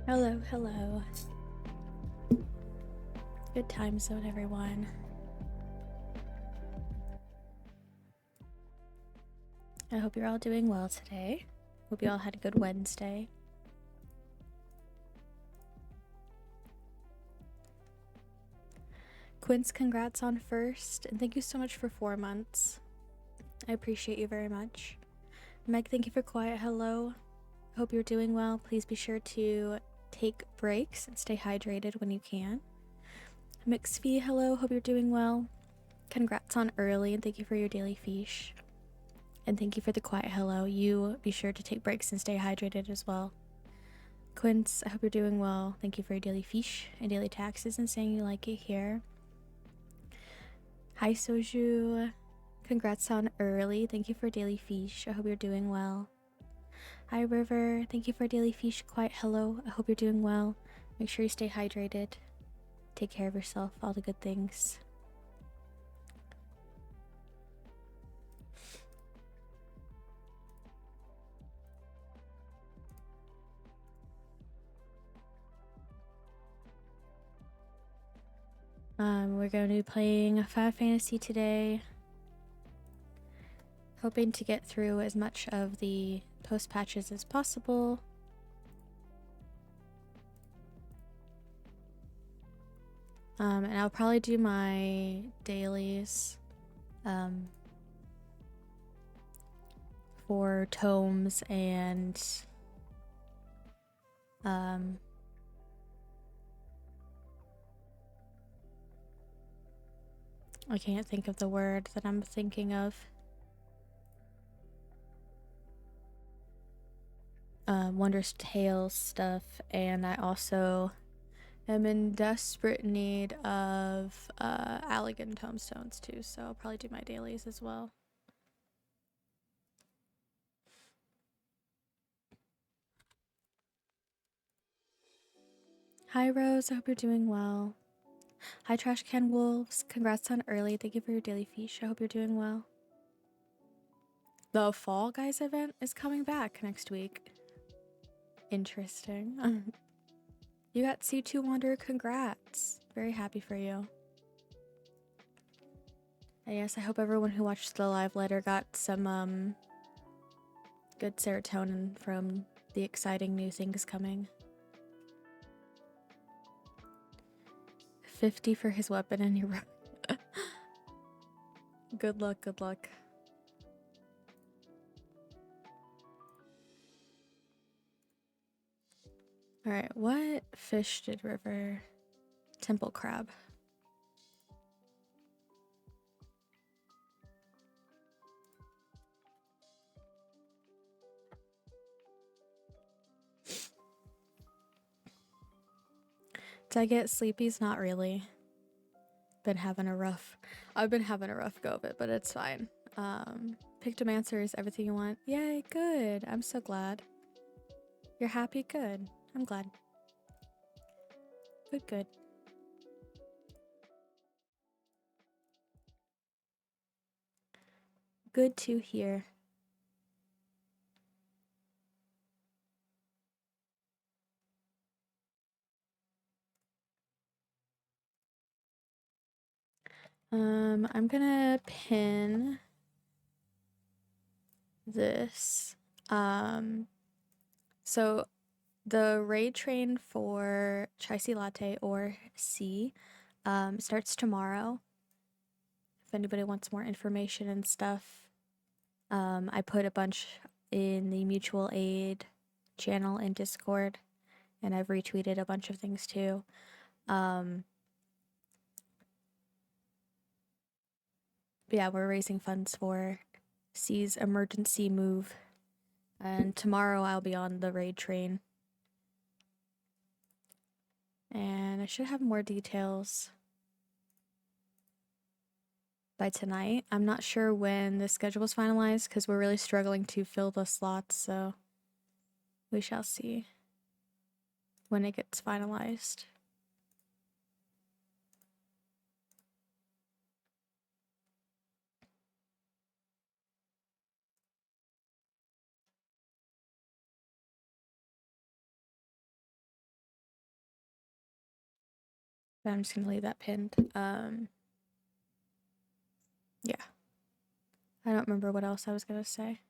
Hello, hello. Good time zone, everyone. I hope you're all doing well today. Hope you all had a good Wednesday. Quince, congrats on first, and thank you so much for 4 months. I appreciate you very much. Meg, thank you for quiet hello. Hope you're doing well. Please be sure to take breaks and stay hydrated when you can. Mixfee, hello. Hope you're doing well. Congrats on early, and thank you for your daily fish. And thank you for the quiet hello. You be sure to take breaks and stay hydrated as well. Quince, I hope you're doing well. Thank you for your daily fish and daily taxes and saying you like it here. Hi Soju, congrats on early. Thank you for daily fish. I hope you're doing well. Hi River, thank you for daily fish. Quiet hello. I hope you're doing well. Make sure you stay hydrated. Take care of yourself. All the good things. We're going to be playing Final Fantasy today. Hoping to get through as much of the post patches as possible. And I'll probably do my dailies for tomes and I can't think of the word that I'm thinking of. Wondrous Tales stuff, and I also am in desperate need of Allegan tomestones too, so I'll probably do my dailies as well. Hi Rose, I hope you're doing well. Hi Trash Can Wolves, congrats on early. Thank you for your daily fish. I hope you're doing well. The Fall Guys event is coming back next week. Interesting. You got C2 Wanderer, congrats. Very happy for you. And yes, I hope everyone who watched the live letter got some good serotonin from the exciting new things coming. 50 for his weapon and your good luck, good luck. Alright, what fish did River? Temple crab. Did I get sleepies? Not really. I've been having a rough go of it, but it's fine. Pictomancer is everything you want. Yay, good. I'm so glad. You're happy? Good. I'm glad. Good, good. Good to hear. I'm gonna pin this. So the raid train for Chai-C Latte or C starts tomorrow. If anybody wants more information and stuff, I put a bunch in the mutual aid channel in Discord, and I've retweeted a bunch of things too. But yeah, we're raising funds for C's emergency move, and tomorrow I'll be on the raid train. And I should have more details by tonight. I'm not sure when the schedule was finalized because we're really struggling to fill the slots, so we shall see when it gets finalized. But I'm just gonna leave that pinned. Yeah. I don't remember what else I was gonna say.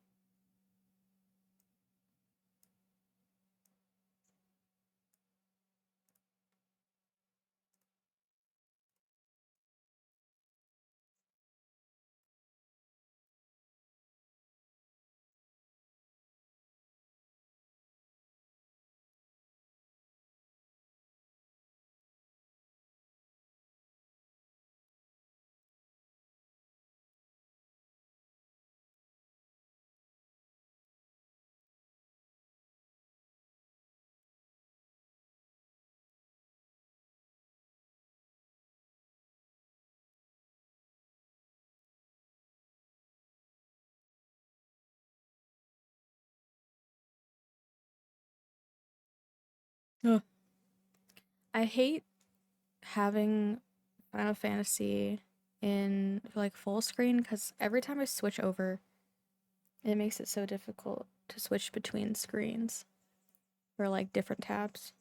Ugh. I hate having Final Fantasy in like full screen because every time I switch over, it makes it so difficult to switch between screens or like different tabs.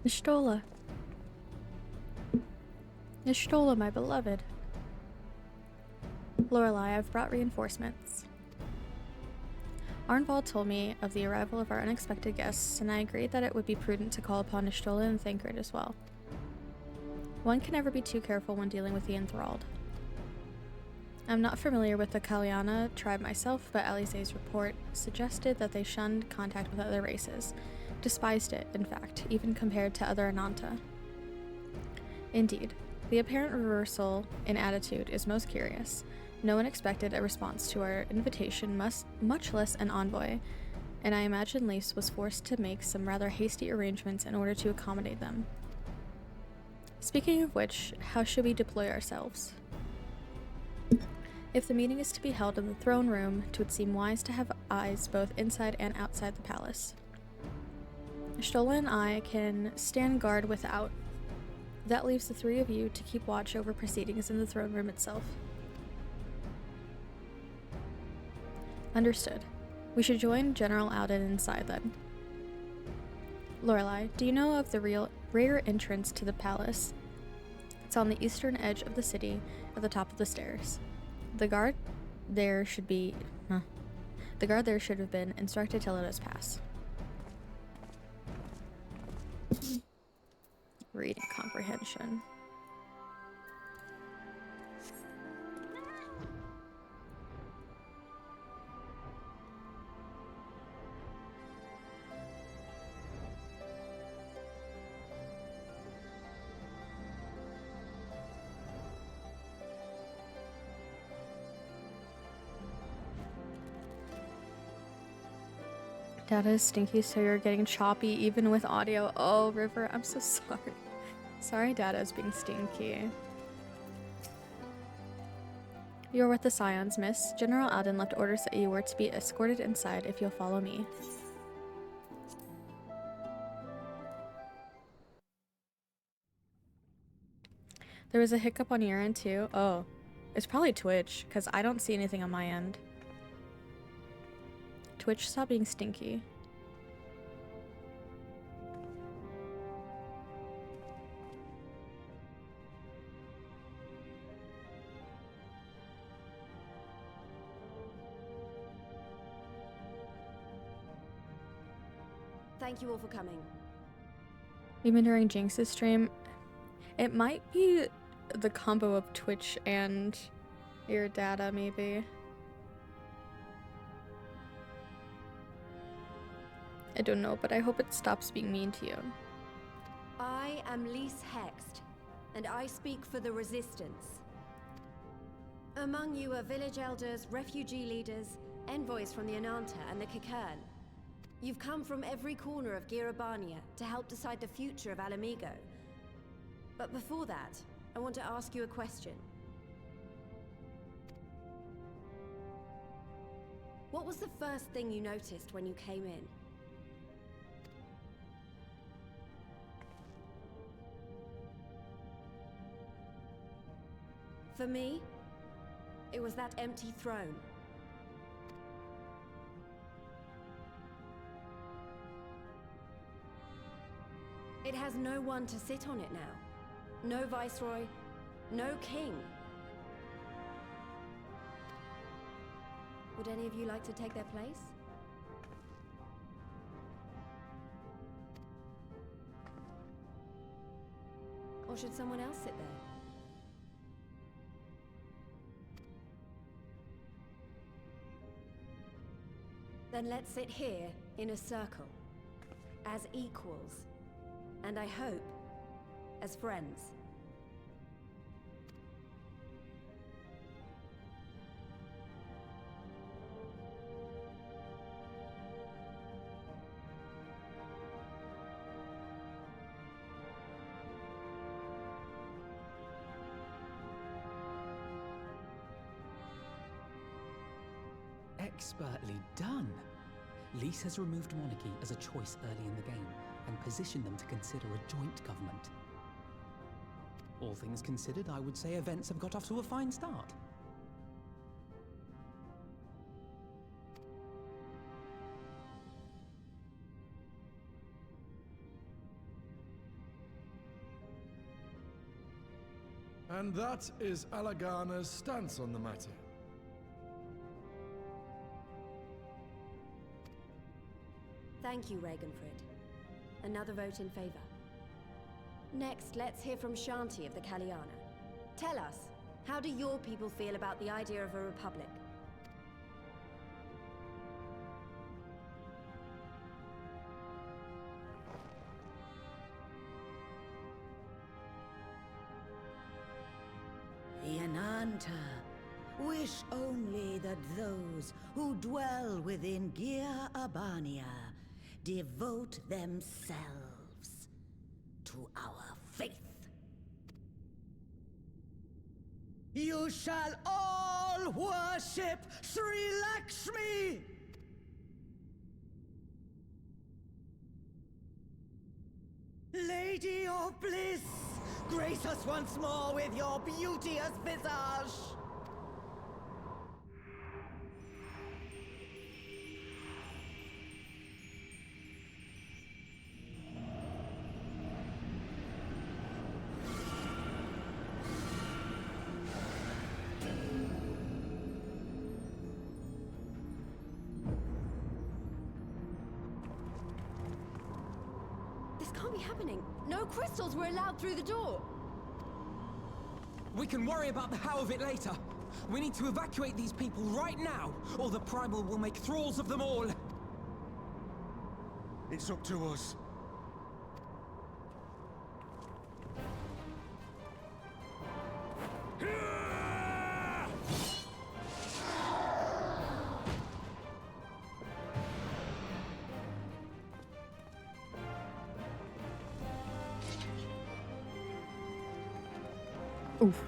Y'shtola. Y'shtola, my beloved. Lorelei, I've brought reinforcements. Arnvald told me of the arrival of our unexpected guests, and I agreed that it would be prudent to call upon Y'shtola and Thancred as well. One can never be too careful when dealing with the enthralled. I'm not familiar with the Kalyana tribe myself, but Alize's report suggested that they shunned contact with other races, despised it, in fact, even compared to other Ananta. Indeed, the apparent reversal in attitude is most curious. No one expected a response to our invitation, much less an envoy, and I imagine Lys was forced to make some rather hasty arrangements in order to accommodate them. Speaking of which, how should we deploy ourselves? If the meeting is to be held in the throne room, it would seem wise to have eyes both inside and outside the palace. Y'shtola and I can stand guard without. That leaves the three of you to keep watch over proceedings in the throne room itself. Understood. We should join General Alden inside then. Lorelei, do you know of the rear entrance to the palace? It's on the eastern edge of the city, at the top of the stairs. The guard there should have been instructed to let us pass. Reading comprehension. Data is stinky, so you're getting choppy even with audio. Oh, River, I'm so sorry. Sorry, Data is being stinky. You're with the Scions, miss. General Alden left orders that you were to be escorted inside if you'll follow me. There was a hiccup on your end too? Oh. It's probably Twitch, because I don't see anything on my end. Twitch, stop being stinky. Thank you all for coming. Even during Jinx's stream, it might be the combo of Twitch and your data, maybe. I don't know, but I hope it stops being mean to you. I am Lise Hext, and I speak for the Resistance. Among you are village elders, refugee leaders, envoys from the Ananta and the Kikern. You've come from every corner of Girabania to help decide the future of Alamigo. But before that, I want to ask you a question. What was the first thing you noticed when you came in? For me, it was that empty throne. It has no one to sit on it now. No viceroy, no king. Would any of you like to take their place? Or should someone else sit there? Then let's sit here in a circle, as equals, and I hope, as friends. Expertly done. Lise has removed monarchy as a choice early in the game and positioned them to consider a joint government. All things considered, I would say events have got off to a fine start. And that is Alagana's stance on the matter. Thank you, Ragenfrid. Another vote in favor. Next, let's hear from Shanti of the Kaliana. Tell us, how do your people feel about the idea of a republic? The Ananta wish only that those who dwell within Gir Abania devote themselves to our faith. You shall all worship Sri Lakshmi! Lady of Bliss, grace us once more with your beauteous visage! This can't be happening. No crystals were allowed through the door. We can worry about the how of it later. We need to evacuate these people right now, or the Primal will make thralls of them all. It's up to us. Oof.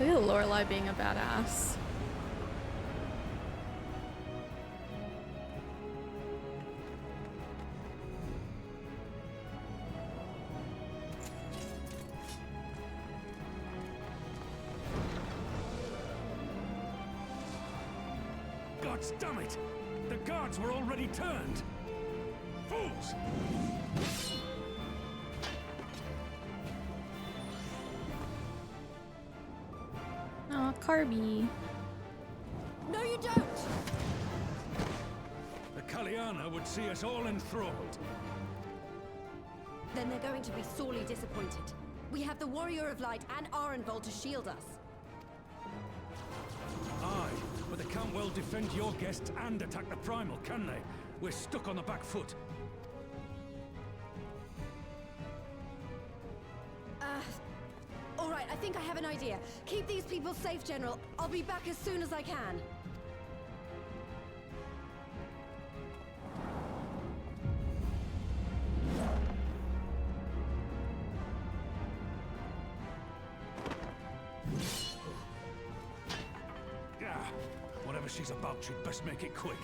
Look at Lorelai being a badass. Gods damn it! The guards were already turned! Fools! Oh, Carby. No, you don't! The Kaliana would see us all enthralled. Then they're going to be sorely disappointed. We have the Warrior of Light and Arenvold to shield us. Aye, but they can't well defend your guests and attack the Primal, can they? We're stuck on the back foot. Alright, I think I have an idea. Keep these people safe, General. I'll be back as soon as I can. Ah, whatever she's about, she'd best make it quick.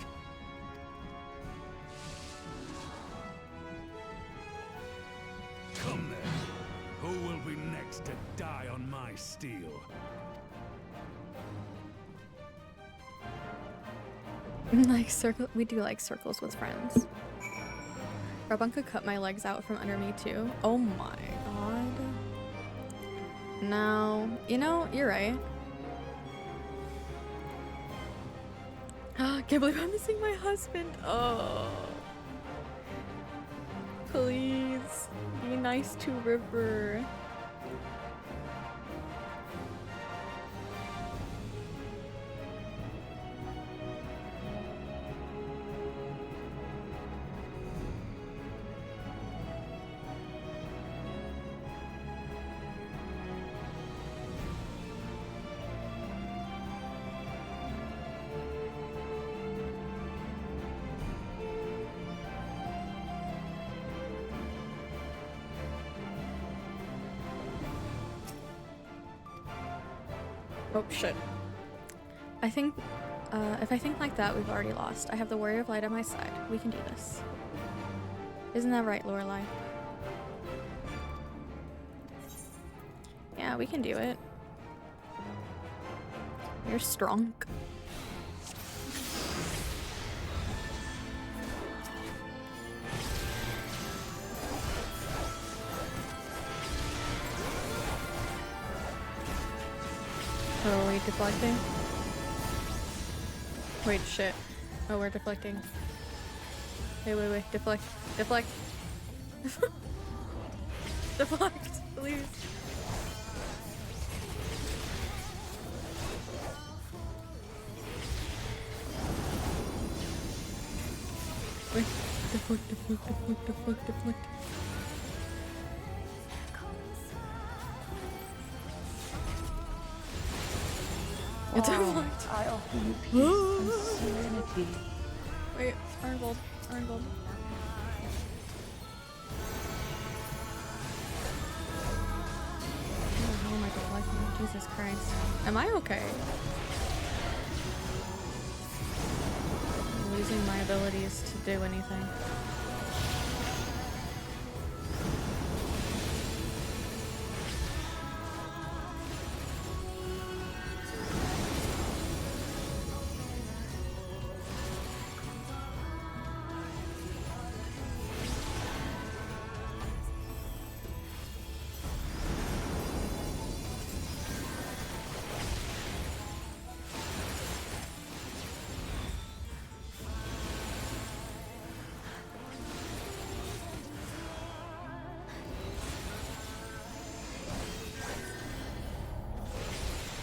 Come then. Who will be next to die on my steel? Like circle, we do like circles with friends. Rabun could cut my legs out from under me too. Oh my god. No, you know, you're right. Can't believe I'm missing my husband. Oh. Please, be nice to River. Oh shit. I think, if I think like that, we've already lost. I have the Warrior of Light on my side. We can do this. Isn't that right, Lorelai? Yeah, we can do it. You're strong. Oh, wait, deflecting? Wait, shit. Oh, we're deflecting. Wait, deflect. Deflect. Deflect, please. Wait, deflect. It's deflect. I offer you peace and serenity. Wait, Ironbolt. Oh my god, Jesus Christ. Am I okay? I'm losing my abilities to do anything.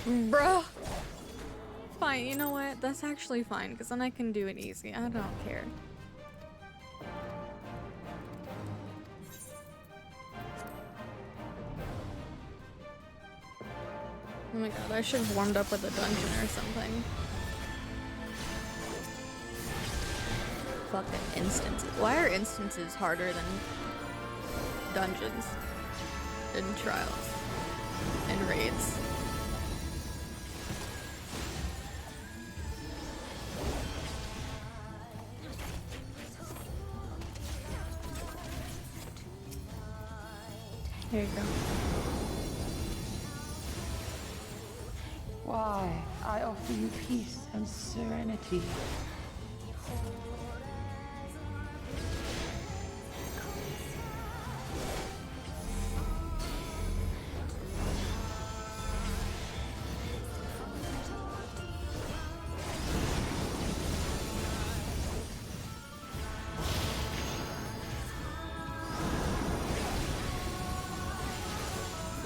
Bruh. Fine, you know what? That's actually fine, because then I can do it easy. I don't care. Oh my god, I should have warmed up with a dungeon or something. Fucking instances. Why are instances harder than dungeons and trials and raids? Here you go. Why, I offer you peace and serenity.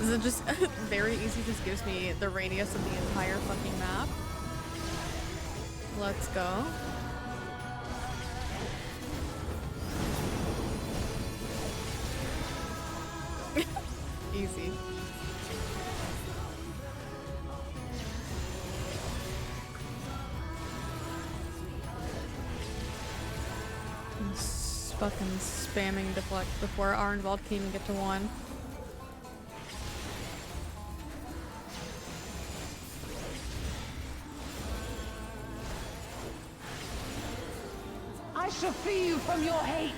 Is it just very easy? Just gives me the radius of the entire fucking map. Let's go. Easy. Fucking spamming deflect before Arnvald can even get to one. I shall free you from your hate.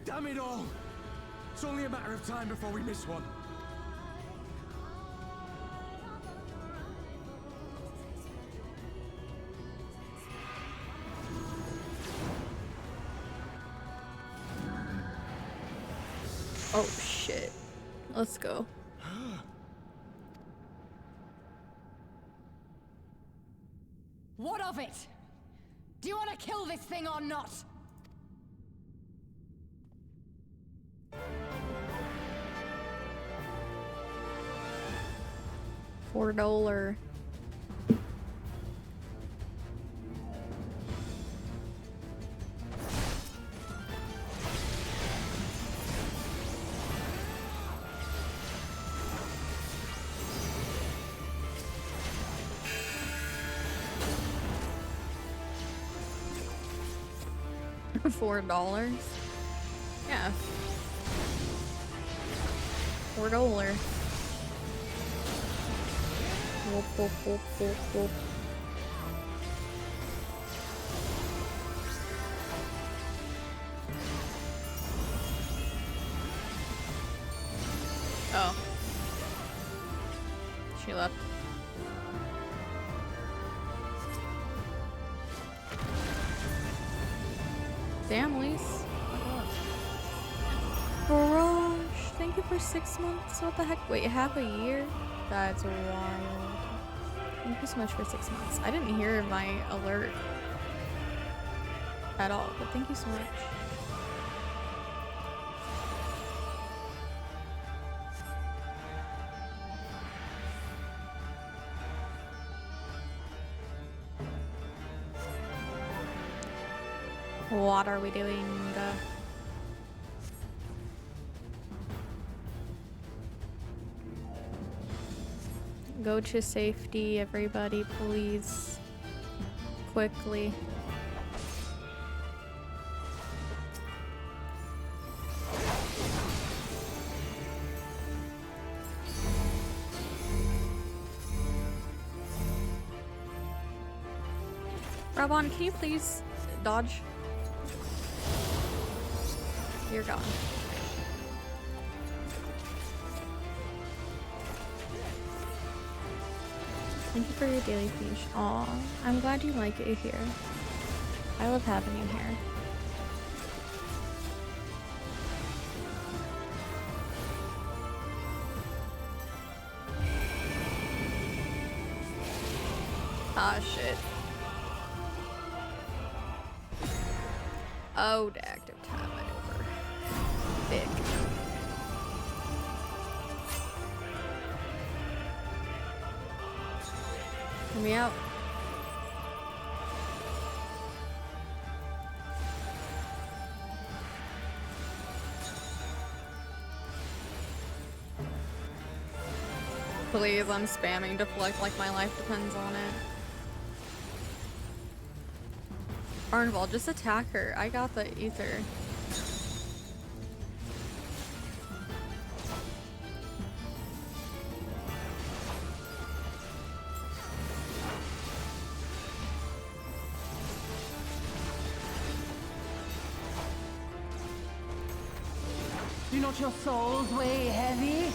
Damn it all! It's only a matter of time before we miss one. Oh shit. Let's go. What of it? Do you want to kill this thing or not? $4. $4? Yeah. $4. Whoop, whoop, whoop, whoop, whoop. Oh. She left. Damn, Lise. Barrage, thank you for 6 months. What the heck? Wait, half a year? That's wild. Thank you so much for 6 months. I didn't hear my alert at all, but thank you so much. What are we doing? Go to safety, everybody, please. Quickly. Rabon, can you please dodge? You're gone. Thank you for your daily feed. Aw, I'm glad you like it here. I love having you here. Ah, shit. Oh, the active time maneuver. Dick. Let me out. Please, I'm spamming deflect like my life depends on it. Arnval, just attack her. I got the ether. Do not your souls weigh heavy?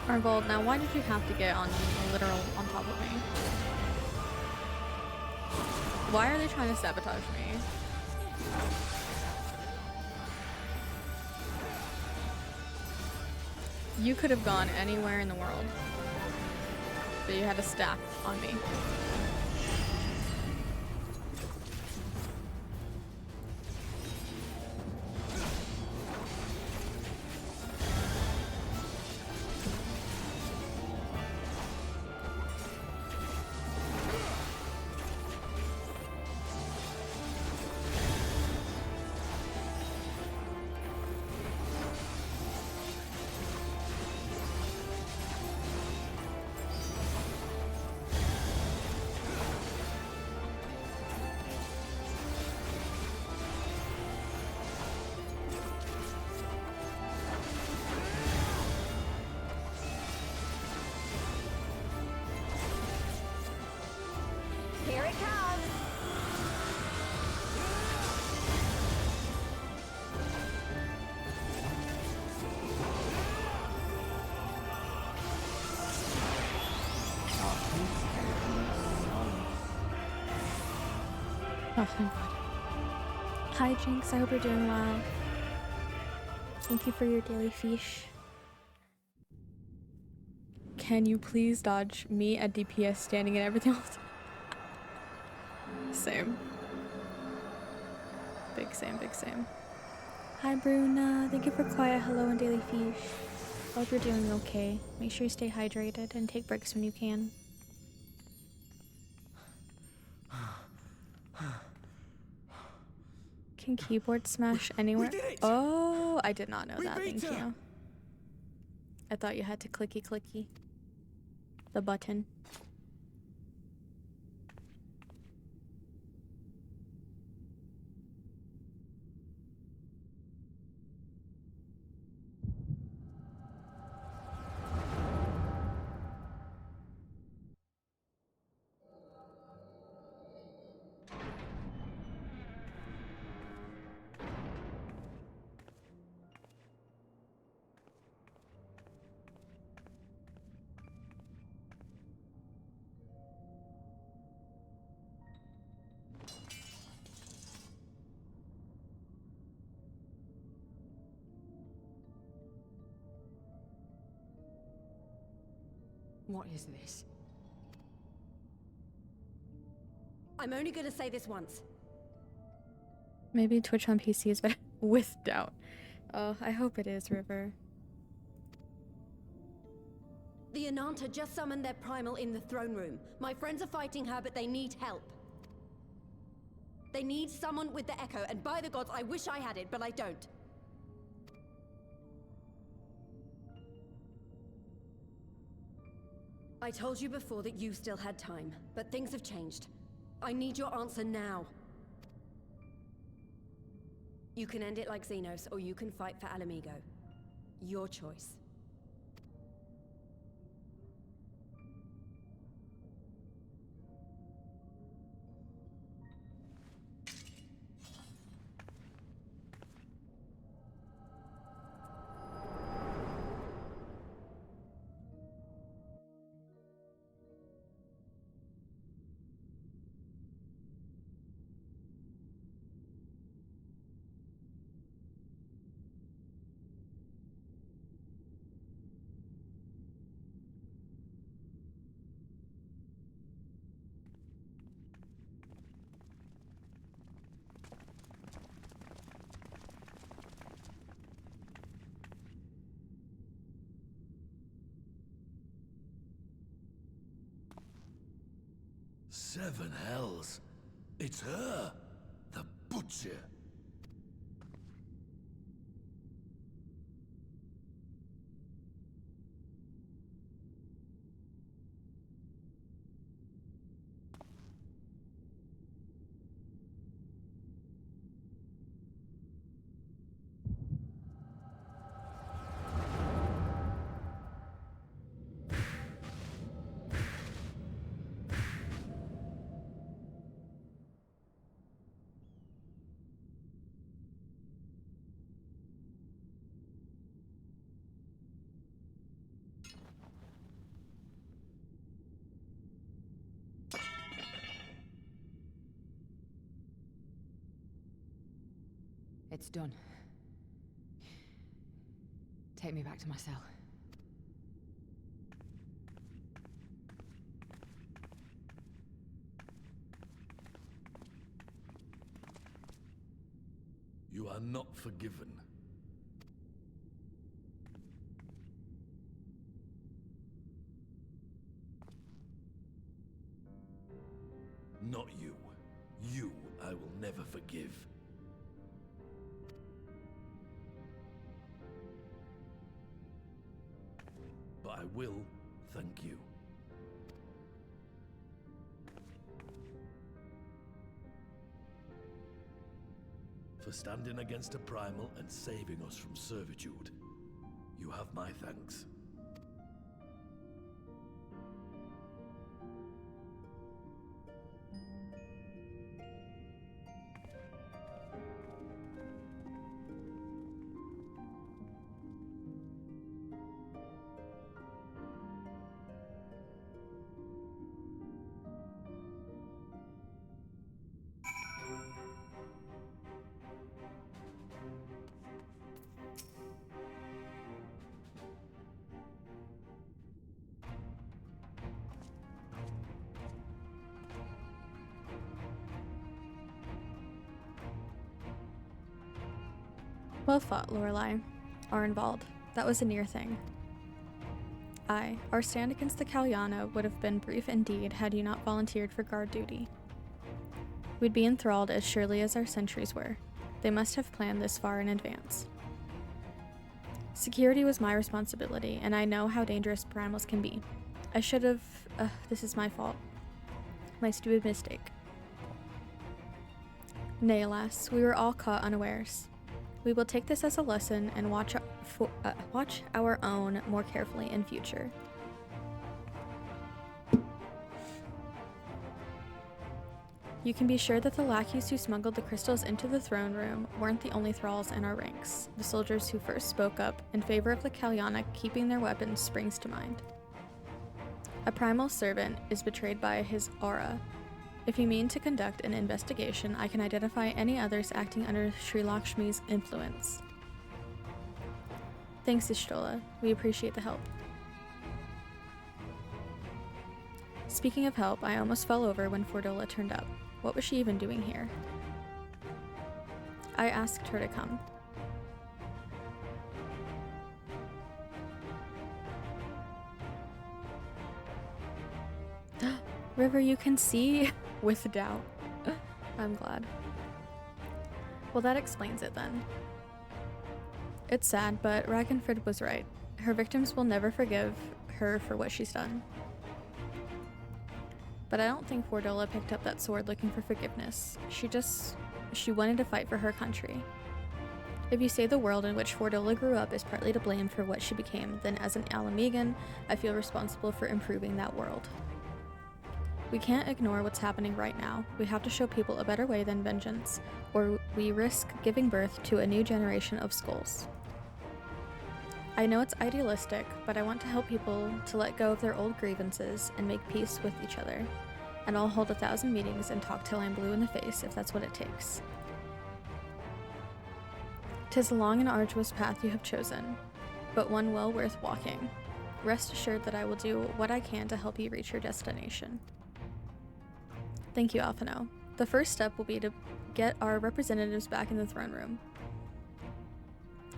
Arnvold, now why did you have to get on literal on top of me? Why are they trying to sabotage me? You could have gone anywhere in the world, but you had to stack on me. Here it comes! Oh, thank God. Hi, Jinx. I hope you're doing well. Thank you for your daily fish. Can you please dodge me at DPS standing and everything else? Same. Big same, big same. Hi, Bruna. Thank you for quiet hello and daily fish. Hope you're doing okay. Make sure you stay hydrated and take breaks when you can. Can keyboard smash anywhere? did it! Oh, I did not know that. beat Thank her! you. I thought you had to clicky the button. What is this? I'm only gonna say this once. Maybe Twitch on PC is better. With doubt. Oh, I hope it is, River. The Ananta just summoned their primal in the throne room. My friends are fighting her, but they need help. They need someone with the Echo, and by the gods, I wish I had it, but I don't. I told you before that you still had time, but things have changed. I need your answer now. You can end it like Xenos, or you can fight for Alamigo. Your choice. 7 hells. It's her, the Butcher. It's done. Take me back to my cell. You are not forgiven. Not you. You I will never forgive. But I will thank you. For standing against a primal and saving us from servitude. You have my thanks. Well fought, Lorelei. Arnvald. That was a near thing. Aye, our stand against the Kalyana would have been brief indeed had you not volunteered for guard duty. We'd be enthralled as surely as our sentries were. They must have planned this far in advance. Security was my responsibility, and I know how dangerous primals can be. I should have... this is my fault. My stupid mistake. Nay, alas, we were all caught unawares. We will take this as a lesson and watch our own more carefully in future. You can be sure that the lackeys who smuggled the crystals into the throne room weren't the only thralls in our ranks. The soldiers who first spoke up in favor of the Kalyana keeping their weapons springs to mind. A primal servant is betrayed by his aura. If you mean to conduct an investigation, I can identify any others acting under Sri Lakshmi's influence. Thanks, Ishtola. We appreciate the help. Speaking of help, I almost fell over when Fordola turned up. What was she even doing here? I asked her to come. River, you can see? With doubt. I'm glad. Well, that explains it then. It's sad, but Ragnfrid was right. Her victims will never forgive her for what she's done. But I don't think Fordola picked up that sword looking for forgiveness. She wanted to fight for her country. If you say the world in which Fordola grew up is partly to blame for what she became, then as an Alamegan, I feel responsible for improving that world. We can't ignore what's happening right now. We have to show people a better way than vengeance, or we risk giving birth to a new generation of skulls. I know it's idealistic, but I want to help people to let go of their old grievances and make peace with each other. And I'll hold 1,000 meetings and talk till I'm blue in the face if that's what it takes. 'Tis a long and arduous path you have chosen, but one well worth walking. Rest assured that I will do what I can to help you reach your destination. Thank you, Alphino. The first step will be to get our representatives back in the throne room.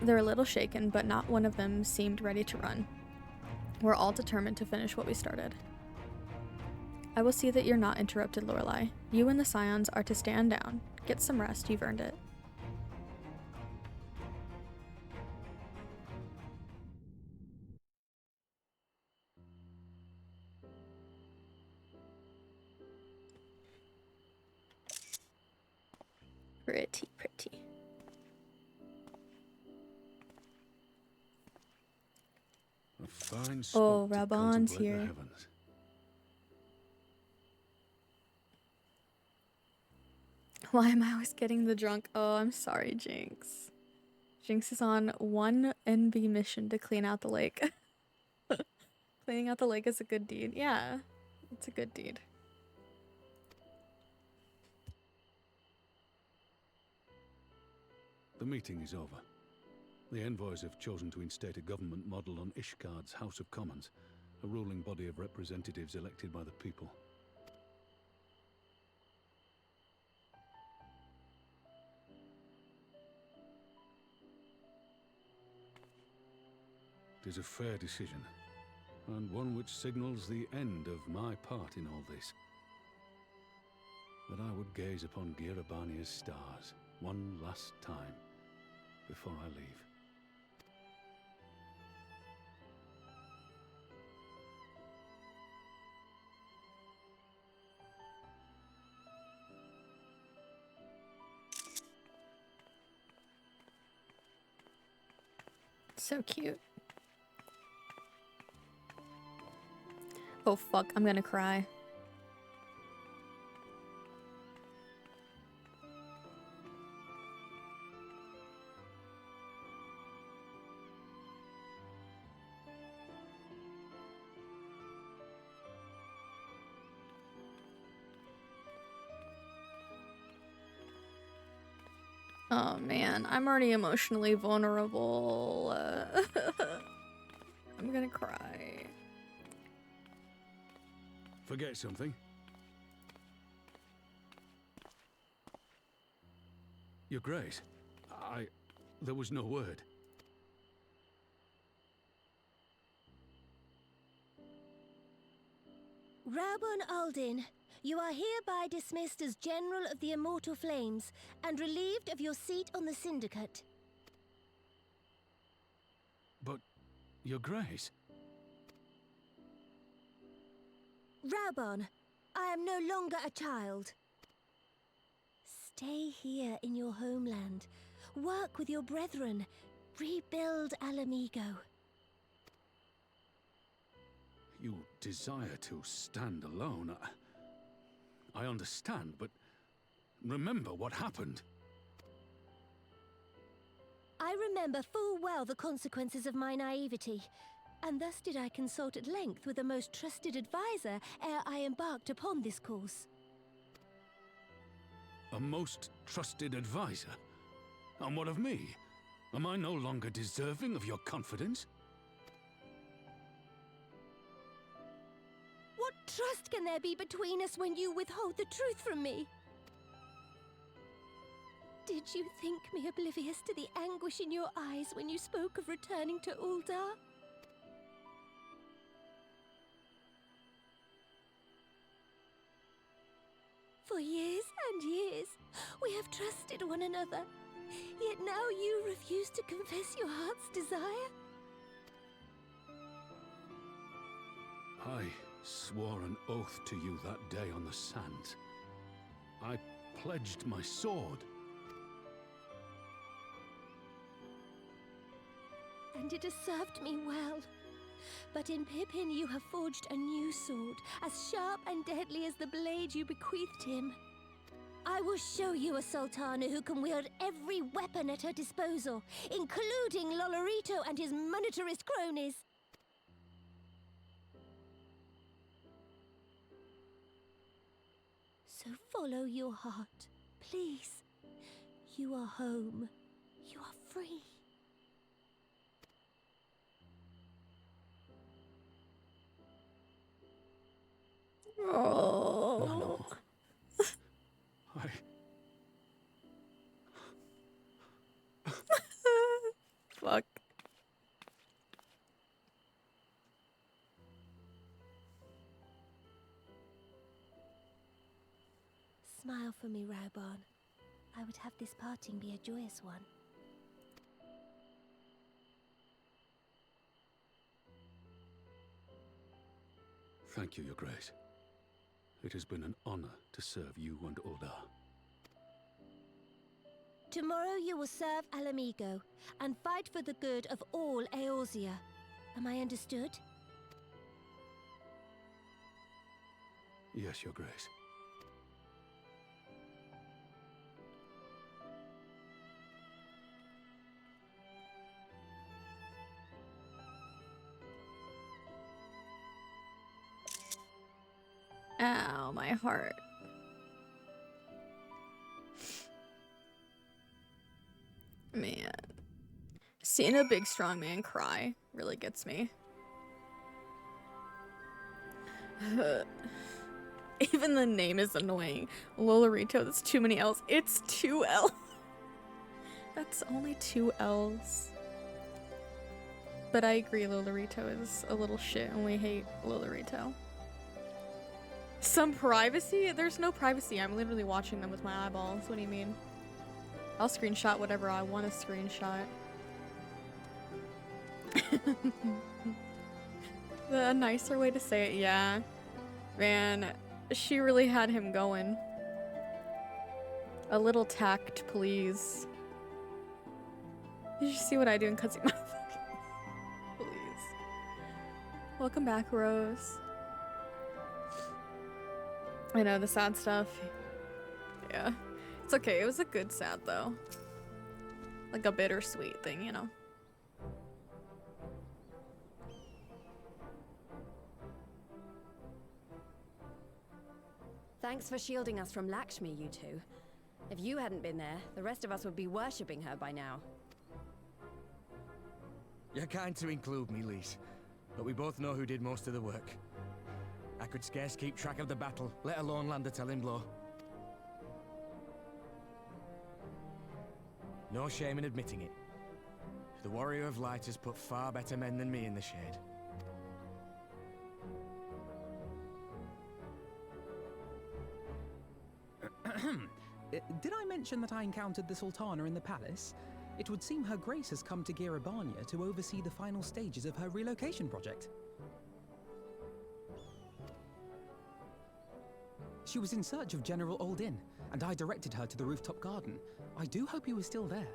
They're a little shaken, but not one of them seemed ready to run. We're all determined to finish what we started. I will see that you're not interrupted, Lorelei. You and the Scions are to stand down. Get some rest, you've earned it. Pretty, pretty. A fine Oh, spot to Raban's contemplate the here. heavens. Why am I always getting the drunk? Oh, I'm sorry, Jinx. Jinx is on one NB mission to clean out the lake. Cleaning out the lake is a good deed. Yeah, it's a good deed. The meeting is over. The envoys have chosen to instate a government model on Ishgard's House of Commons, a ruling body of representatives elected by the people. It is a fair decision, and one which signals the end of my part in all this. But I would gaze upon Girabania's stars one last time before I leave. So cute. Oh fuck, I'm gonna cry. Oh man, I'm already emotionally vulnerable. I'm gonna cry. Forget something? Your Grace, there was no word. Rabun Aldin, you are hereby dismissed as General of the Immortal Flames and relieved of your seat on the Syndicate. But, Your Grace... Raubon, I am no longer a child. Stay here in your homeland. Work with your brethren. Rebuild Alamigo. You desire to stand alone. I understand, but remember what happened. I remember full well the consequences of my naivety, and thus did I consult at length with a most trusted advisor ere I embarked upon this course. A most trusted advisor? And what of me? Am I no longer deserving of your confidence? What trust can there be between us when you withhold the truth from me? Did you think me oblivious to the anguish in your eyes when you spoke of returning to Uldar? For years and years, we have trusted one another. Yet now you refuse to confess your heart's desire? I swore an oath to you that day on the sands. I pledged my sword. And it has served me well. But in Pippin you have forged a new sword, as sharp and deadly as the blade you bequeathed him. I will show you a Sultana who can wield every weapon at her disposal, including Lolorito and his monetarist cronies. So follow your heart, please. You are home. You are free. Oh. No. Fuck. smile for me, Raubarn. I would have this parting be a joyous one. Thank you, Your Grace. It has been an honor to serve you and Oda. Tomorrow you will serve Alamigo and fight for the good of all Eorzea. Am I understood? Yes, Your Grace. Ow, my heart. Man. Seeing a big strong man cry really gets me. Even the name is annoying. Lolorito, that's too many L's. It's 2 L. That's only 2 L's. But I agree, Lolorito is a little shit and we hate Lolorito. Some privacy? There's no privacy. I'm literally watching them with my eyeballs. What do you mean? I'll screenshot whatever I want to screenshot. A nicer way to say it, yeah. Man, she really had him going. A little tact, please. Did you see what I do in cutscene? Please. Welcome back, Rose. I know, the sad stuff. Yeah. It's okay, it was a good sad though. Like a bittersweet thing, you know? Thanks for shielding us from Lakshmi, you two. If you hadn't been there, the rest of us would be worshipping her by now. You're kind to include me, Lise, but we both know who did most of the work. I could scarce keep track of the battle, let alone land a telling blow. No shame in admitting it. The Warrior of Light has put far better men than me in the shade. Did I mention that I encountered the Sultana in the palace? It would seem Her Grace has come to Girabania to oversee the final stages of her relocation project. She was in search of General Oldin, and I directed her to the rooftop garden. I do hope he was still there.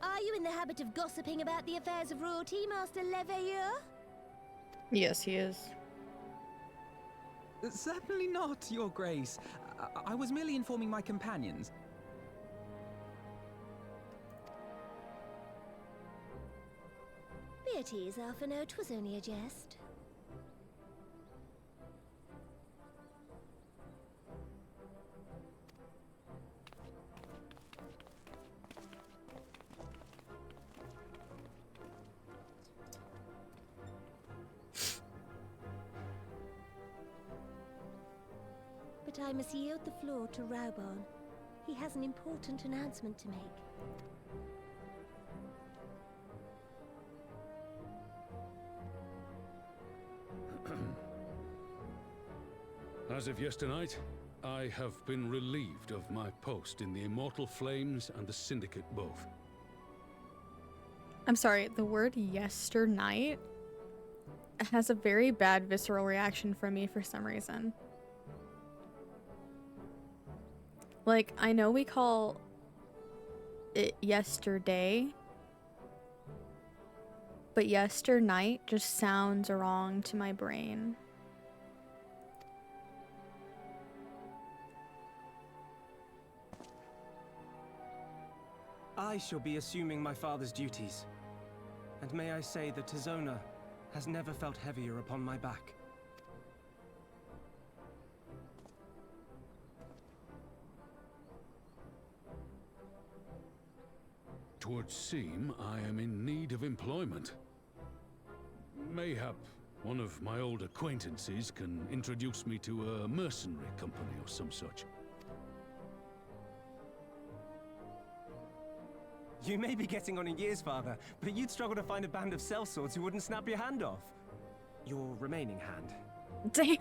Are you in the habit of gossiping about the affairs of royalty, Master Leveilleur? Yes, he is. Certainly not, Your Grace. I was merely informing my companions. Be at ease, Alphino. 'Twas only a jest. But I must yield the floor to Raubarn. He has an important announcement to make. As of yesternight, I have been relieved of my post in the Immortal Flames and the Syndicate both. I'm sorry, the word yesternight has a very bad visceral reaction from me for some reason. Like, I know we call it yesterday, but yesternight just sounds wrong to my brain. I shall be assuming my father's duties. And may I say that Tizona has never felt heavier upon my back. Twould seem I am in need of employment. Mayhap one of my old acquaintances can introduce me to a mercenary company or some such. You may be getting on in years, father, but you'd struggle to find a band of sellswords who wouldn't snap your hand off. Your remaining hand. Damn.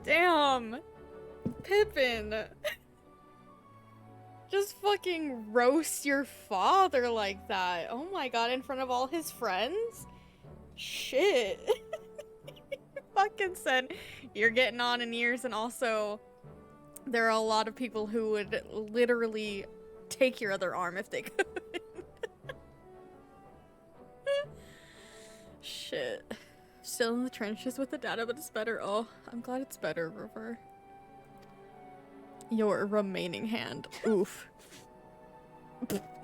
Damn! Pippin! Just fucking roast your father like that. Oh my god, in front of all his friends? Shit. Fucking said, you're getting on in years, and also there are a lot of people who would literally take your other arm if they could. Shit. Still in the trenches with the data, but it's better. Oh, I'm glad it's better, River. Your remaining hand. Oof.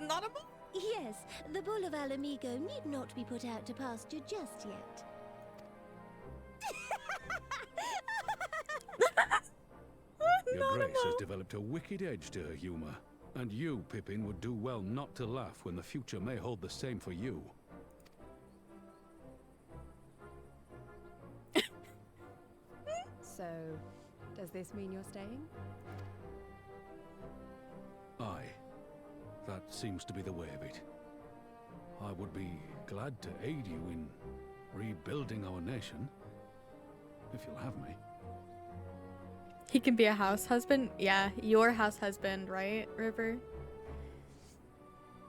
Not a Yes, the bull of Alamigo need not be put out to pasture just yet. Your grace has developed a wicked edge to her humor. And you, Pippin, would do well not to laugh when the future may hold the same for you. So, does this mean you're staying? Aye. That seems to be the way of it. I would be glad to aid you in rebuilding our nation, if you'll have me. He can be a house husband? Yeah, your house husband, right, River?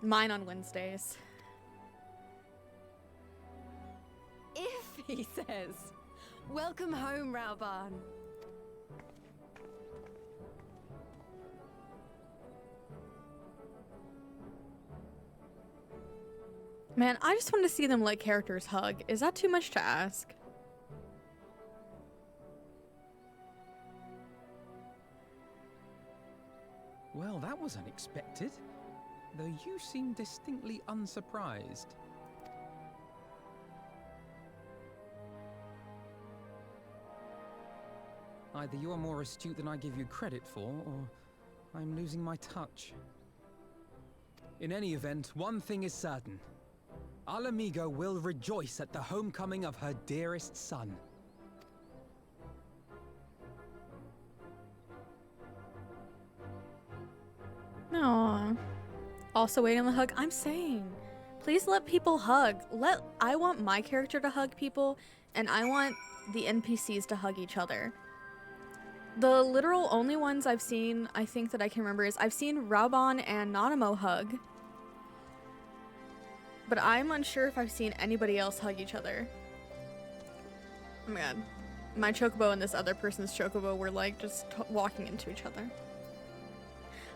Mine on Wednesdays. If he says, welcome home, Rauban. Man, I just want to see them let characters hug. Is that too much to ask? Well, that was unexpected. Though you seem distinctly unsurprised. Either you are more astute than I give you credit for, or I'm losing my touch. In any event, one thing is certain. Alamigo will rejoice at the homecoming of her dearest son. Aww. Also waiting on the hug. I'm saying, please let people hug. I want my character to hug people, and I want the NPCs to hug each other. The literal only ones I've seen, I think that I can remember, is I've seen Rauban and Nanamo hug. But I'm unsure if I've seen anybody else hug each other. Oh my god. My chocobo and this other person's chocobo were like just walking into each other.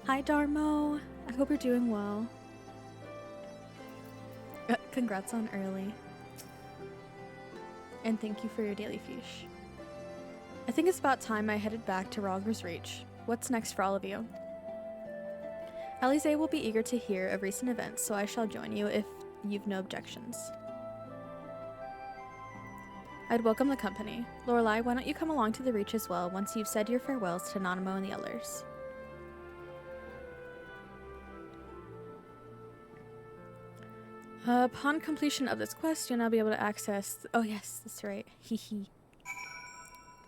Hi Darmo, I hope you're doing well. Congrats on early. And thank you for your daily fish. I think it's about time I headed back to Rogger's Reach. What's next for all of you? Alize will be eager to hear of recent events, so I shall join you if you've no objections. I'd welcome the company. Lorelei, why don't you come along to the Reach as well once you've said your farewells to Nanamo and the others? Upon completion of this quest, you'll now be able to access... Oh yes, that's right. Hehe.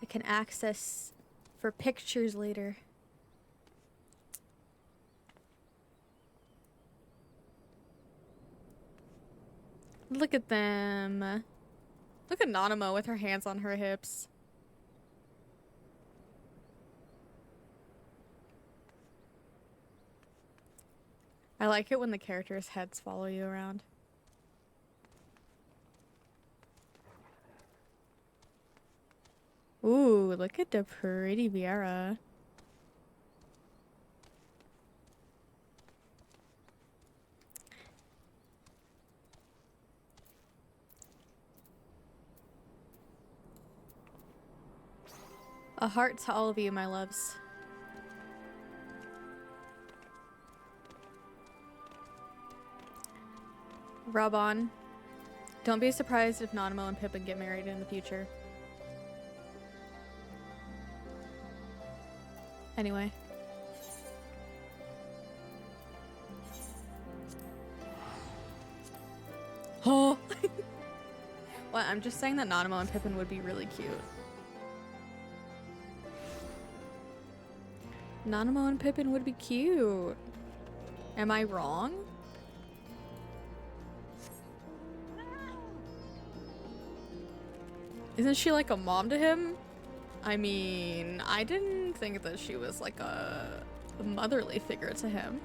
I can access for pictures later. Look at them. Look at Nanamo with her hands on her hips. I like it when the characters' heads follow you around. Ooh, look at the pretty Viera. A heart to all of you, my loves. Rauban, don't be surprised if Nanamo and Pippin get married in the future. Anyway. Oh! Well, I'm just saying that Nanamo and Pippin would be really cute. Nanamo and Pippin would be cute. Am I wrong? Isn't she like a mom to him? I mean, I didn't think that she was like a motherly figure to him.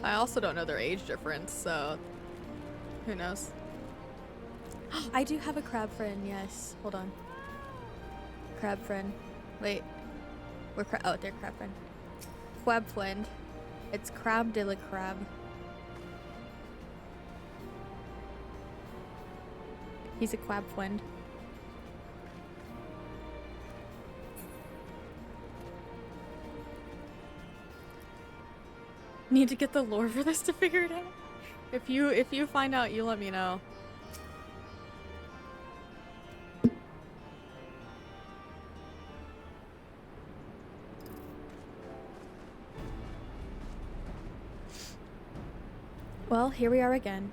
I also don't know their age difference, so who knows? I do have a crab friend, yes. Hold on. Crab friend. Wait. Oh, they're crab friend. Quab friend. It's Crab de la Crab. He's a quab friend. Need to get the lore for this to figure it out. If you find out, you let me know. Well, here we are again.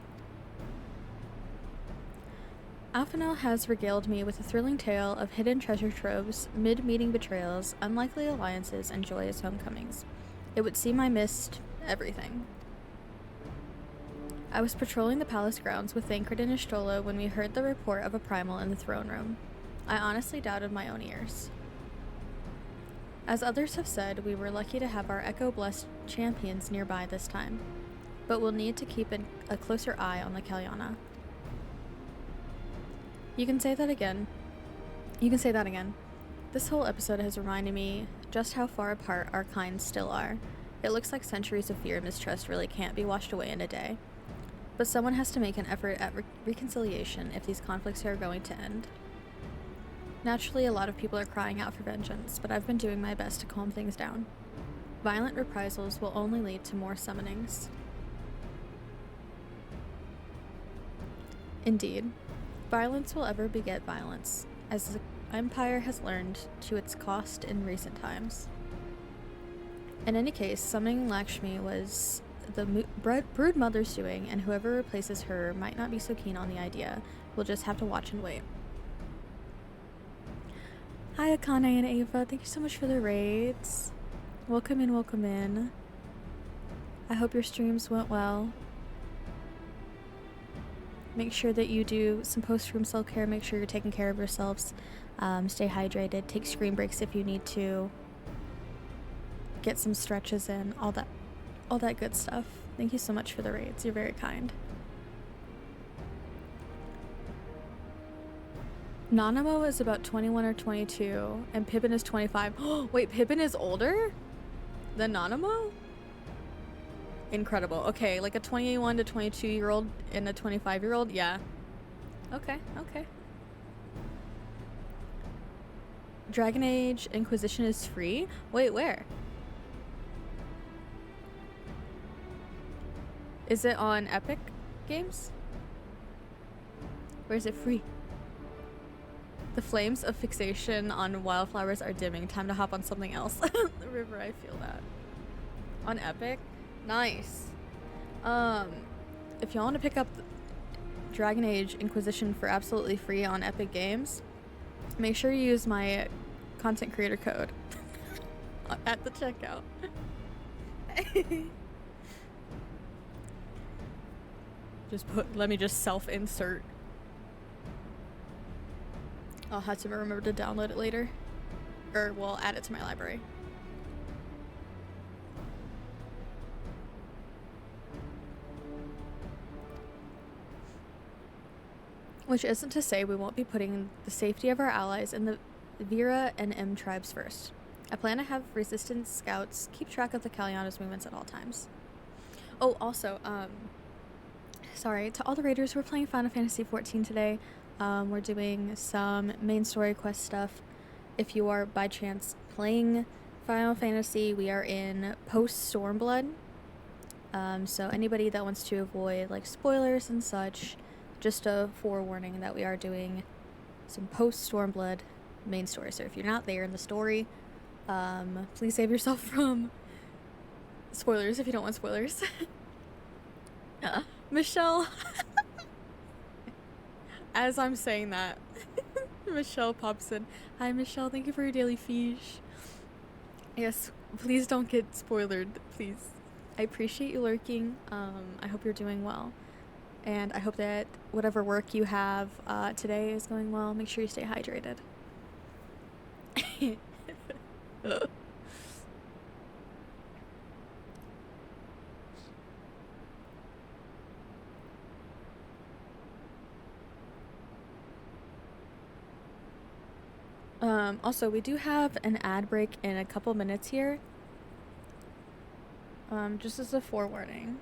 Alphanel has regaled me with a thrilling tale of hidden treasure troves, mid-meeting betrayals, unlikely alliances, and joyous homecomings. It would seem I missed everything. I was patrolling the palace grounds with Thancred and Ishtola when we heard the report of a primal in the throne room. I honestly doubted my own ears. As others have said, we were lucky to have our Echo-blessed champions nearby this time, but we'll need to keep a closer eye on the Kalyana. You can say that again. This whole episode has reminded me just how far apart our kinds still are. It looks like centuries of fear and mistrust really can't be washed away in a day. But someone has to make an effort at reconciliation if these conflicts are going to end. Naturally, a lot of people are crying out for vengeance, but I've been doing my best to calm things down. Violent reprisals will only lead to more summonings. Indeed, violence will ever beget violence, as the Empire has learned to its cost in recent times. In any case, summoning Lakshmi was the brood mother's doing, and whoever replaces her might not be so keen on the idea. We'll just have to watch and wait. Hi Akane and Ava, thank you so much for the raids. Welcome in, welcome in. I hope your streams went well. Make sure that you do some post-stream self-care, make sure you're taking care of yourselves. Stay hydrated, take screen breaks if you need to. Get some stretches in, all that good stuff. Thank you so much for the raids, you're very kind. Nanamo is about 21 or 22, and Pippin is 25. Wait, Pippin is older than Nanamo? Incredible. Okay, like a 21 to 22 year old and a 25-year-old? Yeah. Okay. Dragon Age Inquisition is free? Wait, where? Is it on Epic Games? Where is it free? The flames of fixation on wildflowers are dimming. Time to hop on something else. The river, I feel that. On Epic? Nice. If y'all want to pick up Dragon Age Inquisition for absolutely free on Epic Games, make sure you use my content creator code at the checkout. Let me just self-insert. I'll have to remember to download it later. Or, well, add it to my library. Which isn't to say we won't be putting the safety of our allies in the Vera and M tribes first. I plan to have resistance scouts keep track of the Kalyana's movements at all times. Oh, also, sorry, to all the raiders who are playing Final Fantasy XIV today, we're doing some main story quest stuff. If you are by chance playing Final Fantasy, we are in post-stormblood. So anybody that wants to avoid like spoilers and such, just a forewarning that we are doing some post-stormblood main story. So if you're not there in the story, please save yourself from spoilers if you don't want spoilers. Michelle. As I'm saying that, Michelle pops in. Hi Michelle, thank you for your daily fish. Yes, please don't get spoiled, please. I appreciate you lurking. I hope you're doing well. and I hope that whatever work you have today is going well. Make sure you stay hydrated. Also, we do have an ad break in a couple minutes here. Just as a forewarning.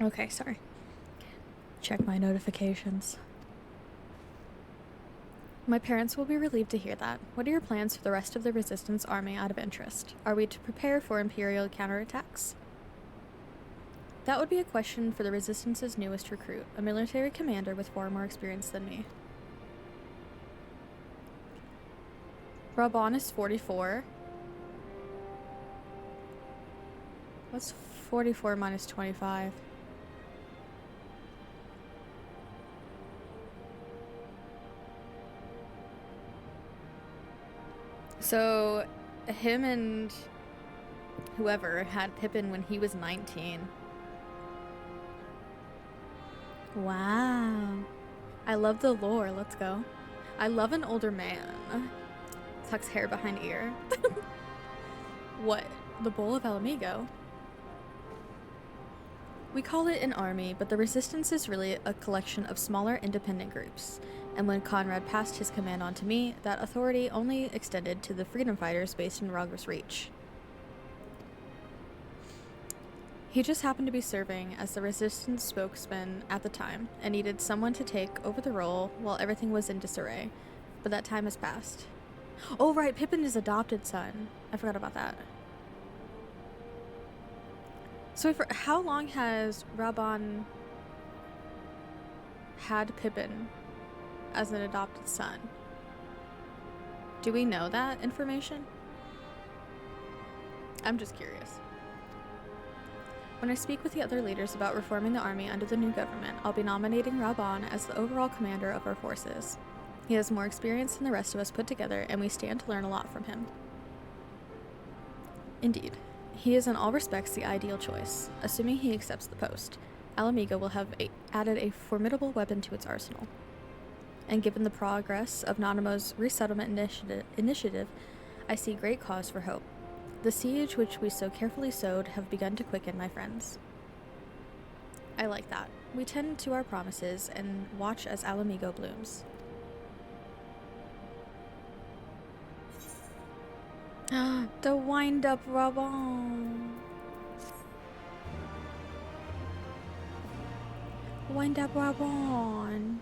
Okay, sorry. Check my notifications. My parents will be relieved to hear that. What are your plans for the rest of the Resistance army out of interest? Are we to prepare for Imperial counterattacks? That would be a question for the Resistance's newest recruit, a military commander with far more experience than me. Raban is 44. What's 44 minus 25? So, him and whoever had Pippin when he was 19. Wow. I love the lore. Let's go. I love an older man. Tucks hair behind ear. What? The Bowl of Alamigo? We call it an army, but the Resistance is really a collection of smaller independent groups. And when Conrad passed his command on to me, that authority only extended to the freedom fighters based in Rogers Reach. He just happened to be serving as the Resistance spokesman at the time, and needed someone to take over the role while everything was in disarray. But that time has passed. Oh right, Pippin is adopted son. I forgot about that. So for how long has Raban had Pippin as an adopted son? Do we know that information? I'm just curious. When I speak with the other leaders about reforming the army under the new government, I'll be nominating Raban as the overall commander of our forces. He has more experience than the rest of us put together, and we stand to learn a lot from him. Indeed. He is in all respects the ideal choice. Assuming he accepts the post, Alamigo will have added a formidable weapon to its arsenal. And given the progress of Nanamo's resettlement initiative, I see great cause for hope. The siege which we so carefully sowed have begun to quicken, my friends. I like that. We tend to our promises and watch as Alamigo blooms. The wind-up Raban. Wind-up Raban.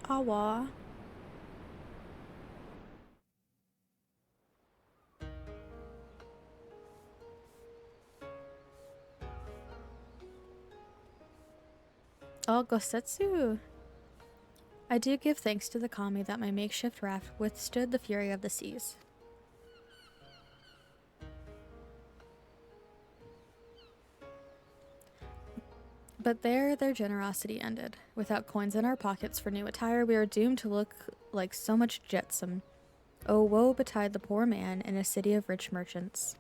Awa. Oh, Gosetsu. I do give thanks to the kami that my makeshift raft withstood the fury of the seas. But there, their generosity ended. Without coins in our pockets for new attire, we are doomed to look like so much jetsam. Oh, woe betide the poor man in a city of rich merchants.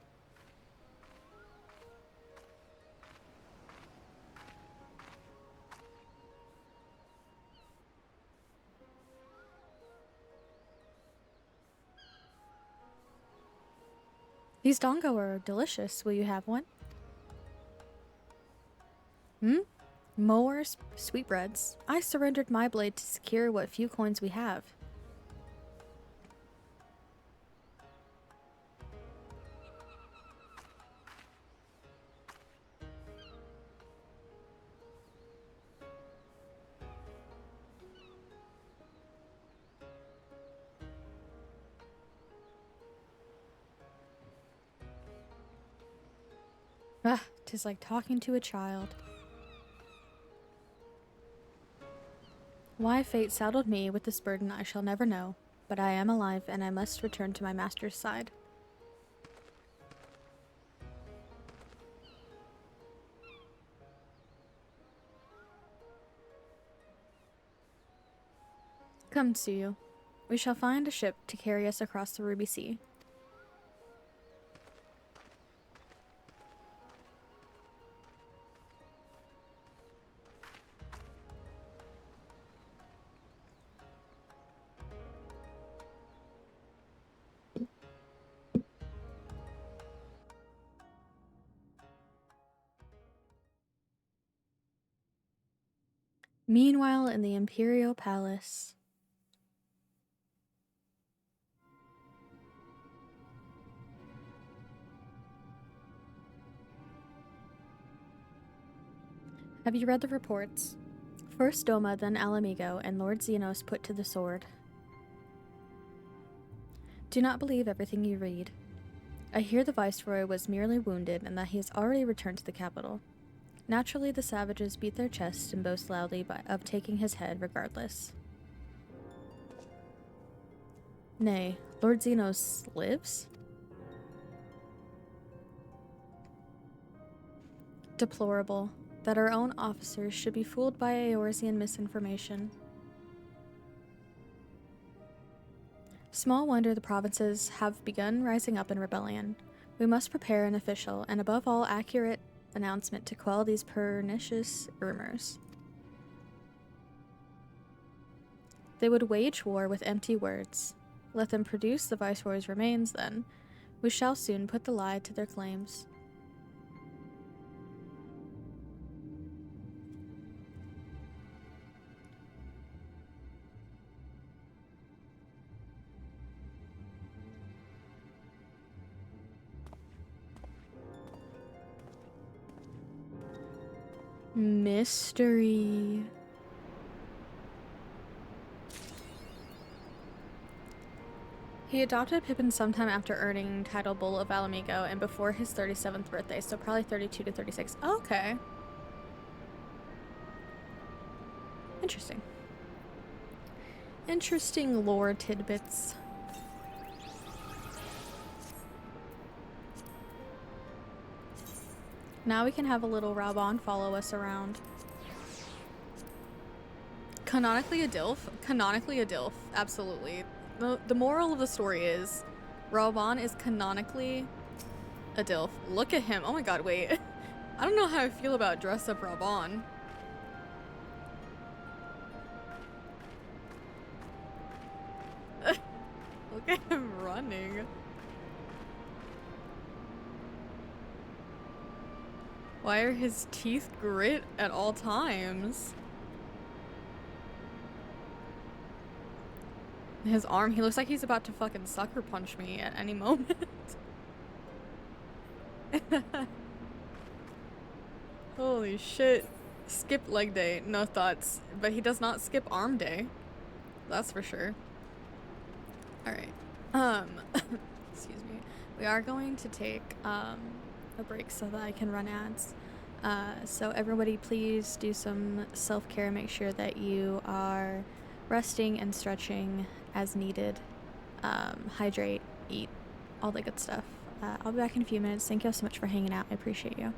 These dongo are delicious. Will you have one? Mowers, sweetbreads. I surrendered my blade to secure what few coins we have. Ah, 'tis like talking to a child. Why fate saddled me with this burden I shall never know, but I am alive and I must return to my master's side. Come, Tsuyu. We shall find a ship to carry us across the Ruby Sea. Meanwhile, in the Imperial Palace. Have you read the reports? First Doma, then Alamigo, and Lord Xenos put to the sword. Do not believe everything you read. I hear the Viceroy was merely wounded and that he has already returned to the capital. Naturally, the savages beat their chests and boast loudly of taking his head regardless. Nay, Lord Xenos lives? Deplorable that our own officers should be fooled by Eorzean misinformation. Small wonder the provinces have begun rising up in rebellion. We must prepare an official and above all accurate announcement to quell these pernicious rumors. They would wage war with empty words. Let them produce the Viceroy's remains then. We shall soon put the lie to their claims. Mystery. He adopted Pippin sometime after earning title Bull of Alamigo and before his 37th birthday, so probably 32 to 36. Okay. Interesting. Interesting lore tidbits. Now we can have a little Raubon follow us around. Canonically a DILF? Canonically a DILF, absolutely. The moral of the story is Raubon is canonically a DILF. Look at him. Oh my god, wait. I don't know how I feel about dress up Raubon. Look at him running. Why are his teeth grit at all times? His arm, he looks like he's about to fucking sucker punch me at any moment. Holy shit. Skip leg day, no thoughts. But he does not skip arm day. That's for sure. Alright. Excuse me. We are going to take, a break so that I can run ads. So everybody please do some self-care. Make sure that you are resting and stretching as needed. Hydrate, eat, all the good stuff. I'll be back in a few minutes. Thank you all so much for hanging out. I appreciate you.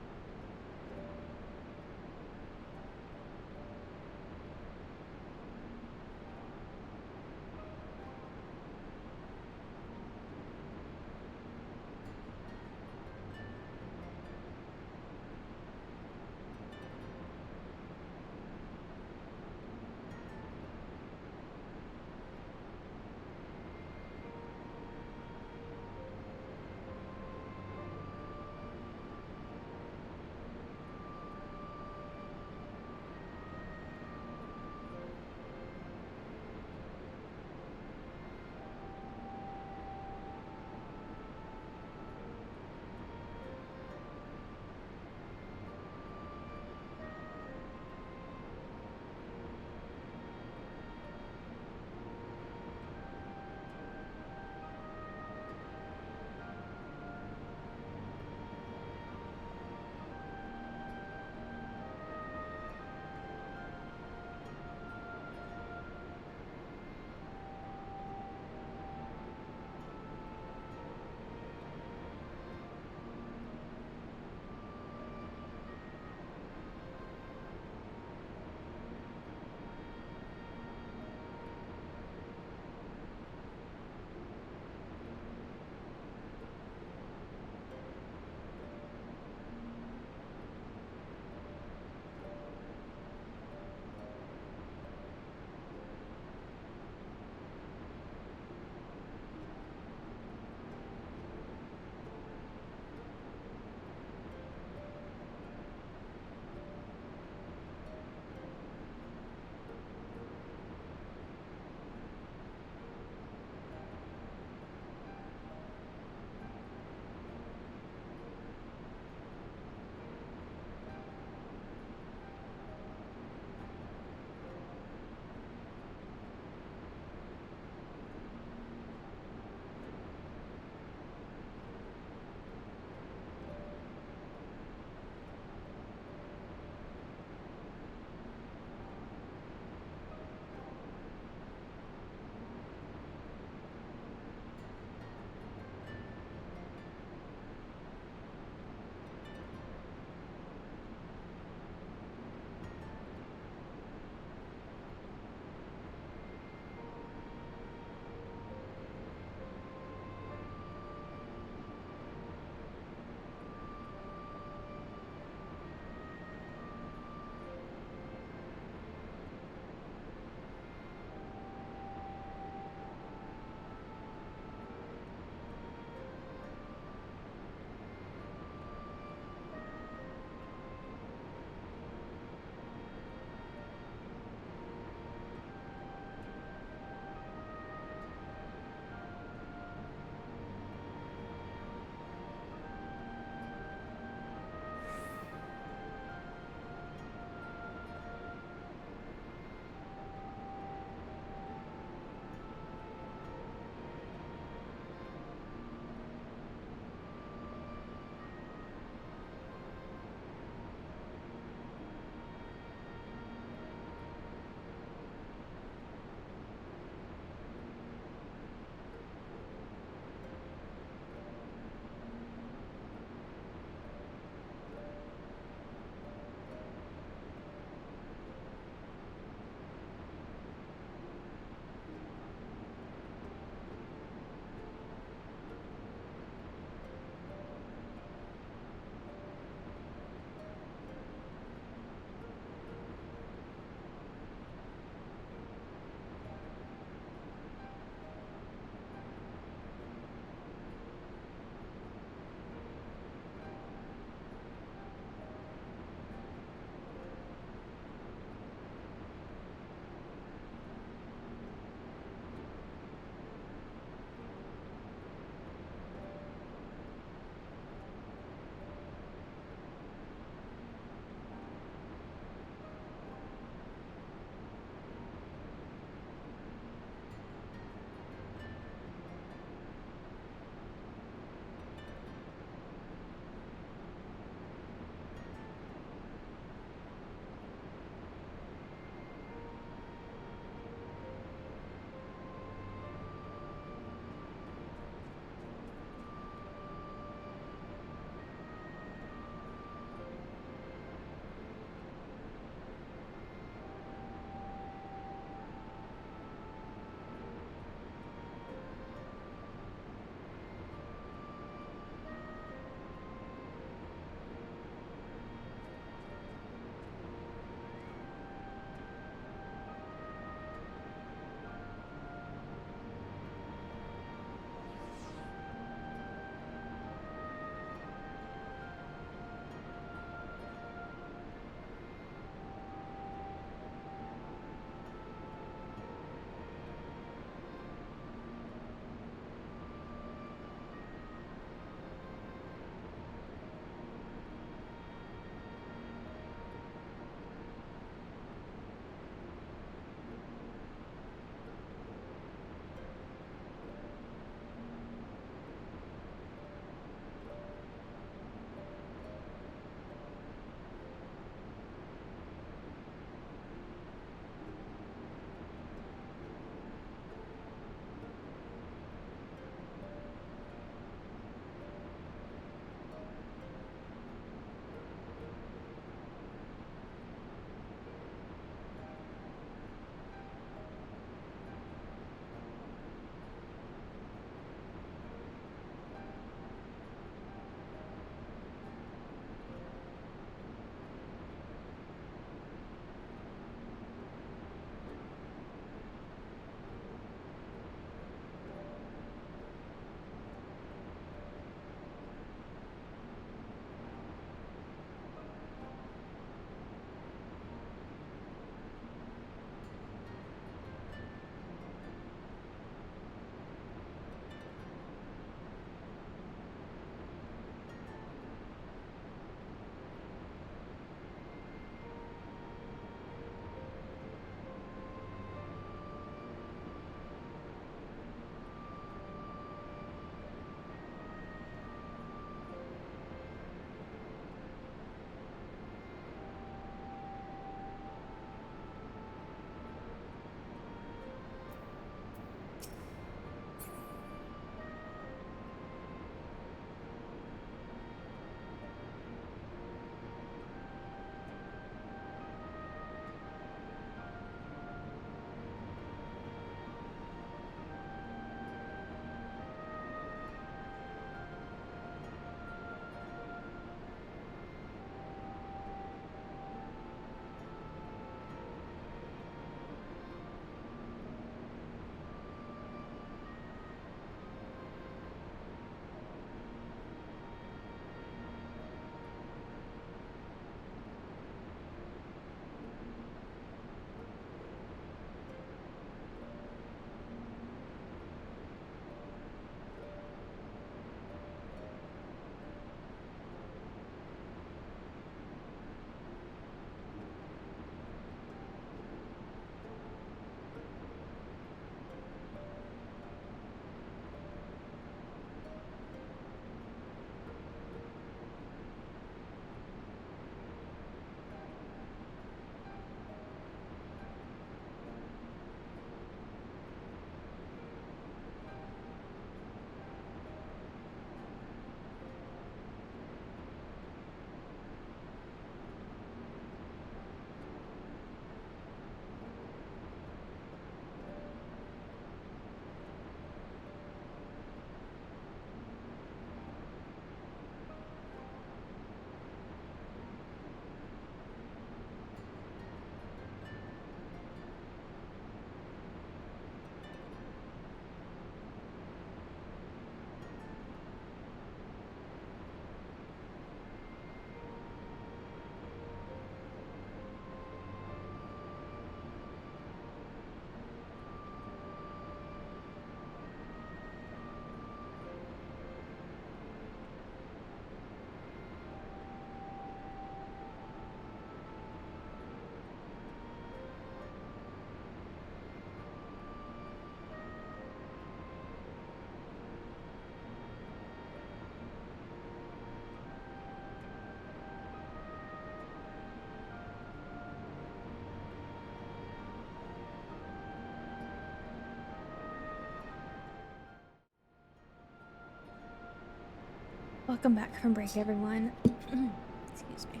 Welcome back from break, everyone. Excuse me.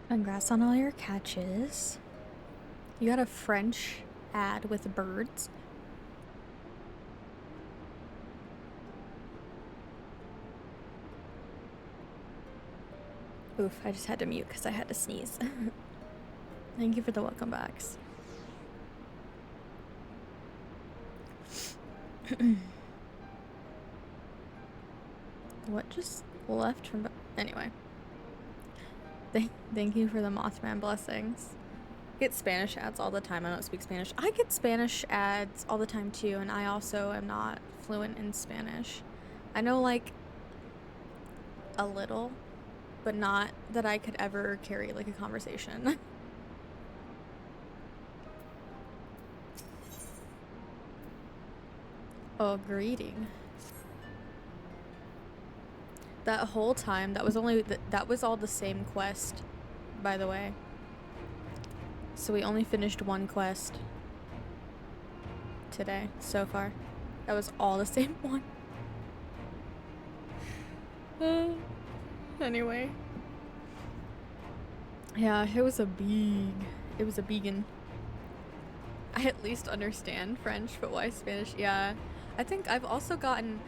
Congrats on all your catches. You got a French ad with birds. Oof, I just had to mute because I had to sneeze. Thank you for the welcome backs. What just left from... Anyway. Thank you for the Mothman blessings. I get Spanish ads all the time. I don't speak Spanish. I get Spanish ads all the time too, and I also am not fluent in Spanish. I know like a little, but not that I could ever carry like a conversation. Oh, greeting. That whole time, that was all the same quest, by the way. So we only finished one quest today, so far. That was all the same one. Anyway. Yeah, it was a beacon. I at least understand French, but why Spanish? Yeah. I think I've also gotten...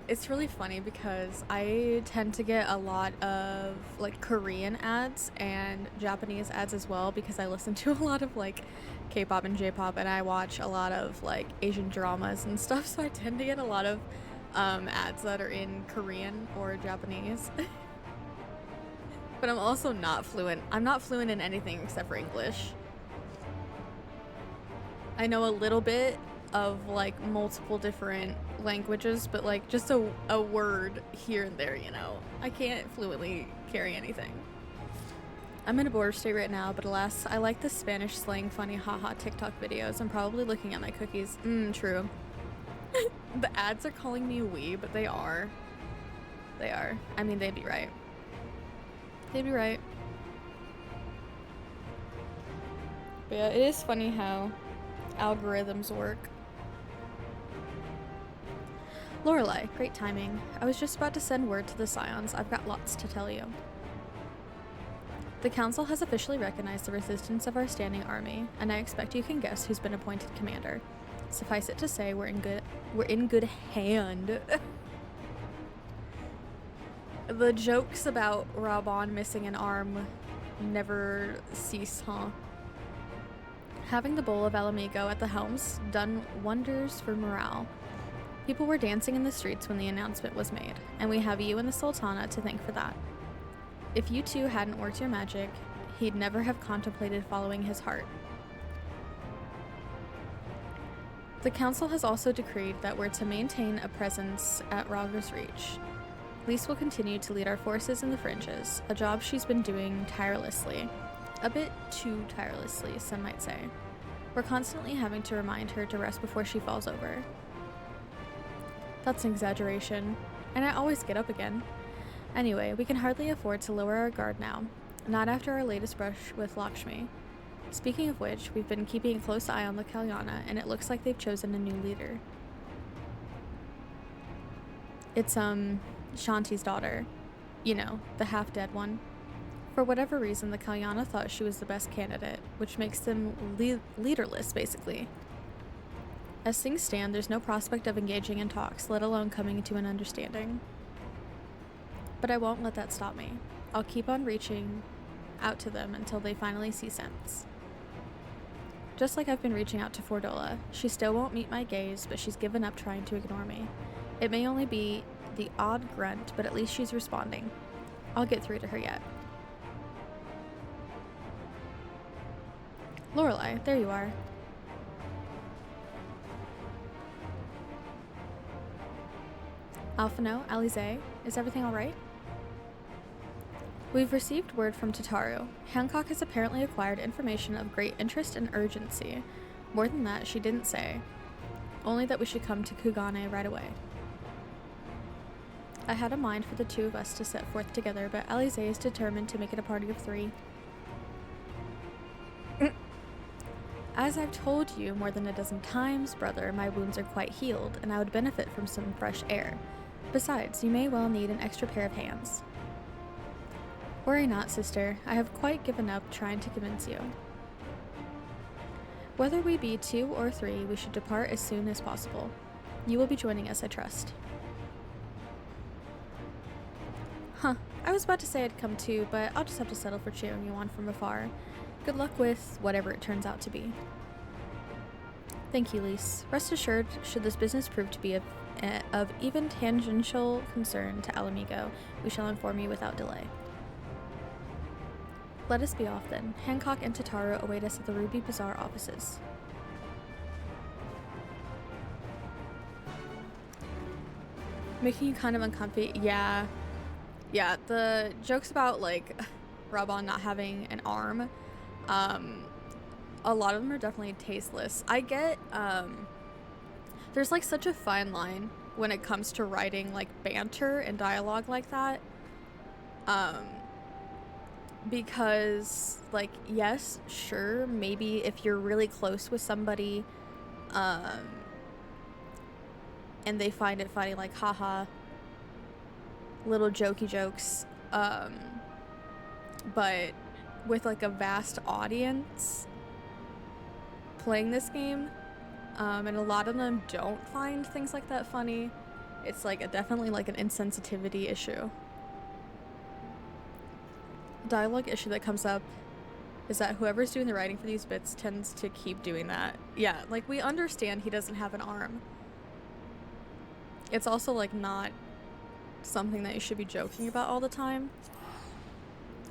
it's really funny because I tend to get a lot of like Korean ads and Japanese ads as well because I listen to a lot of like K-pop and J-pop, and I watch a lot of like Asian dramas and stuff, so I tend to get a lot of ads that are in Korean or Japanese. But I'm also not fluent. I'm not fluent in anything except for English. I know a little bit of like multiple different languages, but like just a word here and there, you know. I can't fluently carry anything. I'm in a border state right now, but alas, I like the Spanish slang funny haha TikTok videos. I'm probably looking at my cookies. True. The ads are calling me a wee, but they are. They are. I mean, they'd be right. They'd be right. But yeah, it is funny how algorithms work. Lorelei, great timing. I was just about to send word to the Scions. I've got lots to tell you. The Council has officially recognized the resistance of our standing army, and I expect you can guess who's been appointed commander. Suffice it to say, we're in good hand. The jokes about Raban missing an arm never cease, huh? Having the Bowl of Alamigo at the helm's done wonders for morale. People were dancing in the streets when the announcement was made, and we have you and the Sultana to thank for that. If you two hadn't worked your magic, he'd never have contemplated following his heart. The Council has also decreed that we're to maintain a presence at Rogger's Reach. Lise will continue to lead our forces in the fringes, a job she's been doing tirelessly. A bit too tirelessly, some might say. We're constantly having to remind her to rest before she falls over. That's an exaggeration, and I always get up again. Anyway, we can hardly afford to lower our guard now, not after our latest brush with Lakshmi. Speaking of which, we've been keeping a close eye on the Kalyana, and it looks like they've chosen a new leader. It's, Shanti's daughter. You know, the half-dead one. For whatever reason, the Kalyana thought she was the best candidate, which makes them leaderless, basically. As things stand, there's no prospect of engaging in talks, let alone coming to an understanding. But I won't let that stop me. I'll keep on reaching out to them until they finally see sense. Just like I've been reaching out to Fordola, she still won't meet my gaze, but she's given up trying to ignore me. It may only be the odd grunt, but at least she's responding. I'll get through to her yet. Lorelei, there you are. Alphino, Alize, is everything alright? We've received word from Tataru. Hancock has apparently acquired information of great interest and urgency. More than that, she didn't say. Only that we should come to Kugane right away. I had a mind for the two of us to set forth together, but Alize is determined to make it a party of 3. As I've told you more than a dozen times, brother, my wounds are quite healed, and I would benefit from some fresh air. Besides, you may well need an extra pair of hands. Worry not, sister. I have quite given up trying to convince you. Whether we be 2 or 3, we should depart as soon as possible. You will be joining us, I trust. Huh. I was about to say I'd come too, but I'll just have to settle for cheering you on from afar. Good luck with whatever it turns out to be. Thank you, Lise. Rest assured, should this business prove to be of even tangential concern to Alamigo, we shall inform you without delay. Let us be off then. Hancock and Totaro await us at the Ruby Bazaar offices. Making you kind of uncomfy? Yeah. Yeah, the jokes about, like, Raban not having an arm, a lot of them are definitely tasteless. I get, there's, like, such a fine line when it comes to writing, like, banter and dialogue like that. Because, like, yes, sure, maybe if you're really close with somebody, and they find it funny, like, haha, little jokey jokes, but with, like, a vast audience playing this game, and a lot of them don't find things like that funny, it's, like, definitely, like, an insensitivity issue. Dialogue issue that comes up is that whoever's doing the writing for these bits tends to keep doing that. Yeah, like, we understand he doesn't have an arm. It's also, like, not something that you should be joking about all the time.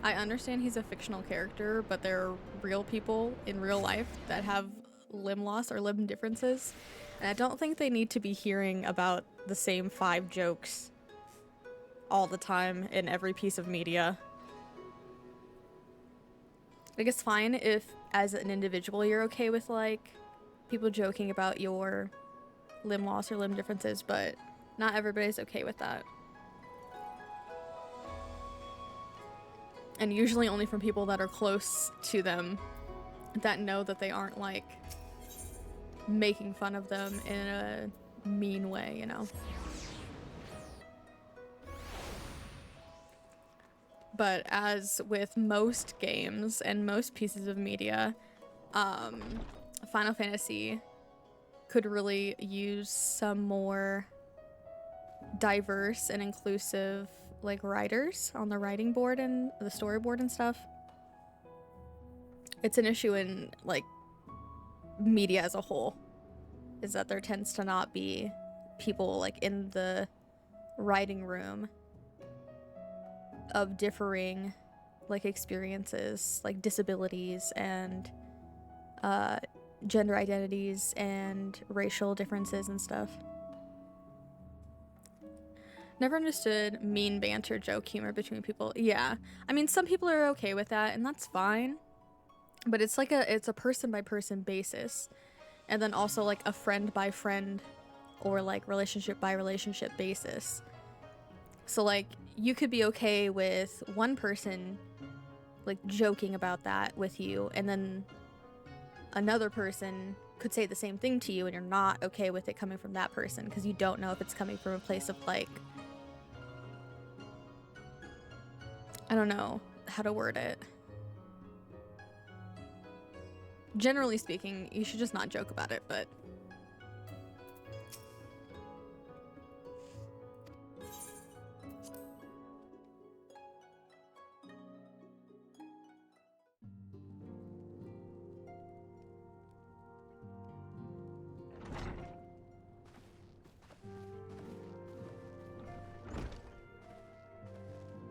I understand he's a fictional character, but there are real people in real life that have limb loss or limb differences, and I don't think they need to be hearing about the same 5 jokes all the time in every piece of media. Like, it's fine if, as an individual, you're okay with, like, people joking about your limb loss or limb differences, but not everybody's okay with that. And usually only from people that are close to them, that know that they aren't, like, making fun of them in a mean way, you know? But as with most games and most pieces of media, Final Fantasy could really use some more diverse and inclusive, like, writers on the writing board and the storyboard and stuff. It's an issue in, like, media as a whole, is that there tends to not be people, like, in the writing room of differing, like, experiences, like disabilities and gender identities and racial differences and stuff. Never understood mean banter joke humor between people. Yeah, I mean, some people are okay with that, and that's fine, but it's like it's a person by person basis, and then also, like, a friend by friend or, like, relationship by relationship basis. So, like, you could be okay with one person, like, joking about that with you, and then another person could say the same thing to you, and you're not okay with it coming from that person because you don't know if it's coming from a place of, like, I don't know how to word it. Generally speaking, you should just not joke about it, but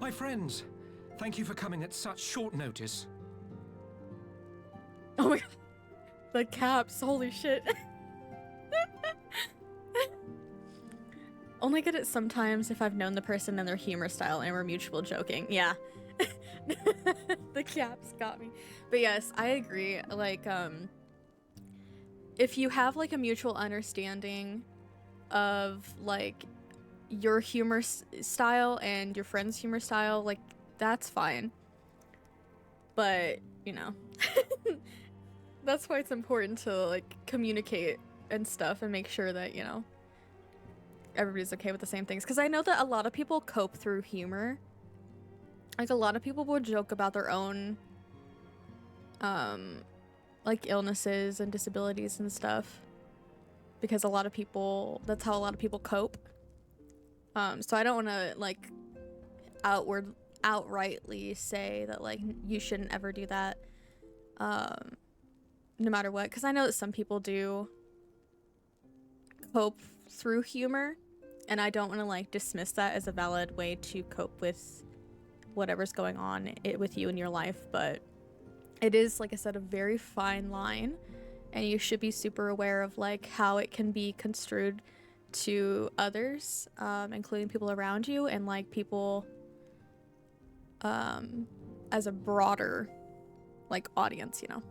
My friends, thank you for coming at such short notice. oh my god, the caps, holy shit. Only get it sometimes if I've known the person and their humor style and we're mutual joking. Yeah. The caps got me. But yes, I agree. Like, if you have like a mutual understanding of like your humor style and your friend's humor style, like that's fine. But, you know, that's why it's important to like communicate and stuff and make sure that, you know, everybody's okay with the same things. Because I know that a lot of people cope through humor. Like, a lot of people would joke about their own, like, illnesses and disabilities and stuff. Because a lot of people, that's how a lot of people cope. So I don't want to, like, outrightly say that, like, you shouldn't ever do that, no matter what. Because I know that some people do cope through humor, and I don't want to, like, dismiss that as a valid way to cope with whatever's going on with you in your life. But it is, like I said, a very fine line, and you should be super aware of, like, how it can be construed to others, including people around you, and, like, people as a broader, like, audience, you know.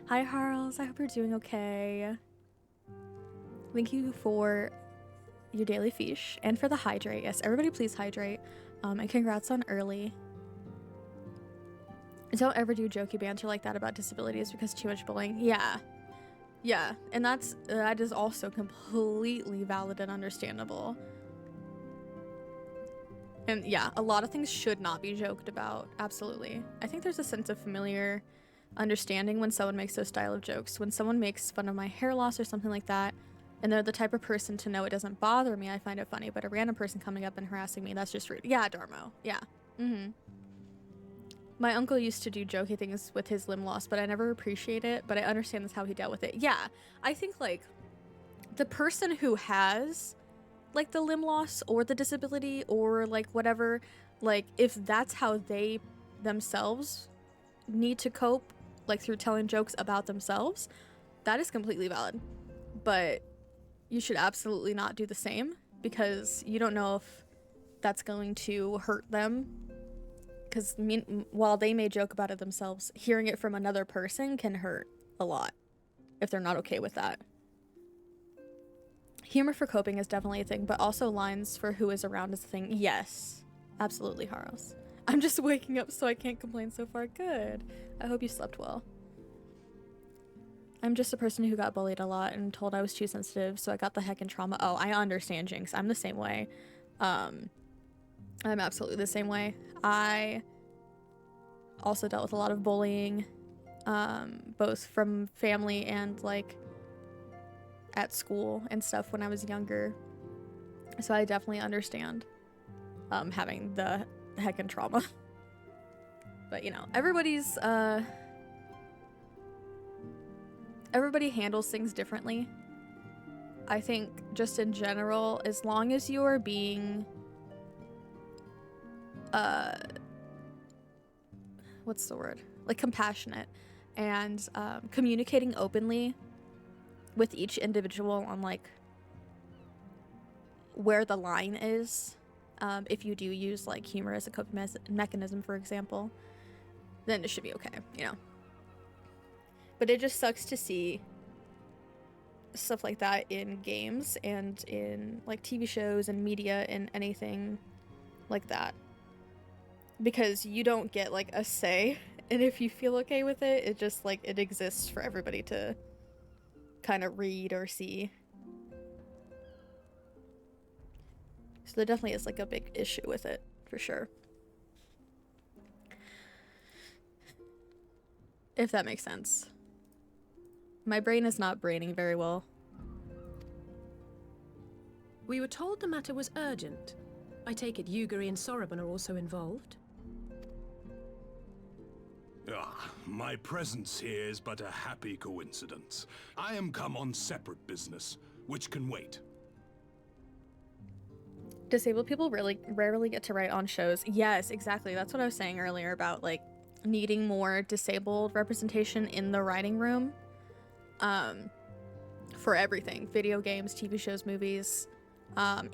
Hi, Harles. I hope you're doing okay. Thank you for your daily fish and for the hydrate. Yes, everybody please hydrate. And congrats on early. Don't ever do jokey banter like that about disabilities because too much bullying. Yeah, and that is also completely valid and understandable. And yeah, a lot of things should not be joked about. Absolutely. I think there's a sense of familiar understanding when someone makes those style of jokes. When someone makes fun of my hair loss or something like that, and they're the type of person to know it doesn't bother me, I find it funny. But a random person coming up and harassing me, that's just rude. Yeah, Darmo. Yeah. My uncle used to do jokey things with his limb loss, but I never appreciate it. But I understand that's how he dealt with it. Yeah, I think, like, the person who has, like, the limb loss or the disability or, like, whatever, like, if that's how they themselves need to cope, like, through telling jokes about themselves, that is completely valid. But you should absolutely not do the same, because you don't know if that's going to hurt them. Because while they may joke about it themselves, hearing it from another person can hurt a lot if they're not okay with that. Humor for coping is definitely a thing, but also lines for who is around is a thing. Yes, absolutely, Haros. I'm just waking up, so I can't complain so far. Good. I hope you slept well. I'm just a person who got bullied a lot and told I was too sensitive, so I got the heck in trauma. Oh, I understand, Jinx. I'm the same way. I'm absolutely the same way. I also dealt with a lot of bullying, both from family and, like, at school and stuff when I was younger. So I definitely understand having the heck in trauma. But, you know, everybody handles things differently. I think just in general, as long as you are being what's the word? Like, compassionate and communicating openly with each individual on, like, where the line is, if you do use, like, humor as a coping mechanism, for example, then it should be okay, you know. But it just sucks to see stuff like that in games and in, like, TV shows and media and anything like that. Because you don't get, like, a say. And if you feel okay with it, it just, like, it exists for everybody to kind of read or see. So there definitely is, like, a big issue with it, for sure. If that makes sense. My brain is not braining very well. We were told the matter was urgent. I take it Yugiri and Soroban are also involved? My presence here is but a happy coincidence. I am come on separate business, which can wait. Disabled people really rarely get to write on shows. Yes, exactly. That's what I was saying earlier about, like, needing more disabled representation in the writing room. For everything. Video games, TV shows, movies.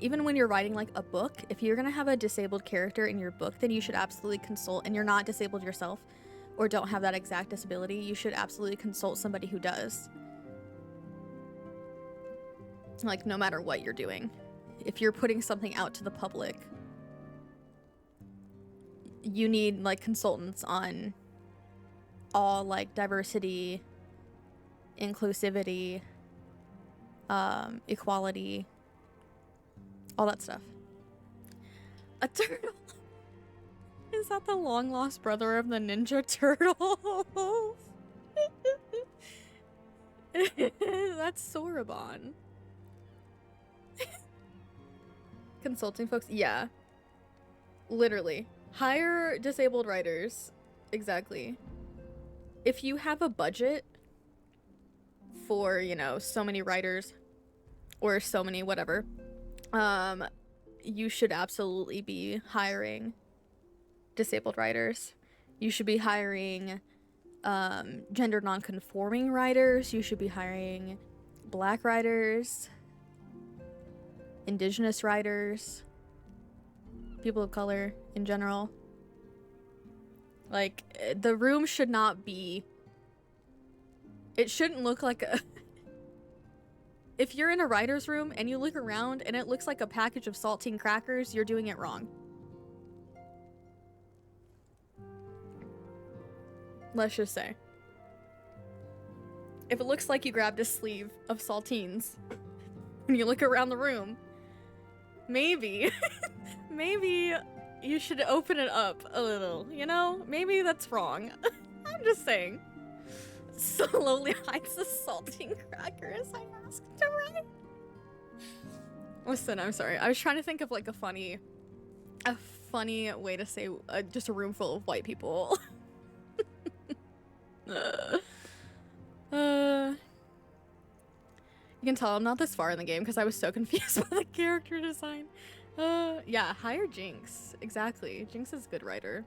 Even when you're writing, like, a book, if you're gonna have a disabled character in your book, then you should absolutely consult, and you're not disabled yourself or don't have that exact disability, you should absolutely consult somebody who does. Like, no matter what you're doing. If you're putting something out to the public, you need, like, consultants on all, like, diversity, inclusivity, equality, all that stuff. A turtle? Is that the long-lost brother of the Ninja Turtles? That's Soraban. Consulting folks? Yeah. Literally. Hire disabled writers. Exactly. If you have a budget for, you know, so many writers or so many whatever, you should absolutely be hiring disabled writers. You should be hiring gender non-conforming writers. You should be hiring Black writers, Indigenous writers, people of color in general. Like, the room should not be... It shouldn't look like a... If you're in a writer's room and you look around and it looks like a package of saltine crackers, you're doing it wrong. Let's just say. If it looks like you grabbed a sleeve of saltines when you look around the room, maybe, maybe you should open it up a little, you know? Maybe that's wrong. I'm just saying. Slowly hides the saltine crackers I asked to write. Listen, I'm sorry. I was trying to think of like a funny way to say just a room full of white people. You can tell I'm not this far in the game because I was so confused by the character design. Yeah, hire Jinx. Exactly. Jinx is a good writer.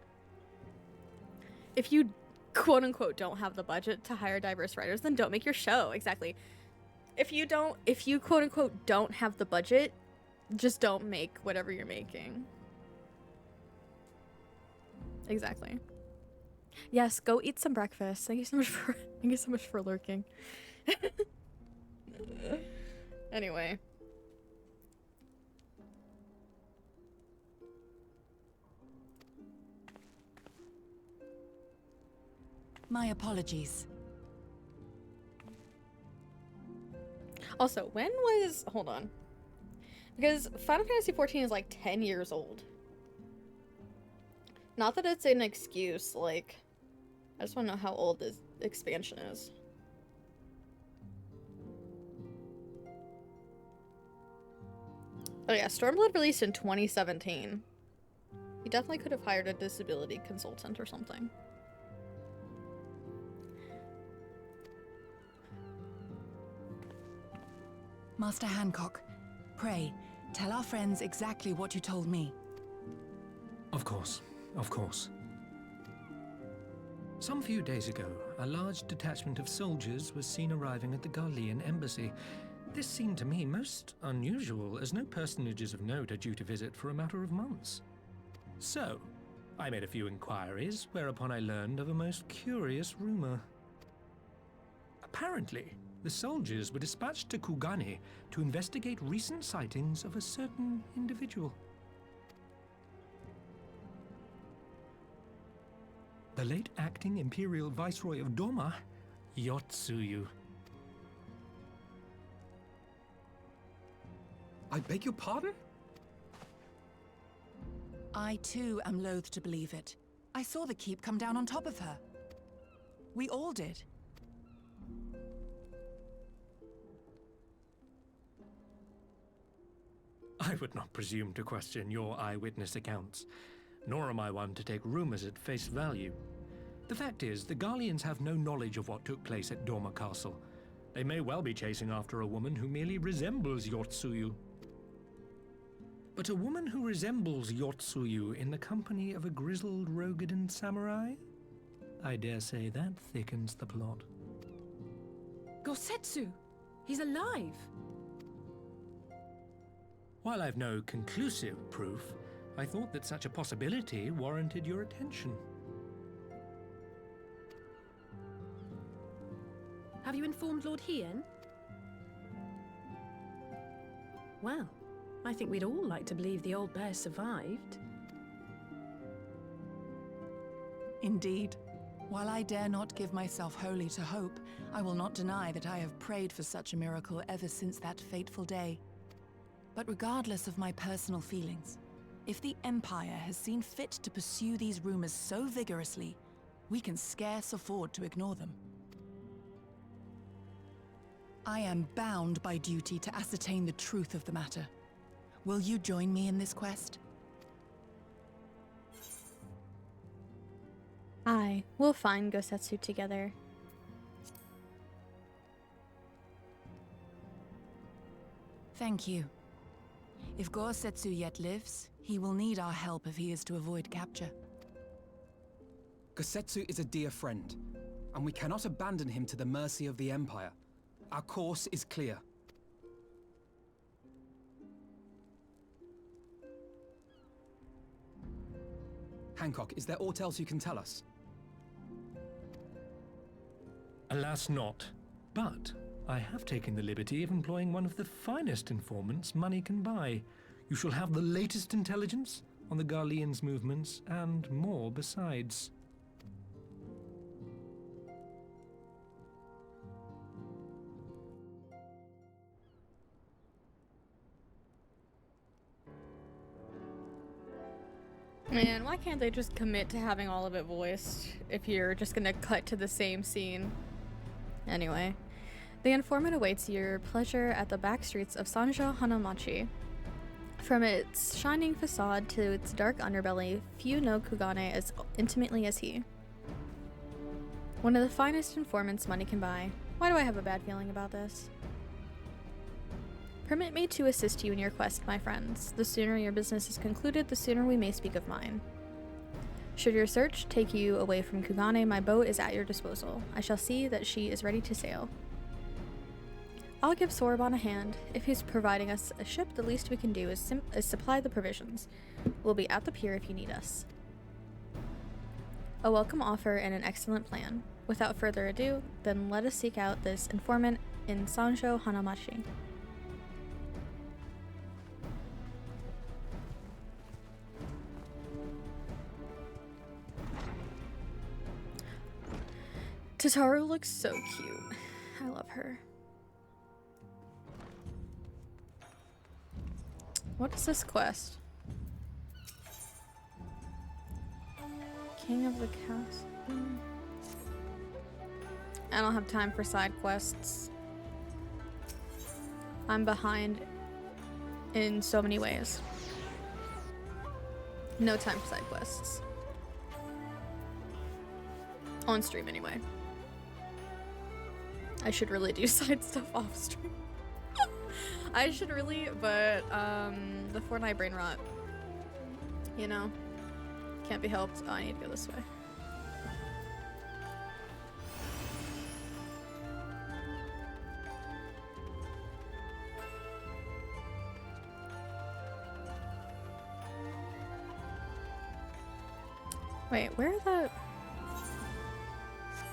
If you quote unquote don't have the budget to hire diverse writers, then don't make your show. Exactly. If you quote unquote don't have the budget, just don't make whatever you're making. Exactly. Yes, go eat some breakfast. Thank you so much for lurking. Anyway. My apologies. Also, when was... Hold on. Because Final Fantasy XIV is like 10 years old. Not that it's an excuse, like... I just want to know how old this expansion is. Oh yeah, Stormblood released in 2017. He definitely could have hired a disability consultant or something. Master Hancock, pray, tell our friends exactly what you told me. Of course, of course. Some few days ago, a large detachment of soldiers was seen arriving at the Garlean embassy. This seemed to me most unusual, as no personages of note are due to visit for a matter of months. So, I made a few inquiries, whereupon I learned of a most curious rumor. Apparently, the soldiers were dispatched to Kugane to investigate recent sightings of a certain individual. The late acting Imperial Viceroy of Doma, Yotsuyu. I beg your pardon? I too am loath to believe it. I saw the keep come down on top of her. We all did. I would not presume to question your eyewitness accounts, nor am I one to take rumors at face value. The fact is, the Garleans have no knowledge of what took place at Doma Castle. They may well be chasing after a woman who merely resembles Yotsuyu. But a woman who resembles Yotsuyu in the company of a grizzled Rogadan samurai? I dare say that thickens the plot. Gosetsu! He's alive! While I've no conclusive proof, I thought that such a possibility warranted your attention. Have you informed Lord Hien? Well, I think we'd all like to believe the old bear survived. Indeed. While I dare not give myself wholly to hope, I will not deny that I have prayed for such a miracle ever since that fateful day. But regardless of my personal feelings, if the Empire has seen fit to pursue these rumors so vigorously, we can scarce afford to ignore them. I am bound by duty to ascertain the truth of the matter. Will you join me in this quest? Aye, we'll find Gosetsu together. Thank you. If Gosetsu yet lives, he will need our help if he is to avoid capture. Gosetsu is a dear friend, and we cannot abandon him to the mercy of the Empire. Our course is clear. Hancock, is there aught else you can tell us? Alas not. But I have taken the liberty of employing one of the finest informants money can buy. You shall have the latest intelligence on the Garlean's movements, and more besides. Man, why can't they just commit to having all of it voiced if you're just gonna cut to the same scene? Anyway, the informant awaits your pleasure at the back streets of Sanjo Hanamachi. From its shining facade to its dark underbelly, few know Kugane as intimately as he. One of the finest informants money can buy. Why do I have a bad feeling about this? Permit me to assist you in your quest, my friends. The sooner your business is concluded, the sooner we may speak of mine. Should your search take you away from Kugane, my boat is at your disposal. I shall see that she is ready to sail. I'll give Sorbonne a hand. If he's providing us a ship, the least we can do is supply the provisions. We'll be at the pier if you need us. A welcome offer and an excellent plan. Without further ado, then let us seek out this informant in Sanjo Hanamachi. Tataru looks so cute. I love her. What is this quest? King of the Castle. I don't have time for side quests. I'm behind in so many ways. No time for side quests. On stream anyway. I should really do side stuff off stream. I should really, but the Fortnite brain rot, you know, can't be helped. Oh, I need to go this way. Wait, where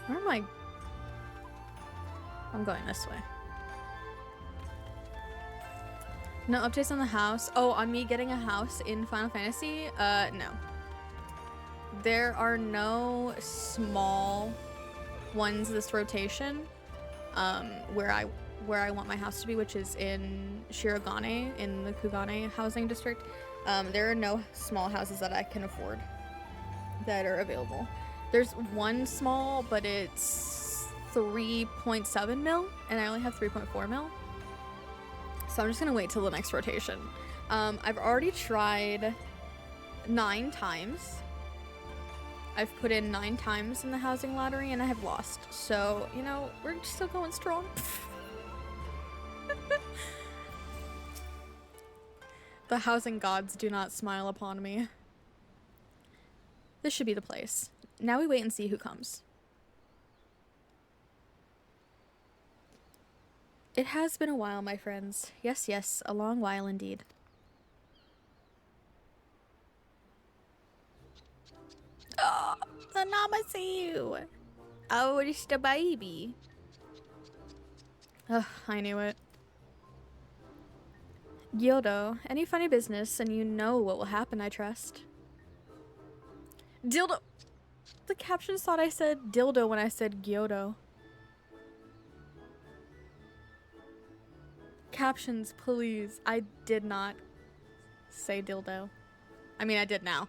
am I? I'm going this way. No updates on the house. Oh, on me getting a house in Final Fantasy? No. There are no small ones this rotation. Where I want my house to be, which is in Shirogane, in the Kugane housing district. There are no small houses that I can afford that are available. There's one small, but it's 3.7 mil, and I only have 3.4 mil. So I'm just gonna wait till the next rotation. I've already tried 9 times. I've put in 9 times in the housing lottery and I have lost. So, you know, we're still going strong. The housing gods do not smile upon me. This should be the place. Now we wait and see who comes. It has been a while, my friends. Yes, yes, a long while indeed. Oh, the Namasu! Oh, it's the baby. Ugh, I knew it. Gyodo, any funny business and you know what will happen, I trust. Dildo. The captions thought I said dildo when I said Gyodo. Captions, please. I did not say dildo. I mean, I did now.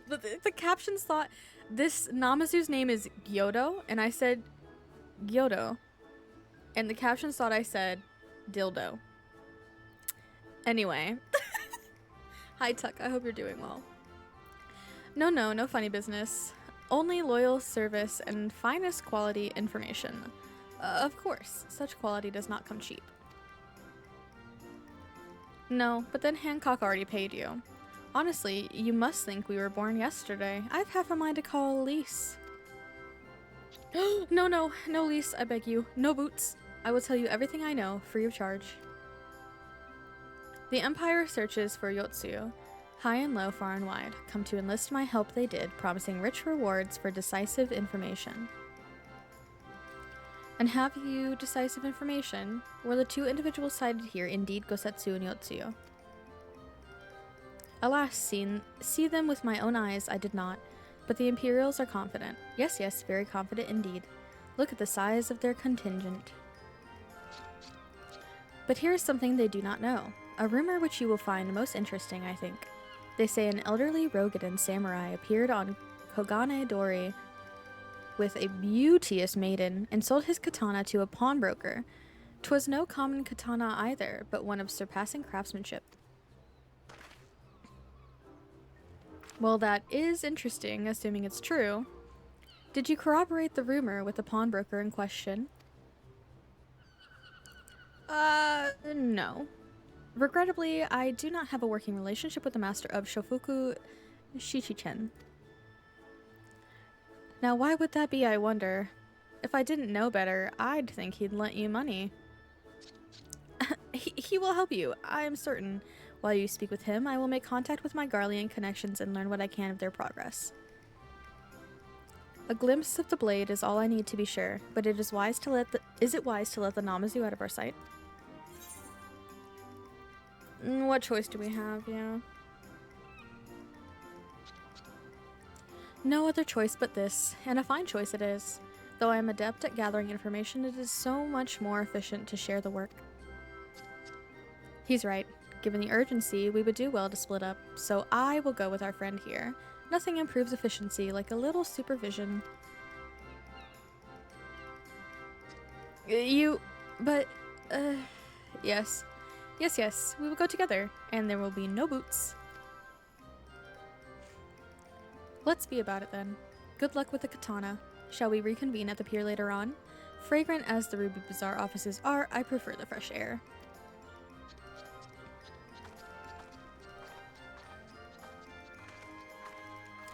The captions thought this Namazu's name is Gyodo, and I said Gyodo. And the captions thought I said dildo. Anyway. Hi, Tuck. I hope you're doing well. No funny business. Only loyal service and finest quality information. Of course, such quality does not come cheap. No, but then Hancock already paid you. Honestly, you must think we were born yesterday. I've half a mind to call Elise. No, Elise, I beg you. No boots. I will tell you everything I know, free of charge. The Empire searches for Yotsuyu. High and low, far and wide, come to enlist my help they did, promising rich rewards for decisive information. And have you decisive information? Were the two individuals cited here indeed Gosetsu and Yotsuyu? Alas, see them with my own eyes I did not, but the Imperials are confident. Yes, very confident indeed. Look at the size of their contingent. But here is something they do not know. A rumor which you will find most interesting, I think. They say an elderly Rogadan samurai appeared on Kogane Dori with a beauteous maiden and sold his katana to a pawnbroker. 'Twas no common katana either, but one of surpassing craftsmanship. Well, that is interesting, assuming it's true. Did you corroborate the rumor with the pawnbroker in question? No. Regrettably, I do not have a working relationship with the master of Shofuku Shichichen. Now, why would that be, I wonder? If I didn't know better, I'd think he'd lent you money. He will help you, I am certain. While you speak with him, I will make contact with my Garlean connections and learn what I can of their progress. A glimpse of the blade is all I need to be sure, but it is wise to let the Namazu out of our sight? What choice do we have, yeah? No other choice but this, and a fine choice it is. Though I am adept at gathering information, it is so much more efficient to share the work. He's right. Given the urgency, we would do well to split up, so I will go with our friend here. Nothing improves efficiency like a little supervision. Yes. Yes, we will go together, and there will be no boots. Let's be about it then. Good luck with the katana. Shall we reconvene at the pier later on? Fragrant as the Ruby Bazaar offices are, I prefer the fresh air.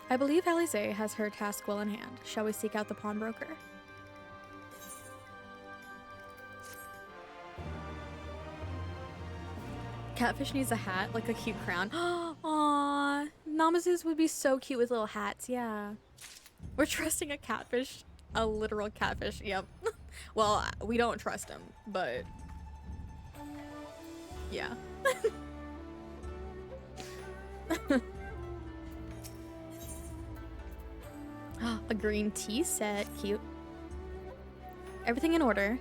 I believe Alize has her task well in hand. Shall we seek out the pawnbroker? Catfish needs a hat, like a cute crown. Aww, Namazus would be so cute with little hats, yeah. We're trusting a catfish, a literal catfish, yep. Well, we don't trust him, but yeah. A green tea set, cute. Everything in order.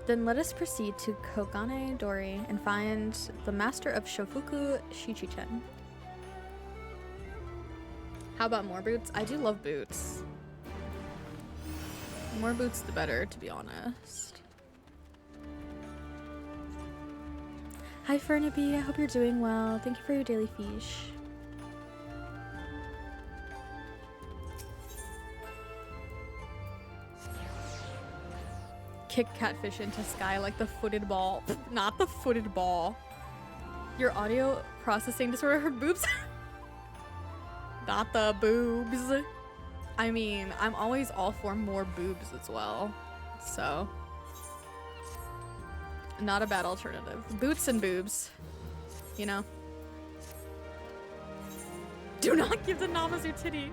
Then let us proceed to Kogane Dori and find the master of Shofuku Shichichen. How about more boots? I do love boots. The more boots, the better, to be honest. Hi, Fernaby. I hope you're doing well. Thank you for your daily fish. Kick catfish into sky like the footed ball. Not the footed ball. Your audio processing disorder heard boobs? Not the boobs. I mean, I'm always all for more boobs as well. So, not a bad alternative. Boots and boobs. You know? Do not give the Namazu titty.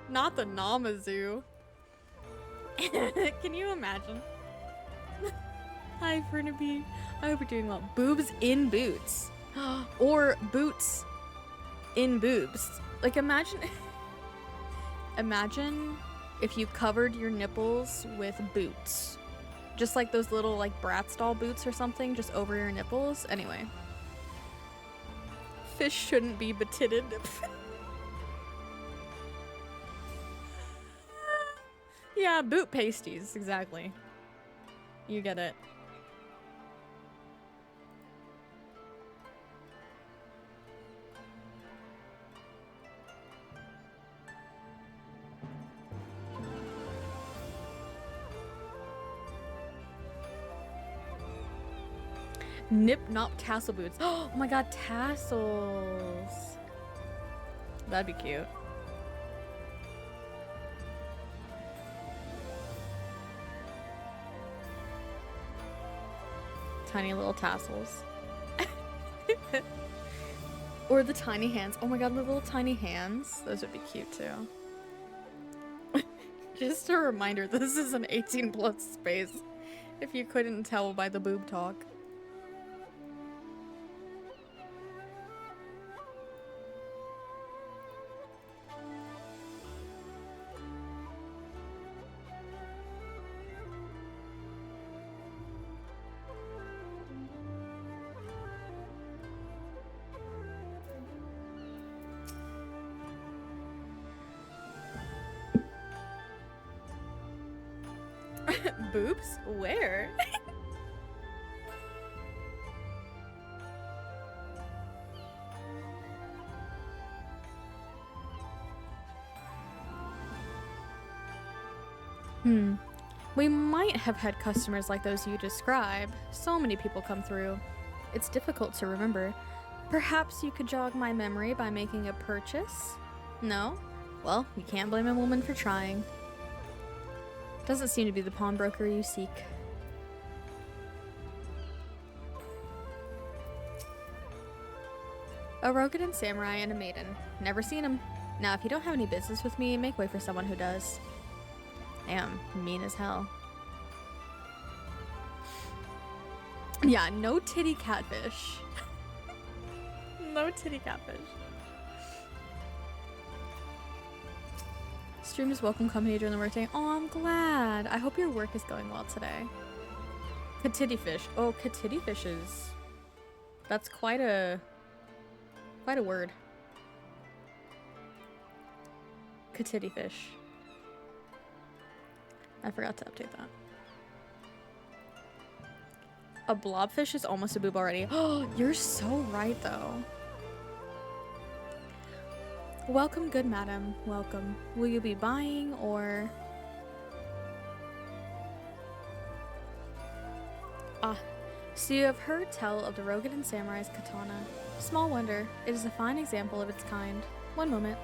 Not the Namazu. Can you imagine? Hi, Fernaby. I hope you're doing well. Boobs in boots. Or boots in boobs. Like, imagine... imagine if you covered your nipples with boots. Just like those little, like, Bratz doll boots or something, just over your nipples. Anyway. Fish shouldn't be betitted. Yeah, boot pasties, exactly. You get it. Nip Nop tassel boots. Oh my god, tassels. That'd be cute. Tiny little tassels. Or the tiny hands. Oh my god, the little tiny hands. Those would be cute too. Just a reminder, this is an 18+ space. If you couldn't tell by the boob talk. Boobs? Where? We might have had customers like those you describe. So many people come through. It's difficult to remember. Perhaps you could jog my memory by making a purchase? No? Well, you can't blame a woman for trying. Doesn't seem to be the pawnbroker you seek. A Rogadin samurai and a maiden. Never seen him. Now, if you don't have any business with me, make way for someone who does. Damn, mean as hell. Yeah, no titty catfish. No titty catfish. Stream is welcome company during the workday. Oh, I'm glad. I hope your work is going well today. Katitty fish. Oh, katitty fishes. That's quite a word. Katitty fish. I forgot to update that. A blobfish is almost a boob already. Oh, you're so right, though. Welcome, good madam. Welcome. Will you be buying or... Ah, so you have heard tell of the Rogadin Samurai's katana. Small wonder, it is a fine example of its kind. One moment.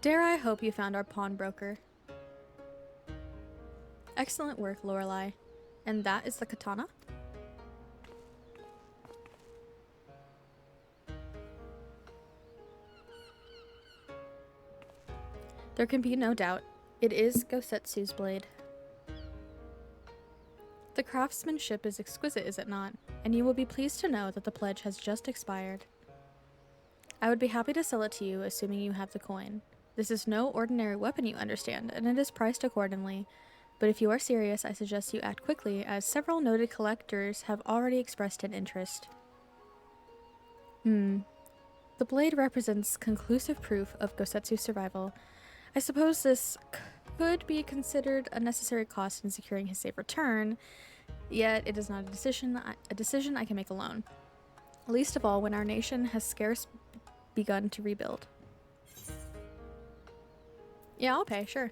Dare I hope you found our pawnbroker. Excellent work, Lorelei. And that is the katana? There can be no doubt. It is Gosetsu's blade. The craftsmanship is exquisite, is it not? And you will be pleased to know that the pledge has just expired. I would be happy to sell it to you, assuming you have the coin. This is no ordinary weapon, you understand, and it is priced accordingly. But if you are serious, I suggest you act quickly, as several noted collectors have already expressed an interest. The blade represents conclusive proof of Gosetsu's survival. I suppose this could be considered a necessary cost in securing his safe return, yet it is not a decision I can make alone. Least of all when our nation has scarce begun to rebuild. Yeah, I'll pay, sure.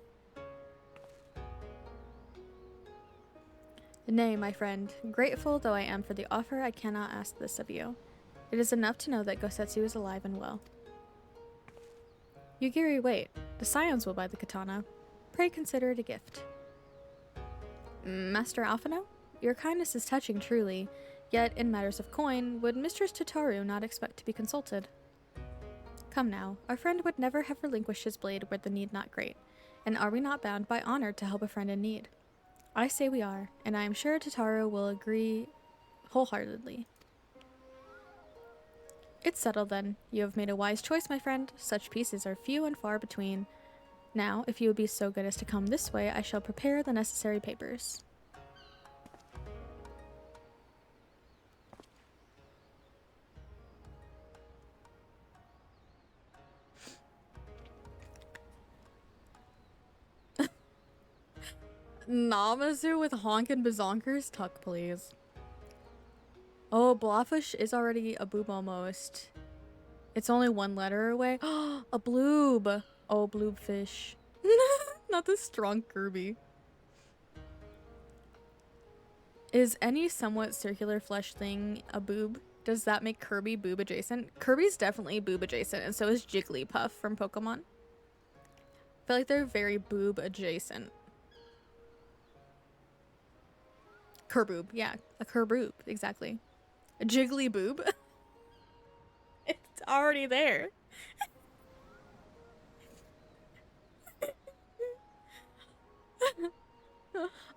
Nay, my friend, grateful though I am for the offer, I cannot ask this of you. It is enough to know that Gosetsu is alive and well. Yugiri, wait. The scions will buy the katana. Pray consider it a gift. Master Alphino? Your kindness is touching, truly. Yet, in matters of coin, would Mistress Tataru not expect to be consulted? Come now, our friend would never have relinquished his blade were the need not great. And are we not bound by honor to help a friend in need? I say we are, and I am sure Tataru will agree wholeheartedly. It's settled then. You have made a wise choice, my friend. Such pieces are few and far between. Now, if you would be so good as to come this way, I shall prepare the necessary papers. Namazu with honkin' bazonkers? Tuck, please. Oh, Blawfish is already a boob almost. It's only one letter away. A bloob. Oh, bloobfish. Not the strong Kirby. Is any somewhat circular flesh thing a boob? Does that make Kirby boob adjacent? Kirby's definitely boob adjacent, and so is Jigglypuff from Pokemon. I feel like they're very boob adjacent. Kerboob, yeah. A kerboob, exactly. A jiggly boob. It's already there.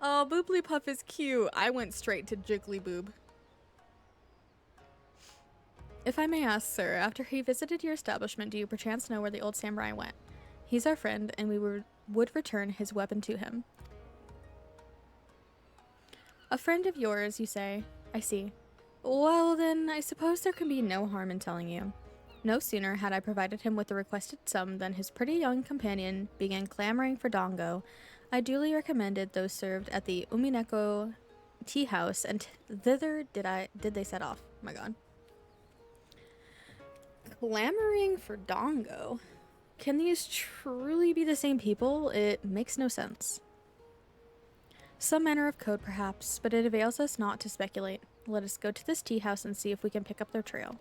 Oh, Booblypuff is cute. I went straight to Jiggly Boob. If I may ask, sir, after he visited your establishment, do you perchance know where the old samurai went? He's our friend, and we would return his weapon to him. A friend of yours, you say? I see. Well, then, I suppose there can be no harm in telling you. No sooner had I provided him with the requested sum than his pretty young companion began clamoring for dango. I duly recommended those served at the Umineko tea house, and thither did they set off. Oh my god. Clamoring for dango? Can these truly be the same people? It makes no sense. Some manner of code, perhaps, but it avails us not to speculate. Let us go to this tea house and see if we can pick up their trail.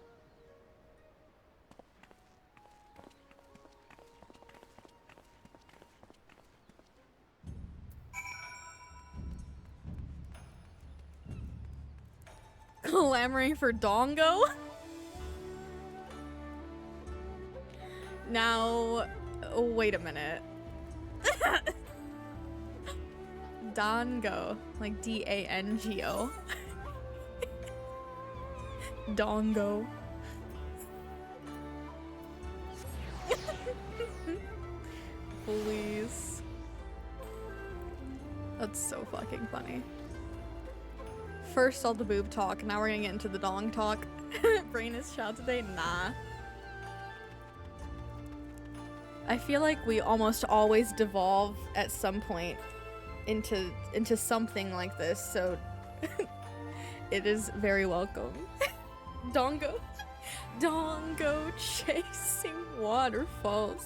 Clamoring for dango? Now, wait a minute. Dango, like D-A-N-G-O. Dongo. Please. That's so fucking funny. First all the boob talk, now we're gonna get into the dong talk. Brain is child today? Nah. I feel like we almost always devolve at some point into something like this, so it is very welcome. Dongo. Dongo chasing waterfalls.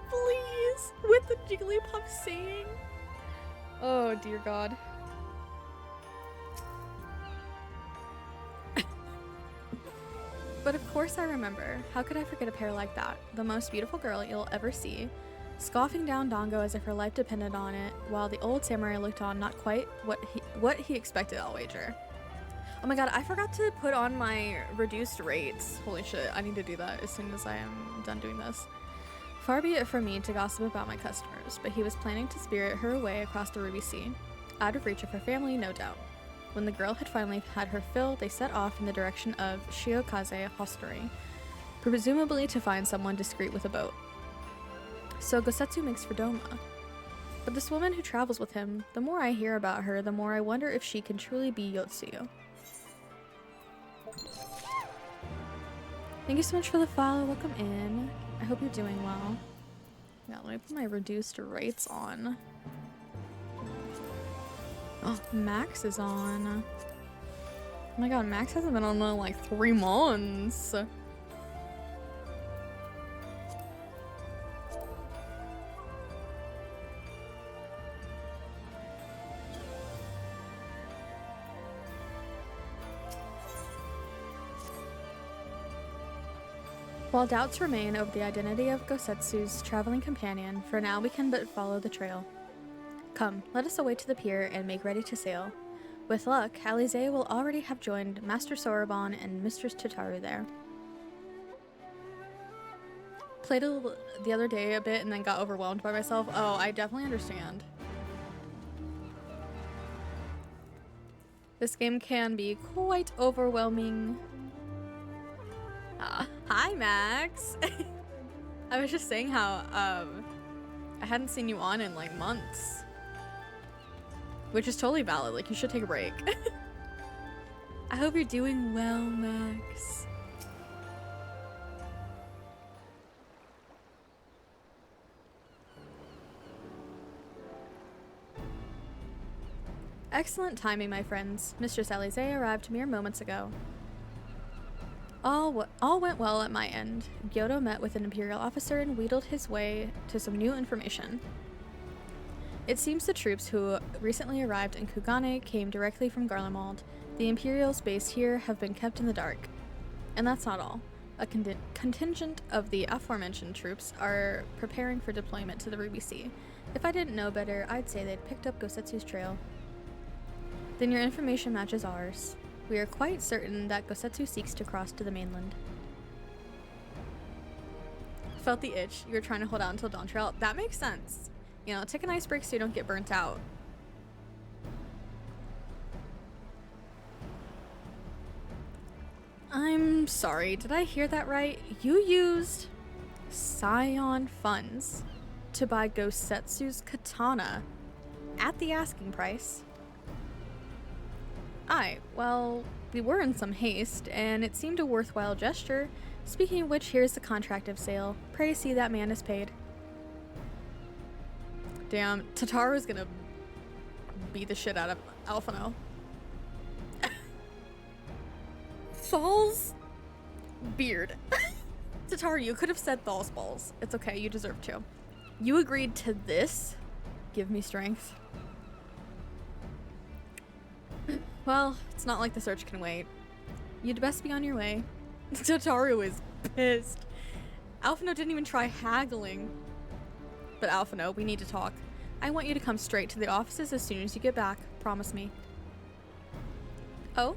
Please, with the Jigglypuff singing. Oh dear God. But of course I remember. How could I forget a pair like that? The most beautiful girl you'll ever see, scoffing down dango as if her life depended on it, while the old samurai looked on, not quite what he expected, I'll wager. Oh my god, I forgot to put on my reduced rates. Holy shit, I need to do that as soon as I am done doing this. Far be it from me to gossip about my customers, but he was planning to spirit her away across the Ruby Sea, out of reach of her family, no doubt. When the girl had finally had her fill, they set off in the direction of Shiokaze Hostelry, presumably to find someone discreet with a boat. So Gosetsu makes for Doma. But this woman who travels with him, the more I hear about her, the more I wonder if she can truly be Yotsuyu. Thank you so much for the follow. Welcome in. I hope you're doing well. Yeah, let me put my reduced rates on. Oh, Max is on. Oh my god, Max hasn't been on in like 3 months. While doubts remain over the identity of Gosetsu's traveling companion, for now we can but follow the trail. Come, let us away to the pier and make ready to sail. With luck, Alize will already have joined Master Soroban and Mistress Tataru there. Played the other day a bit and then got overwhelmed by myself. Oh, I definitely understand. This game can be quite overwhelming. Hi, Max. I was just saying how I hadn't seen you on in like months, which is totally valid. Like, you should take a break. I hope you're doing well, Max. Excellent timing, my friends. Mistress Alize arrived mere moments ago. All went well at my end. Gyoto met with an Imperial officer and wheedled his way to some new information. It seems the troops who recently arrived in Kugane came directly from Garlemald. The Imperials based here have been kept in the dark. And that's not all. A contingent of the aforementioned troops are preparing for deployment to the Ruby Sea. If I didn't know better, I'd say they'd picked up Gosetsu's trail. Then your information matches ours. We are quite certain that Gosetsu seeks to cross to the mainland. Felt the itch. You were trying to hold out until dawn trail. That makes sense. You know, take an ice break so you don't get burnt out. I'm sorry, did I hear that right? You used Scion funds to buy Gosetsu's katana at the asking price? Aye, well, we were in some haste, and it seemed a worthwhile gesture. Speaking of which, here's the contract of sale. Pray see that man is paid. Damn, Tataru's gonna beat the shit out of Alphino. Thal's beard. Tataru, you could have said Thal's balls. It's okay, you deserve to. You agreed to this? Give me strength. Well, it's not like the search can wait. You'd best be on your way. Tataru is pissed. Alphino didn't even try haggling. But Alphino, we need to talk. I want you to come straight to the offices as soon as you get back. Promise me. Oh?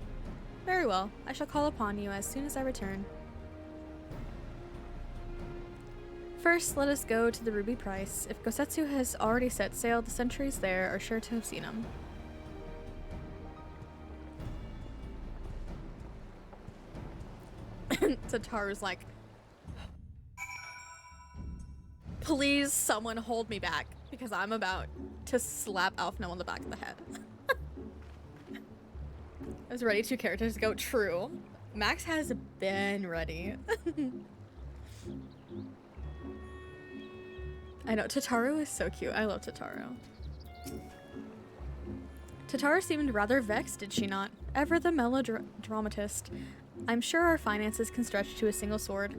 Very well. I shall call upon you as soon as I return. First, let us go to the Ruby Price. If Gosetsu has already set sail, the sentries there are sure to have seen him. Tataru's like, please someone hold me back because I'm about to slap Alphino on the back of the head. I was ready, 2 characters to go. True. Max has been ready. I know, Tataru is so cute. I love Tataru. Tataru seemed rather vexed, did she not? Ever the melodramatist. I'm sure our finances can stretch to a single sword.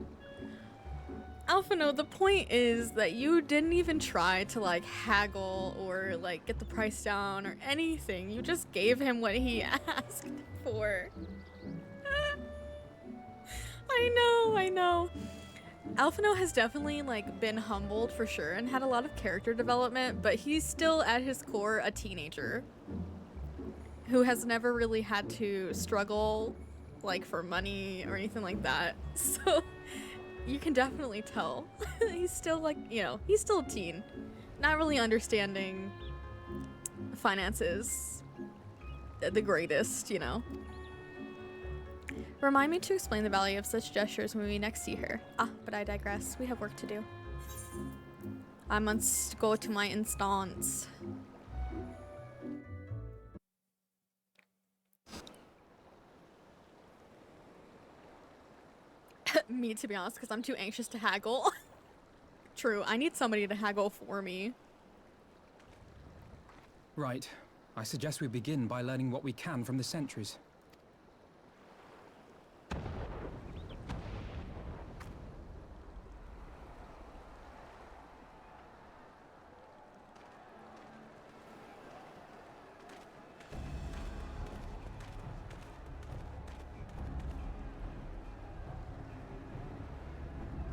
Alphino, the point is that you didn't even try to like haggle or like get the price down or anything. You just gave him what he asked for. I know. Alphino has definitely like been humbled for sure and had a lot of character development, but he's still at his core a teenager who has never really had to struggle like for money or anything like that. So you can definitely tell he's still like, you know, he's still a teen, not really understanding finances the greatest, you know. Remind me to explain the value of such gestures when we next see her. Ah, but I digress. We have work to do. I must go to my instance. Me, to be honest, because I'm too anxious to haggle. True, I need somebody to haggle for me. Right. I suggest we begin by learning what we can from the sentries.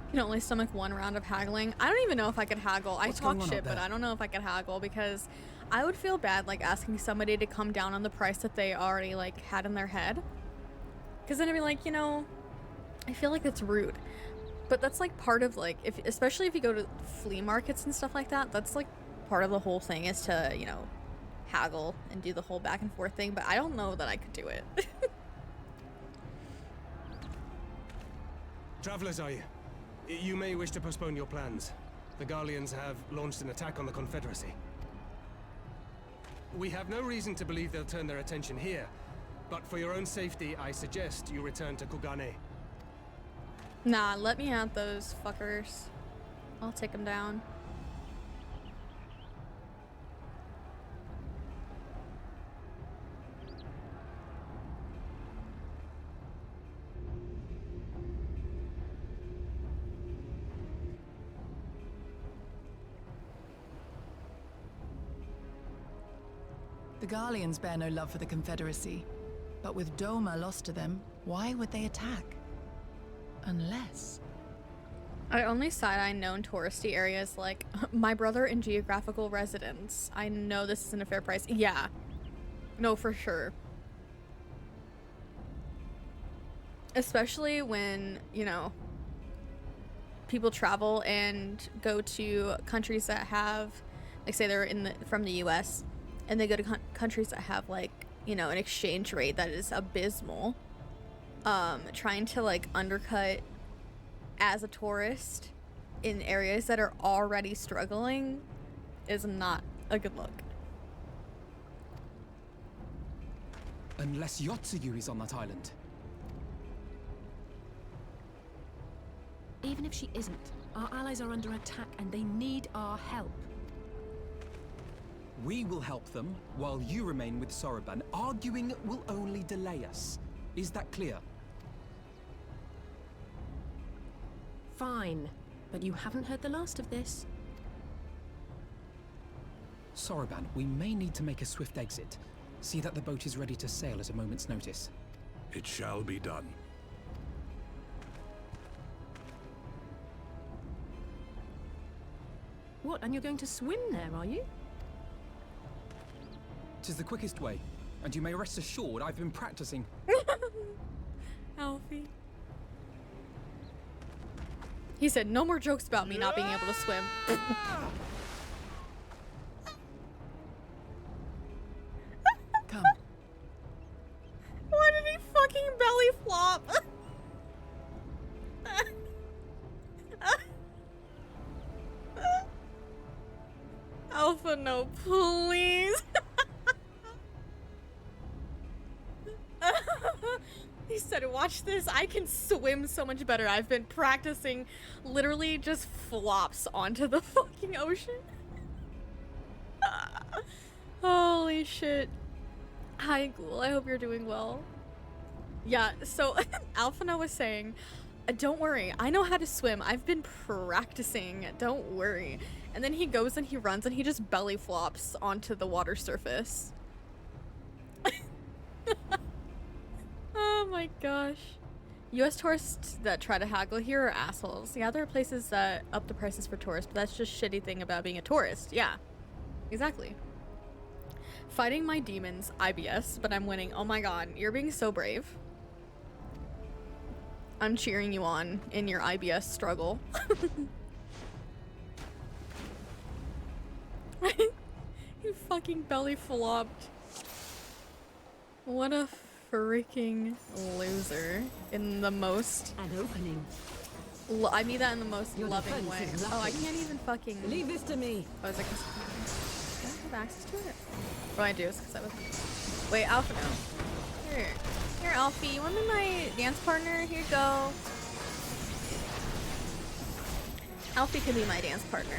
You can only stomach 1 round of haggling. I don't even know if I could haggle. I talk shit, but I don't know if I could haggle because I would feel bad like asking somebody to come down on the price that they already like had in their head. Because then I'd be like, you know, I feel like it's rude. But that's like part of like, especially if you go to flea markets and stuff like that, that's like part of the whole thing is to, you know, haggle and do the whole back and forth thing, but I don't know that I could do it. Travelers, are you? You may wish to postpone your plans. The Garleans have launched an attack on the Confederacy. We have no reason to believe they'll turn their attention here, but for your own safety, I suggest you return to Kugane. Nah, let me at those fuckers. I'll take them down. The Garleans bear no love for the Confederacy, but with Doma lost to them, why would they attack? Unless... I only side-eye known touristy areas like my brother in geographical residence. I know this isn't a fair price. Yeah. No, for sure. Especially when, you know, people travel and go to countries that have, like say they're from the US, and they go to countries that have like, you know, an exchange rate that is abysmal. Trying to like undercut as a tourist in areas that are already struggling is not a good look. Unless Yotsuyu is on that island. Even if she isn't, our allies are under attack and they need our help. We will help them while you remain with Soroban. Arguing will only delay us. Is that clear? Fine, but you haven't heard the last of this. Soroban, we may need to make a swift exit. See that the boat is ready to sail at a moment's notice. It shall be done. What, and you're going to swim there, are you? 'Tis the quickest way, and you may rest assured I've been practicing. Alfie. He said, no more jokes about me not being able to swim. Come. Why did he fucking belly flop? Alpha, no, please. He said, watch this. I can swim so much better. I've been practicing. Literally just flops onto the fucking ocean. Holy shit. Hi, Ghoul. I hope you're doing well. Yeah, so Alphana was saying, don't worry. I know how to swim. I've been practicing. Don't worry. And then he goes and he runs and he just belly flops onto the water surface. Oh my gosh. US tourists that try to haggle here are assholes. Yeah, there are places that up the prices for tourists, but that's just shitty thing about being a tourist. Yeah, exactly. Fighting my demons, IBS, but I'm winning. Oh my god, you're being so brave. I'm cheering you on in your IBS struggle. You fucking belly flopped. What a freaking loser in the most... An opening. I mean that in the most Your loving way. defense is Oh, I lacking. can't even fucking... Leave this to me. Oh, is it because... Do I have access to it? What I do is because I was... Wait, Alpha, no. Here. Here, Alfie. You want to be my dance partner? Here you go. Alfie can be my dance partner.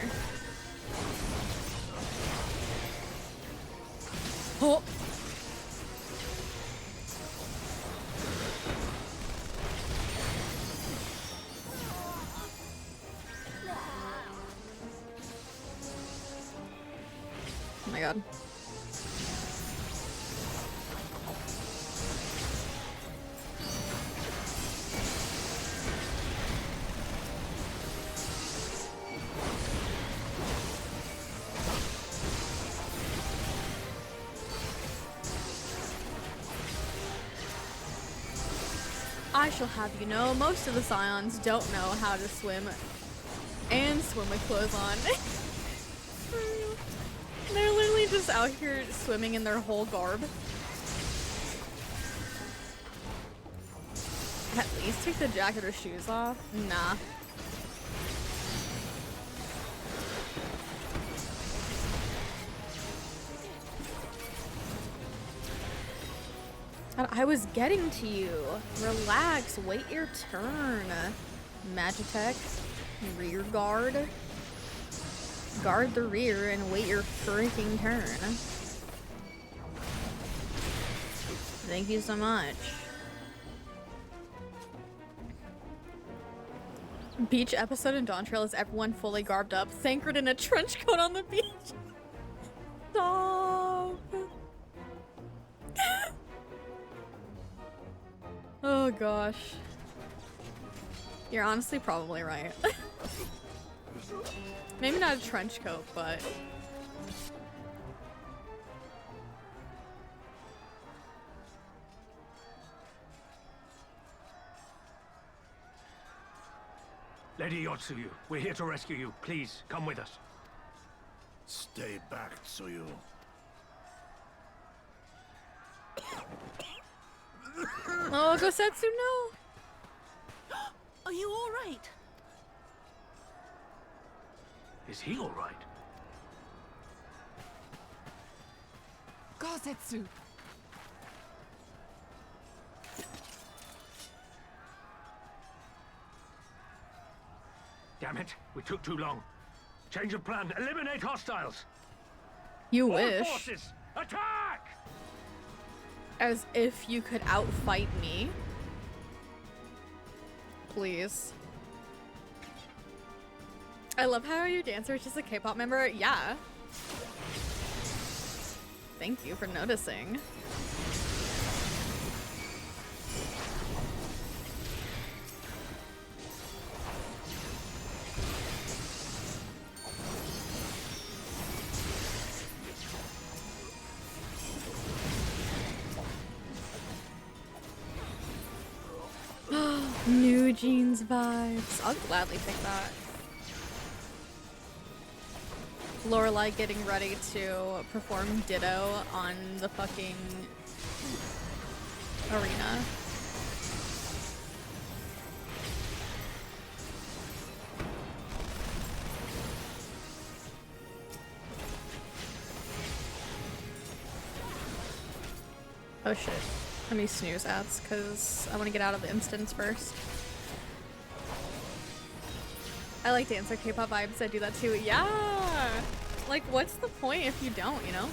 Oh! Oh my god. I shall have you know, most of the Scions don't know how to swim and swim with clothes on. For real. They're literally just out here swimming in their whole garb. At least take the jacket or shoes off. Nah. I was getting to you. Relax. Wait your turn. Magitech. Rear guard. Guard the rear and wait your freaking turn. Thank you so much. Beach episode in Dawn Trail is everyone fully garbed up, anchored in a trench coat on the beach. Stop. Oh gosh. You're honestly probably right. Maybe not a trench coat, but... Lady Yotsuyu, we're here to rescue you. Please, come with us. Stay back, Tsuyu. Oh, Gosetsu, no! Are you all right? Is he all right? Gosetsu! Damn it, we took too long. Change of plan, eliminate hostiles! You All wish. forces, attack! As if you could outfight me. Please. I love how your dancer is just a K-pop member. Yeah. Thank you for noticing. New jeans vibes. I'll gladly take that. Lorelai getting ready to perform Ditto on the fucking arena. Oh shit. Let me snooze ads because I want to get out of the instance first. I like dancer K-pop vibes. I do that too. Yeah! Like, what's the point if you don't, you know?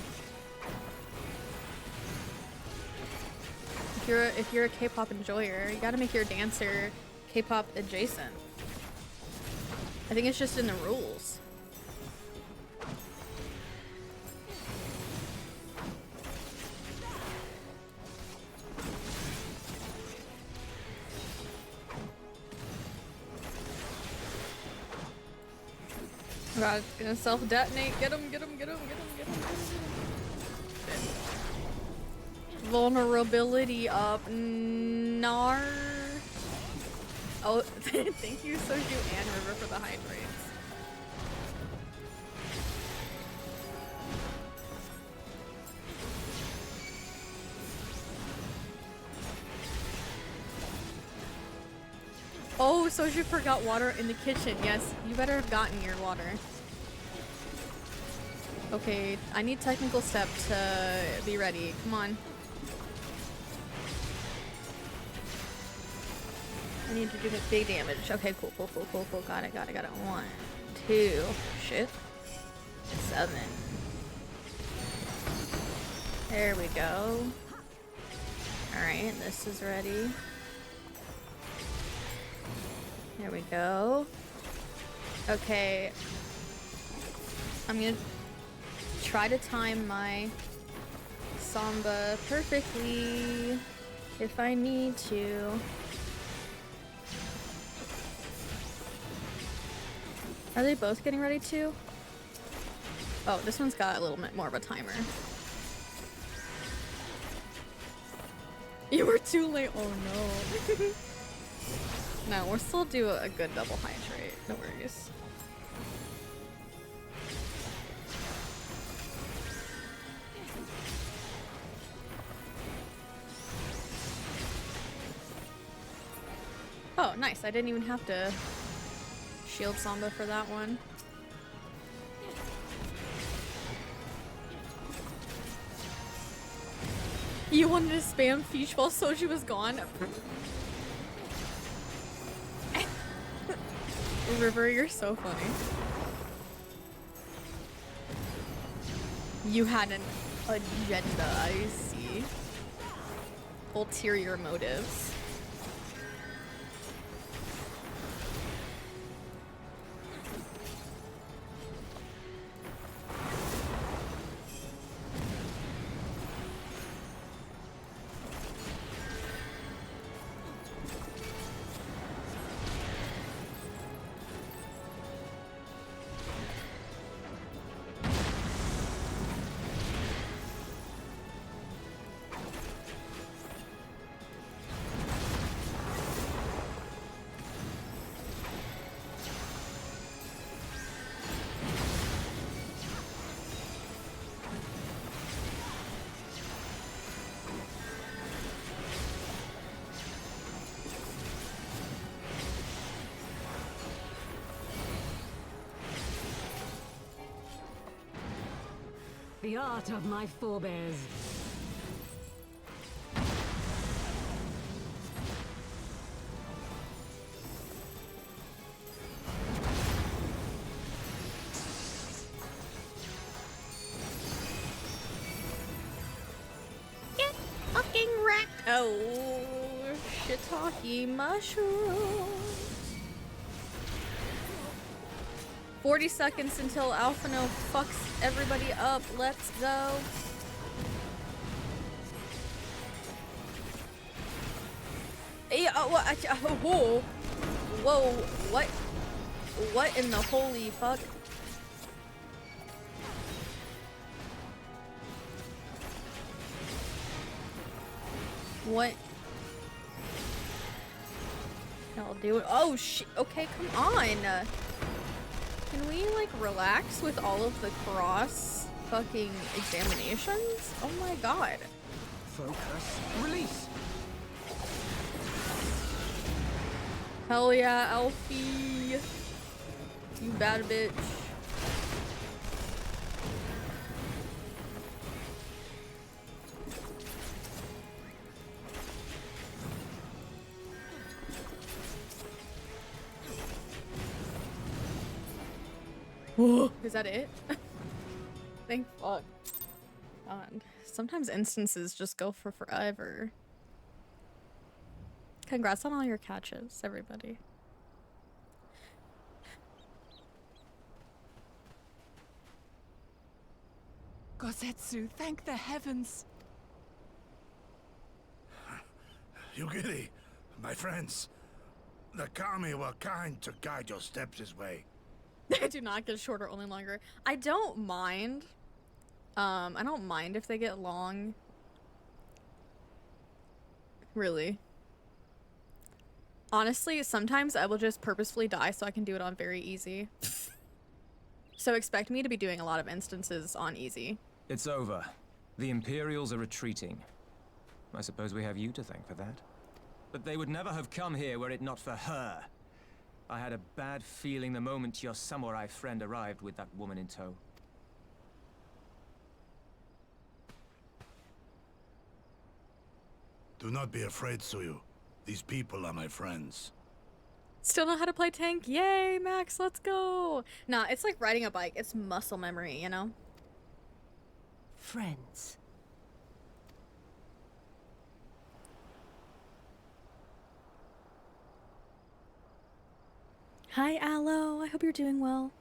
If you're a K-pop enjoyer, you gotta make your dancer K-pop adjacent. I think it's just in the rules. Oh god, it's gonna self-detonate. Get him, get him, get him, get him, get him, get him. Vulnerability up. Nar. Oh, thank you, Soju and River, for the hydrates. Oh, Soju forgot water in the kitchen. Yes, you better have gotten your water. Okay, I need technical step to be ready. Come on. I need to do big damage. Okay, cool, cool, cool, cool, cool. Got it, got it, got it. 1, 2, shit. 7. There we go. Alright, this is ready. There we go. Okay. I'm gonna try to time my samba perfectly if I need to. Are they both getting ready too? Oh, this one's got a little bit more of a timer. You were too late. Oh no. No, we'll still do a good double hydrate. No worries. Oh, nice. I didn't even have to shield Samba for that one. You wanted to spam Fish while Soji was gone? River, you're so funny. You had an agenda, I see. Ulterior motives. The art of my forebears. Get fucking wrecked! Oh, shiitake mushrooms. 40 seconds until Alphino fucks everybody up. Let's go. Yeah, whoa. Whoa, what? What in the holy fuck? What? I'll do it. Oh shit. Okay, come on. Can we, like, relax with all of the cross fucking examinations? Oh my god. Focus. Release. Hell yeah, Alfie. You bad bitch. Is that it? Thank fuck. God. Sometimes instances just go for forever. Congrats on all your catches, everybody. Gosetsu, thank the heavens. Yugiri, my friends, the kami were kind to guide your steps this way. They do not get shorter, only longer. I don't mind. I don't mind if they get long. Really. Honestly, sometimes I will just purposefully die so I can do it on very easy. So expect me to be doing a lot of instances on easy. It's over. The Imperials are retreating. I suppose we have you to thank for that. But they would never have come here were it not for her. I had a bad feeling the moment your samurai friend arrived with that woman in tow. Do not be afraid, Suyu. These people are my friends. Still know how to play tank? Yay, Max, let's go! Nah, it's like riding a bike. It's muscle memory, you know? Friends. Hi, Aloe. I hope you're doing well.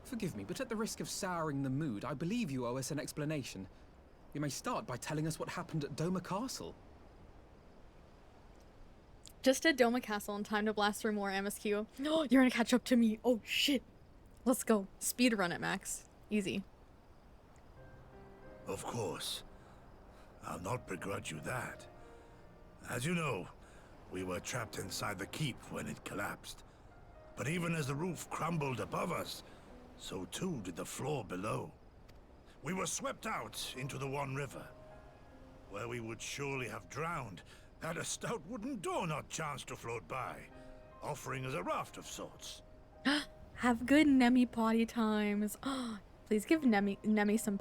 Forgive me, but at the risk of souring the mood, I believe you owe us an explanation. You may start by telling us what happened at Doma Castle. Just at Doma Castle in time to blast through more MSQ. No, you're gonna catch up to me. Oh, shit. Let's go. Speed run it, Max. Easy. Of course. I'll not begrudge you that. As you know, we were trapped inside the keep when it collapsed. But even as the roof crumbled above us, so too did the floor below. We were swept out into the One River, where we would surely have drowned had a stout wooden door not chanced to float by, offering us a raft of sorts. Have good Nemi potty times. Please give Nemi some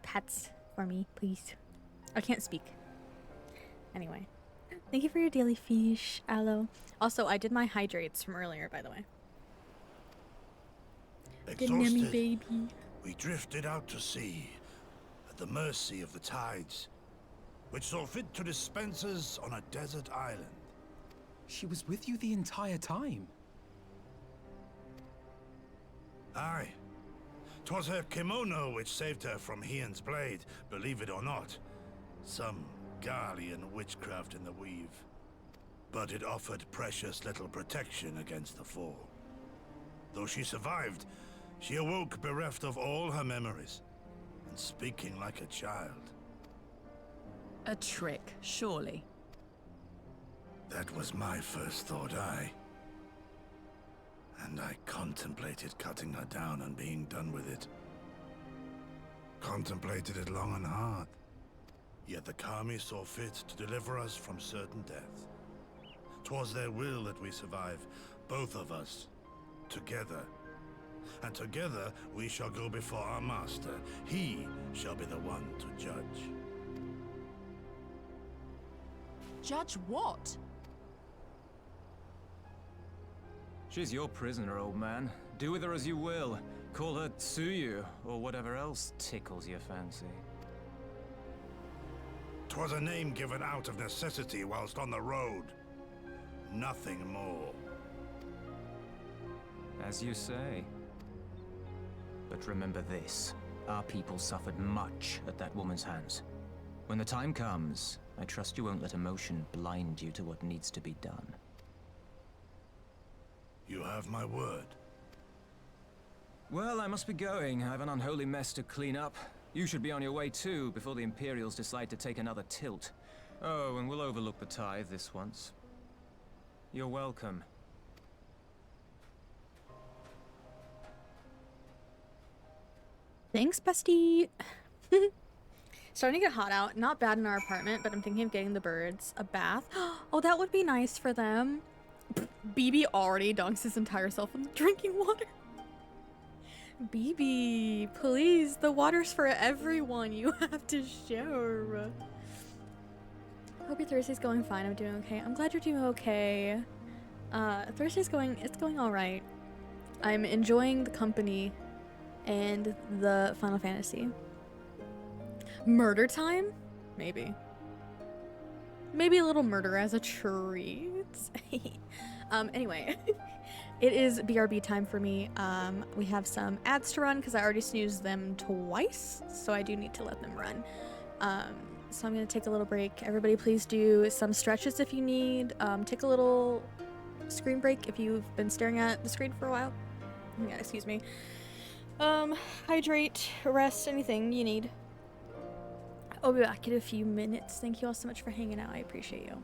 pats for me, please. I can't speak. Anyway. Thank you for your daily fish, Aloe. Also, I did my hydrates from earlier, by the way. Good Nemi baby. We drifted out to sea, at the mercy of the tides, which saw fit to dispense us on a desert island. She was with you the entire time? Aye. 'Twas her kimono which saved her from Hien's blade, believe it or not. Some Garlean witchcraft in the weave. But it offered precious little protection against the fall. Though she survived, she awoke bereft of all her memories, and speaking like a child. A trick, surely. That was my first thought, aye. And I contemplated cutting her down and being done with it. Contemplated it long and hard. Yet the Kami saw fit to deliver us from certain death. 'Twas their will that we survive, both of us, together. And together we shall go before our master. He shall be the one to judge. Judge what? She's your prisoner, old man. Do with her as you will. Call her Tsuyu, or whatever else tickles your fancy. 'Twas a name given out of necessity whilst on the road. Nothing more. As you say. But remember this. Our people suffered much at that woman's hands. When the time comes, I trust you won't let emotion blind you to what needs to be done. You have my word. Well, I must be going. I have an unholy mess to clean up. You should be on your way too, before the Imperials decide to take another tilt. Oh, and we'll overlook the tithe this once. You're welcome. Thanks, bestie. Starting to get hot out. Not bad in our apartment, but I'm thinking of getting the birds a bath. Oh, that would be nice for them. BB already dunks his entire self in the drinking water. BB, please. The water's for everyone. You have to shower. Hope your Thursday's going fine. I'm doing okay. I'm glad you're doing okay. Thursday's it's going all right. I'm enjoying the company and the Final Fantasy. Murder time? Maybe. Maybe a little murder as a treat. Anyway, it is BRB time for me. We have some ads to run because I already snoozed them twice, so I do need to let them run. So I'm gonna take a little break. Everybody please do some stretches if you need. Take a little screen break if you've been staring at the screen for a while. Yeah, excuse me. Hydrate, rest, anything you need. I'll be back in a few minutes. Thank you all so much for hanging out. I appreciate you.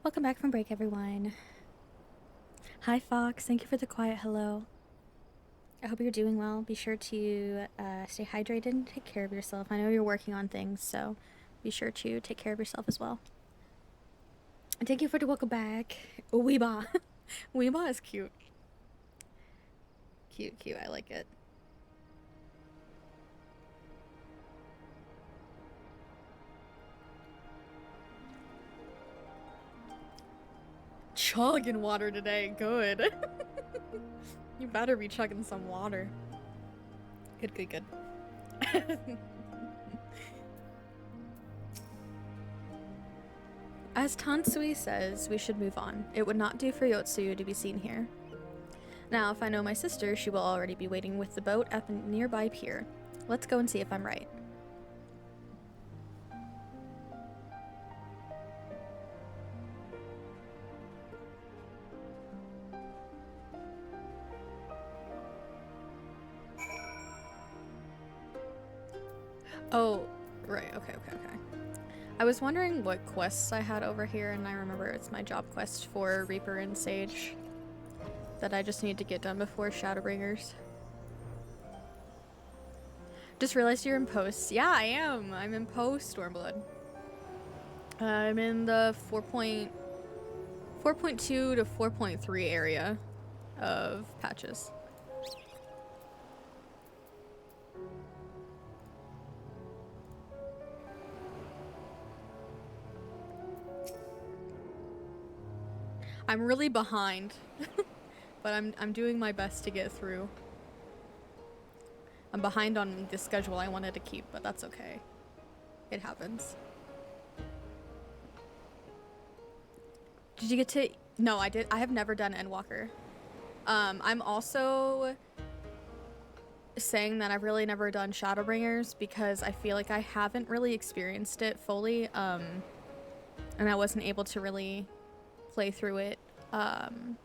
Welcome back from break, everyone. Hi, Fox. Thank you for the quiet hello. I hope you're doing well. Be sure to stay hydrated and take care of yourself. I know you're working on things, so be sure to take care of yourself as well. And thank you for the welcome back. Weeba. Weeba is cute. Cute, cute. I like it. Chugging water today. Good. You better be chugging some water. Good, good, good. As Tansui says, we should move on. It would not do for Yotsuyu to be seen here. Now, if I know my sister, she will already be waiting with the boat at the nearby pier. Let's go and see if I'm right. Oh, right. Okay, okay, okay. I was wondering what quests I had over here, and I remember it's my job quest for Reaper and Sage that I just need to get done before Shadowbringers. Just realized you're in post. Yeah, I am. I'm in post-stormblood. I'm in the 4.2 to 4.3 area of patches. I'm really behind, but I'm doing my best to get through. I'm behind on the schedule I wanted to keep, but that's okay. It happens. Did you get to... No, I did. I have never done Endwalker. I'm also saying that I've really never done Shadowbringers because I feel like I haven't really experienced it fully, and I wasn't able to really play through it on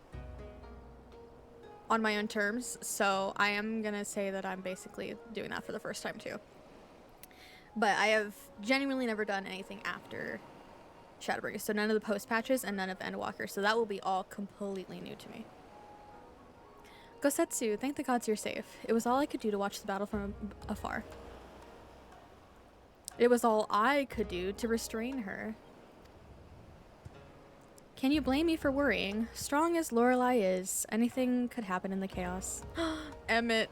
my own terms, so I am gonna say that I'm basically doing that for the first time too. But I have genuinely never done anything after Shadowbringers, so none of the post patches and none of Endwalker, so that will be all completely new to me. Gosetsu, thank the gods you're safe. It was all I could do to watch the battle from afar. It was all I could do to restrain her. Can you blame me for worrying? Strong as Lorelei is, anything could happen in the chaos. Emmett.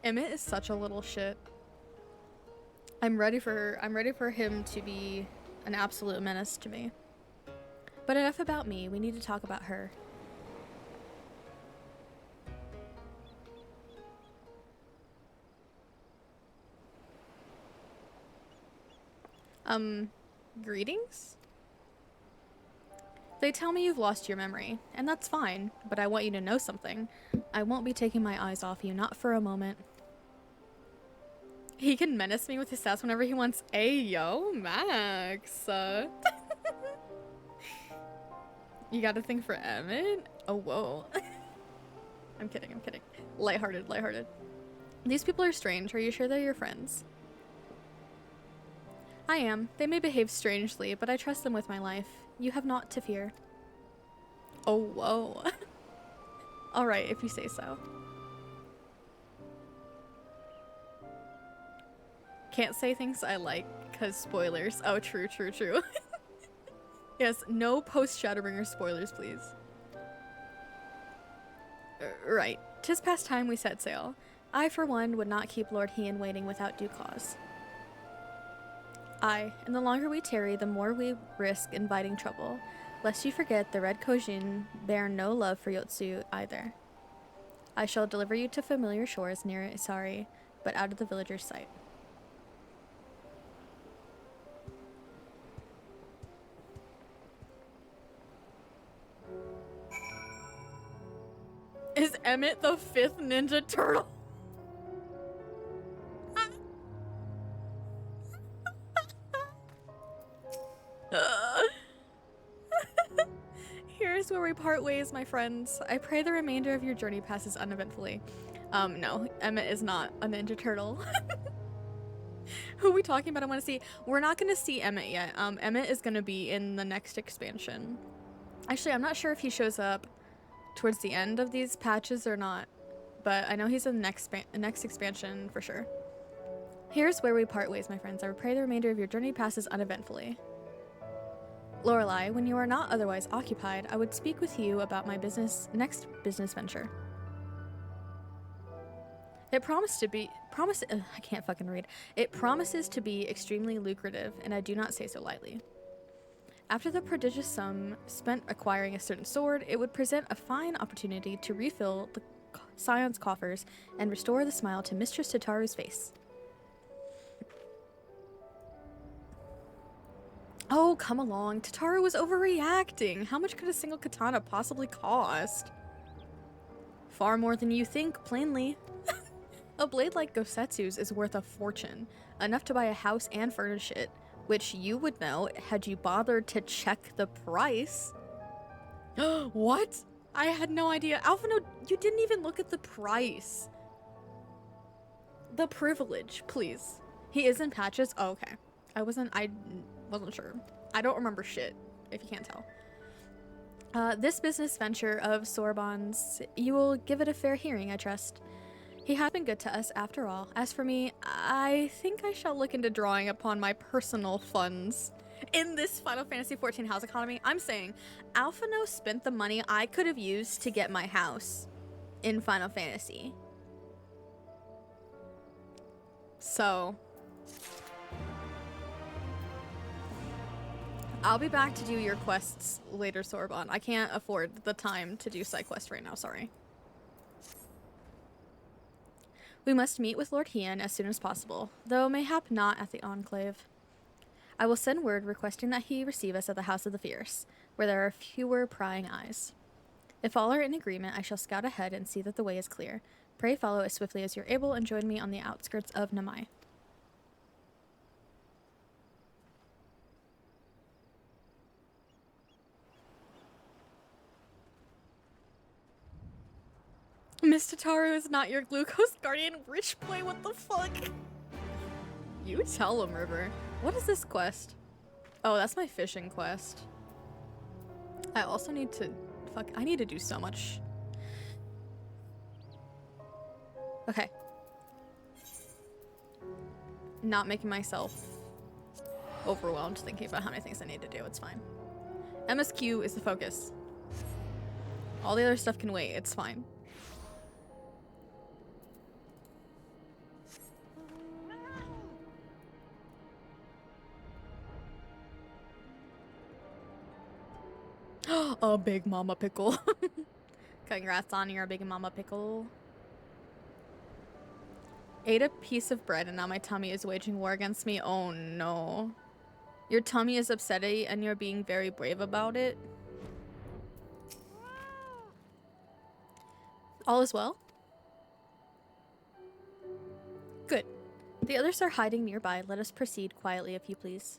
Emmett is such a little shit. I'm ready for him to be an absolute menace to me. But enough about me, we need to talk about her. Greetings? They tell me you've lost your memory, and that's fine, but I want you to know something. I won't be taking my eyes off you, not for a moment. He can menace me with his sass whenever he wants. Ayo, Max. You got a thing for Emmett? Oh, whoa. I'm kidding, I'm kidding. Lighthearted, lighthearted. These people are strange. Are you sure they're your friends? I am. They may behave strangely, but I trust them with my life. You have naught to fear. Oh, whoa. Alright, if you say so. Can't say things I like, cause spoilers. Oh, true, true, true. Yes, no post-Shadowbringer spoilers, please. Right. 'Tis past time we set sail. I, for one, would not keep Lord Hien waiting without due cause. Aye, and the longer we tarry, the more we risk inviting trouble. Lest you forget, the Red Kojin bear no love for Yotsu either. I shall deliver you to familiar shores near Isari, but out of the villager's sight. Is Emmett the 5th Ninja Turtle? Here's where we part ways, my friends. I pray the remainder of your journey passes uneventfully. No, Emmett is not a Ninja Turtle. Who are we talking about? I want to see. We're not going to see Emmett yet. Emmett is going to be in the next expansion. Actually, I'm not sure if he shows up towards the end of these patches or not, but I know he's in the next expansion for sure. Here's where we part ways, my friends. I pray the remainder of your journey passes uneventfully. Lorelei, when you are not otherwise occupied, I would speak with you about my next business venture. It I can't fucking read. It promises to be extremely lucrative, and I do not say so lightly. After the prodigious sum spent acquiring a certain sword, it would present a fine opportunity to refill the Scion's coffers and restore the smile to Mistress Tataru's face. Oh, come along. Tataru was overreacting. How much could a single katana possibly cost? Far more than you think, plainly. A blade like Gosetsu's is worth a fortune, enough to buy a house and furnish it, which you would know had you bothered to check the price. What? I had no idea. Alphino, you didn't even look at the price. The privilege, please. He is in patches? Oh, okay. I wasn't sure. I don't remember shit, if you can't tell. This business venture of Sorbonne's, you will give it a fair hearing, I trust. He has been good to us, after all. As for me, I think I shall look into drawing upon my personal funds in this Final Fantasy XIV house economy. I'm saying, Alphino spent the money I could have used to get my house in Final Fantasy. So, I'll be back to do your quests later, Sorbonne. I can't afford the time to do side quests right now, sorry. We must meet with Lord Hien as soon as possible, though mayhap not at the Enclave. I will send word requesting that he receive us at the House of the Fierce, where there are fewer prying eyes. If all are in agreement, I shall scout ahead and see that the way is clear. Pray follow as swiftly as you're able and join me on the outskirts of Namai. Miss Tataru is not your glucose guardian. Rich boy, what the fuck? You tell him, River. What is this quest? Oh, that's my fishing quest. I also need to... Fuck, I need to do so much. Okay. Not making myself overwhelmed thinking about how many things I need to do. It's fine. MSQ is the focus. All the other stuff can wait. It's fine. A big mama pickle. Congrats on your big mama pickle. Ate a piece of bread and now my tummy is waging war against me. Oh no. Your tummy is upsetty and you're being very brave about it. All is well? Good. The others are hiding nearby. Let us proceed quietly if you please.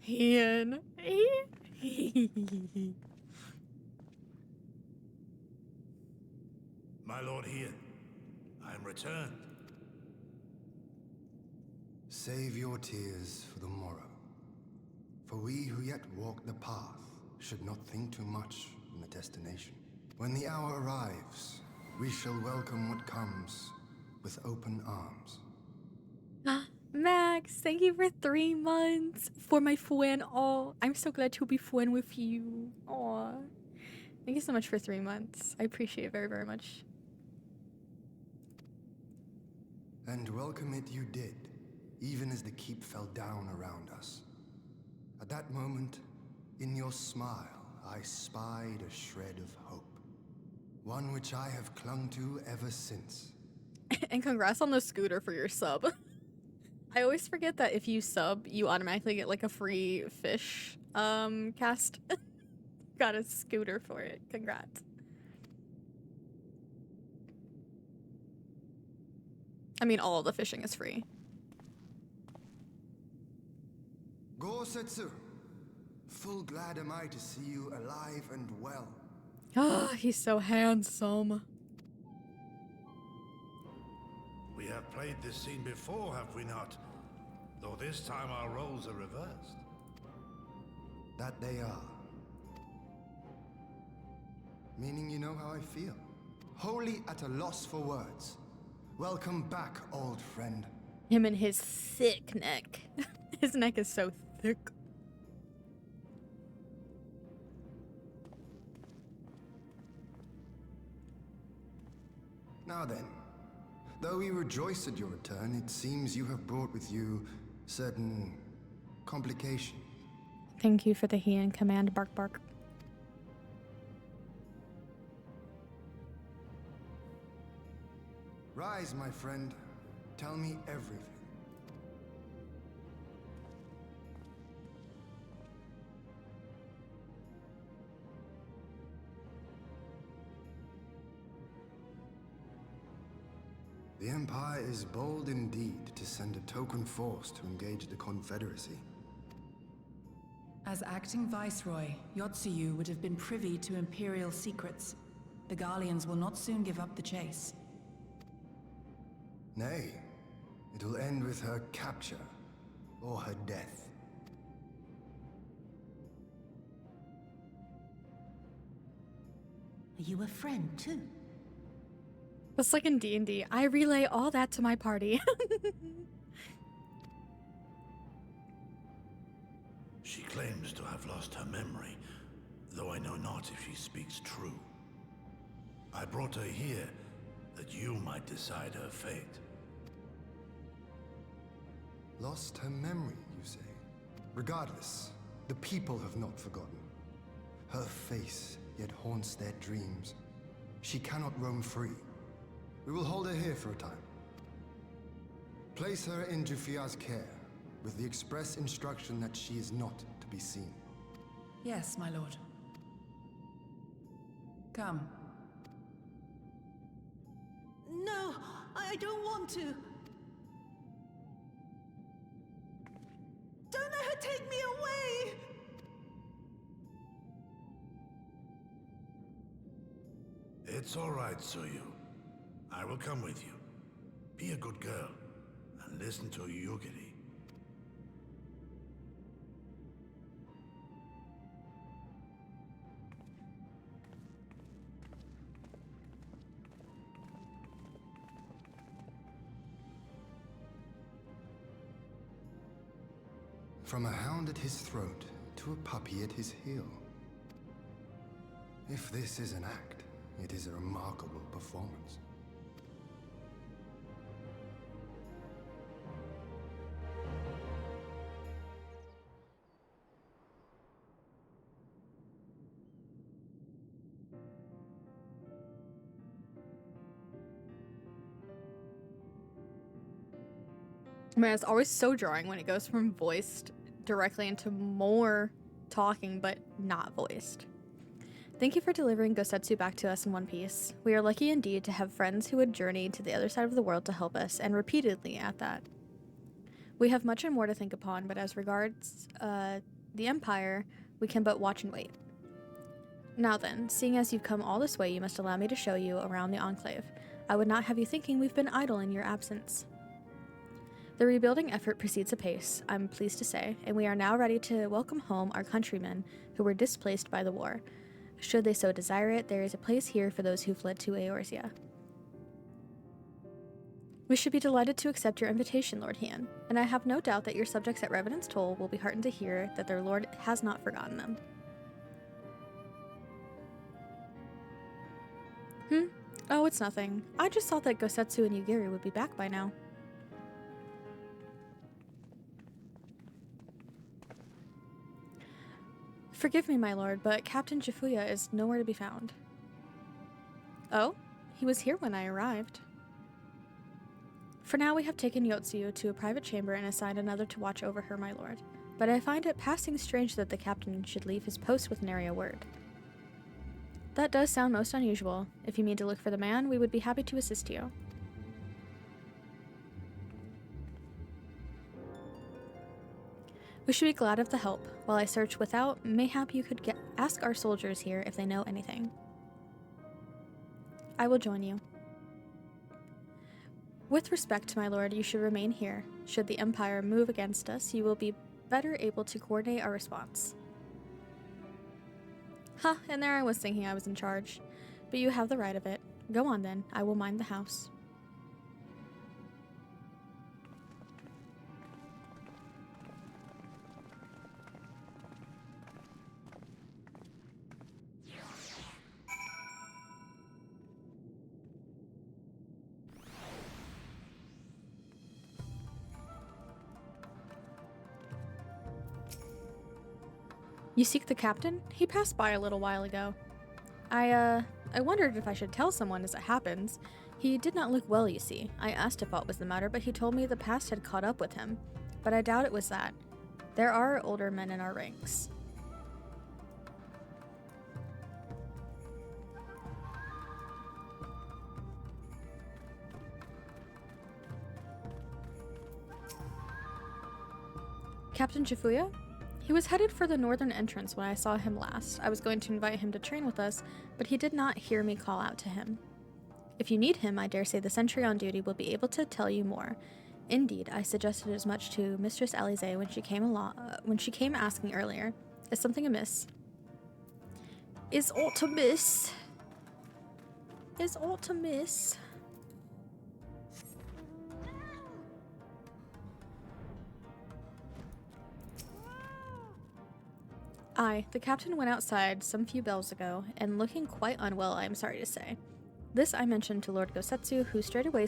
Hien. My lord Hien, I am returned. Save your tears for the morrow. For we who yet walk the path should not think too much on the destination. When the hour arrives, we shall welcome what comes with open arms. Max, thank you for 3 months for my friend. Oh, I'm so glad to be friend with you. Aw. Thank you so much for 3 months. I appreciate it very, very much. And welcome it you did, even as the keep fell down around us. At that moment, in your smile, I spied a shred of hope. One which I have clung to ever since. And congrats on the scooter for your sub. I always forget that if you sub, you automatically get like a free fish cast. Got a scooter for it. Congrats. I mean, all of the fishing is free. Gosetsu, Full glad am I to see you alive and well. Ah, he's so handsome. We have played this scene before, have we not? Though this time our roles are reversed. That they are. Meaning you know how I feel. Wholly at a loss for words. Welcome back, old friend. Him and his thick neck. His neck is so thick. Now then, though we rejoice at your return, it seems you have brought with you certain complications. Thank you for the hand command, bark bark. Rise, my friend. Tell me everything. The Empire is bold indeed to send a token force to engage the Confederacy. As acting Viceroy, Yotsuyu would have been privy to Imperial secrets. The Garleans will not soon give up the chase. Nay, it will end with her capture, or her death. Are you a friend too? It's like in D&D. I relay all that to my party. She claims to have lost her memory, though I know not if she speaks true. I brought her here that you might decide her fate. Lost her memory, you say? Regardless, the people have not forgotten. Her face yet haunts their dreams. She cannot roam free. We will hold her here for a time. Place her in Jufia's care, with the express instruction that she is not to be seen. Yes, my lord. Come. No, I don't want to. Don't let her take me away! It's all right, Suyu. I will come with you. Be a good girl, and listen to Yugiri. From a hound at his throat to a puppy at his heel. If this is an act, it is a remarkable performance. Man, it's always so jarring when it goes from voiced directly into more talking, but not voiced. Thank you for delivering Gosetsu back to us in one piece. We are lucky indeed to have friends who would journey to the other side of the world to help us, and repeatedly at that. We have much and more to think upon, but as regards the Empire, we can but watch and wait. Now then, seeing as you've come all this way, you must allow me to show you around the Enclave. I would not have you thinking we've been idle in your absence. The rebuilding effort proceeds apace, I'm pleased to say, and we are now ready to welcome home our countrymen who were displaced by the war. Should they so desire it, there is a place here for those who fled to Eorzea. We should be delighted to accept your invitation, Lord Hian, and I have no doubt that your subjects at Revenant's Toll will be heartened to hear that their lord has not forgotten them. Oh, it's nothing. I just thought that Gosetsu and Yugiri would be back by now. Forgive me, my lord, but Captain Jifuya is nowhere to be found. Oh? He was here when I arrived. For now, we have taken Yotsuyu to a private chamber and assigned another to watch over her, my lord. But I find it passing strange that the captain should leave his post with nary a word. That does sound most unusual. If you mean to look for the man, we would be happy to assist you. We should be glad of the help. While I search without, mayhap you could ask our soldiers here if they know anything. I will join you. With respect, my lord, you should remain here. Should the Empire move against us, you will be better able to coordinate our response. Ha, and there I was thinking I was in charge. But you have the right of it. Go on then, I will mind the house. You seek the captain? He passed by a little while ago. I wondered if I should tell someone as it happens. He did not look well, you see. I asked if aught was the matter, but he told me the past had caught up with him. But I doubt it was that. There are older men in our ranks. Captain Chifuya? He was headed for the northern entrance when I saw him last. I was going to invite him to train with us, but he did not hear me call out to him. If you need him, I dare say the sentry on duty will be able to tell you more. Indeed, I suggested as much to Mistress Alize when she came asking earlier. Is something amiss? Is aught amiss? Is aught amiss? Aye, the captain went outside some few bells ago, and looking quite unwell, I am sorry to say. This I mentioned to Lord Gosetsu, who straightway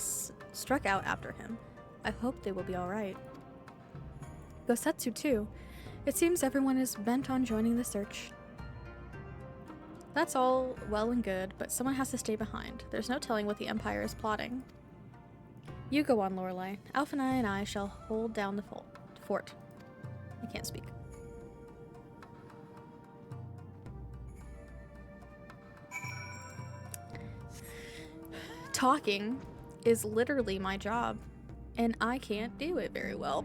struck out after him. I hope they will be alright. Gosetsu too. It seems everyone is bent on joining the search. That's all well and good, but someone has to stay behind. There's no telling what the Empire is plotting. You go on, Lorelei. Alpha and I shall hold down the fort. I can't speak. Talking is literally my job, and I can't do it very well.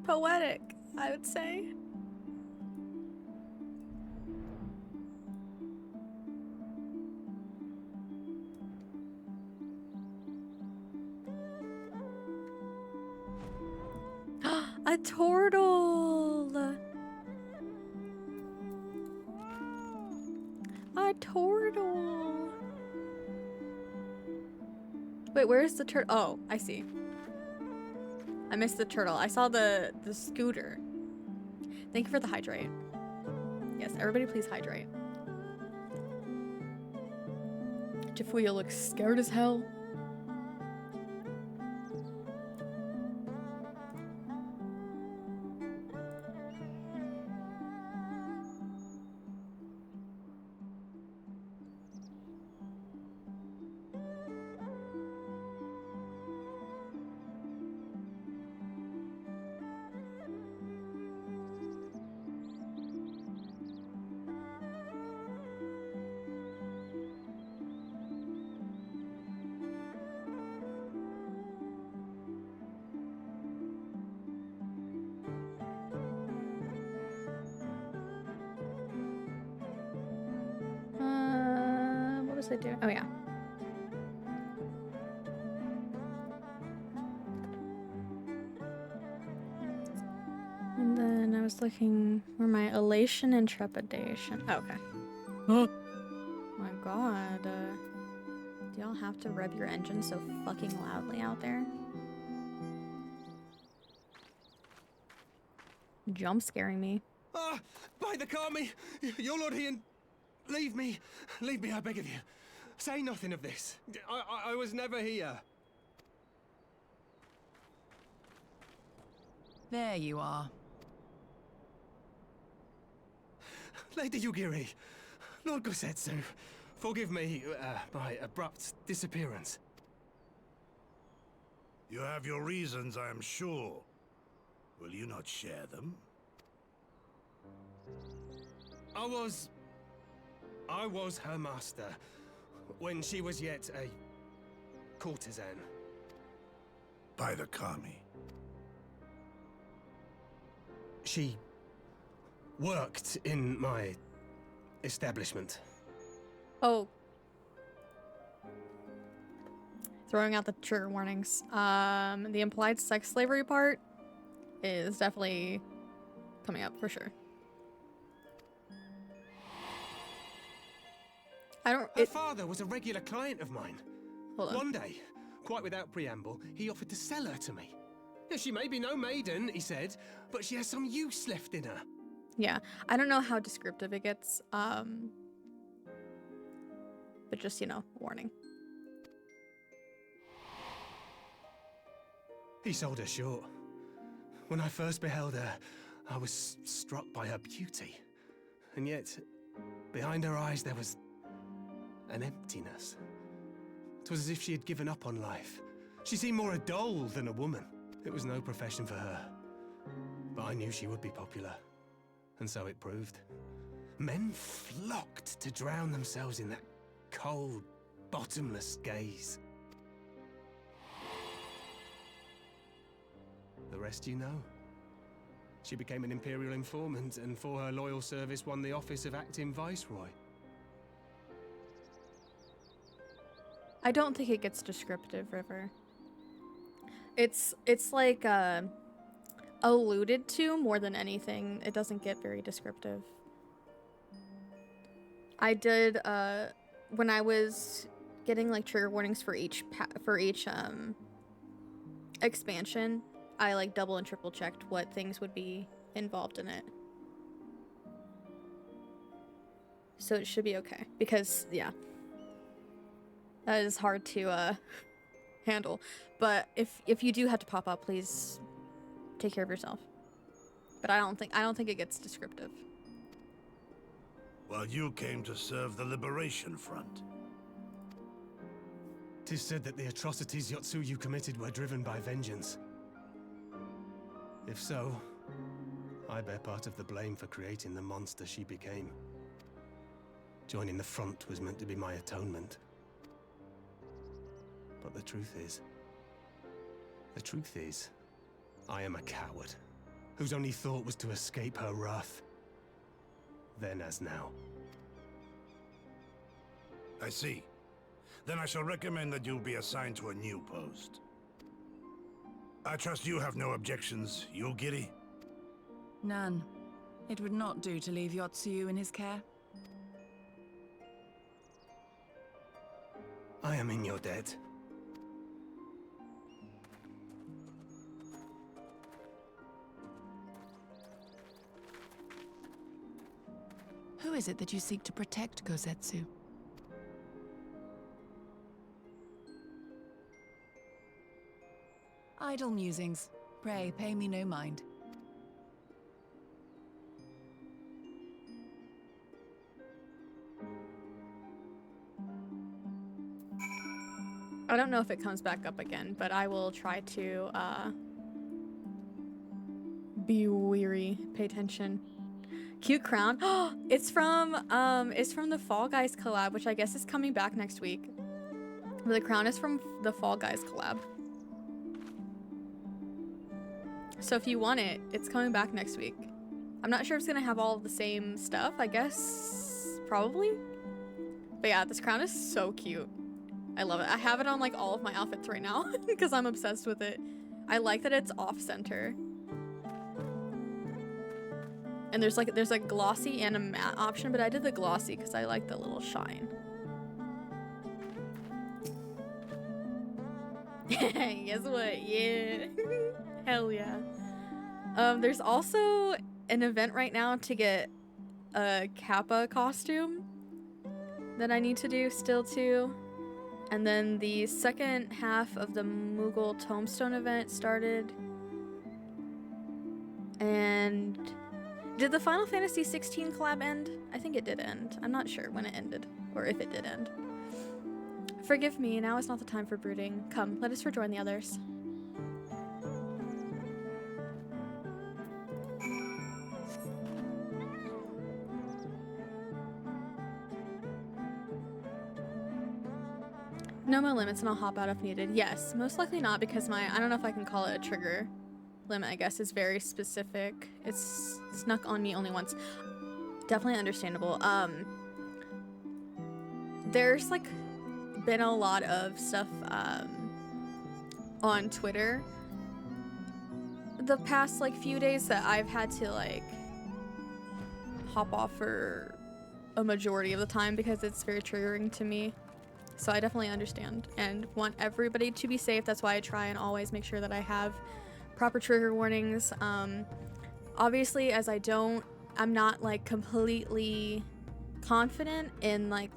Poetic, I would say. A turtle! A turtle! Wait, where's the turtle? Oh, I see. I missed the turtle. I saw the scooter. Thank you for the hydrate. Yes, everybody please hydrate. Chifuya looks scared as hell. What was I doing? Oh yeah. And then I was looking for my elation and trepidation. Oh, okay. Oh my god. Do y'all have to rev your engine so fucking loudly out there? Jump scaring me. Ah! By the Kami! Your Lord Ian! Leave me! Leave me, I beg of you. Say nothing of this. I was never here. There you are. Lady Yugiri, Lord Gosetsu, forgive me my abrupt disappearance. You have your reasons, I am sure. Will you not share them? I was her master when she was yet a courtesan. By the Kami. She worked in my establishment. Oh. Throwing out the trigger warnings. The implied sex slavery part is definitely coming up for sure. Her father was a regular client of mine. Hold on. One day, quite without preamble, he offered to sell her to me. Yeah, she may be no maiden, he said, but she has some use left in her. Yeah, I don't know how descriptive it gets, but just, you know, warning. He sold her short. When I first beheld her, I was struck by her beauty. And yet, behind her eyes there was an emptiness. It was as if she had given up on life. She seemed more a doll than a woman. It was no profession for her. But I knew she would be popular. And so it proved. Men flocked to drown themselves in that cold, bottomless gaze. The rest you know. She became an Imperial informant, and for her loyal service won the office of Acting Viceroy. I don't think it gets descriptive, River. It's like alluded to more than anything. It doesn't get very descriptive. I did when I was getting like trigger warnings for each expansion, I like double and triple checked what things would be involved in it. So it should be okay because yeah. That is hard to handle. But if you do have to pop up, please take care of yourself. But I don't think it gets descriptive. Well, you came to serve the Liberation Front. 'Tis said that the atrocities Yotsuyu committed were driven by vengeance. If so, I bear part of the blame for creating the monster she became. Joining the front was meant to be my atonement. But the truth is, I am a coward, whose only thought was to escape her wrath. Then as now. I see. Then I shall recommend that you be assigned to a new post. I trust you have no objections, you, Giri? None. It would not do to leave Yotsuyu in his care. I am in your debt. Who is it that you seek to protect, Kozetsu? Idle musings. Pray, pay me no mind. I don't know if it comes back up again, but I will try to be weary, pay attention. Cute crown. Oh, it's from the Fall Guys collab, which I guess is coming back next week. The crown is from the Fall Guys collab. So if you want it, it's coming back next week. I'm not sure if it's gonna have all of the same stuff, I guess probably. But yeah, this crown is so cute. I love it. I have it on like all of my outfits right now because I'm obsessed with it. I like that it's off center. And there's a glossy and a matte option, but I did the glossy because I like the little shine. Guess what? Yeah. Hell yeah. There's also an event right now to get a Kappa costume that I need to do still too. And then the second half of the Mughal Tombstone event started. And did the Final Fantasy 16 collab end? I think it did end. I'm not sure when it ended, or if it did end. Forgive me, now is not the time for brooding. Come, let us rejoin the others. No more limits and I'll hop out if needed. Yes, most likely not because I don't know if I can call it a trigger. limit, I guess, is very specific. It's snuck on me only once. Definitely understandable. There's like been a lot of stuff on Twitter the past like few days that I've had to like hop off for a majority of the time because it's very triggering to me. So I definitely understand and want everybody to be safe. That's why I try and always make sure that I have proper trigger warnings. Obviously, as I'm not like completely confident in like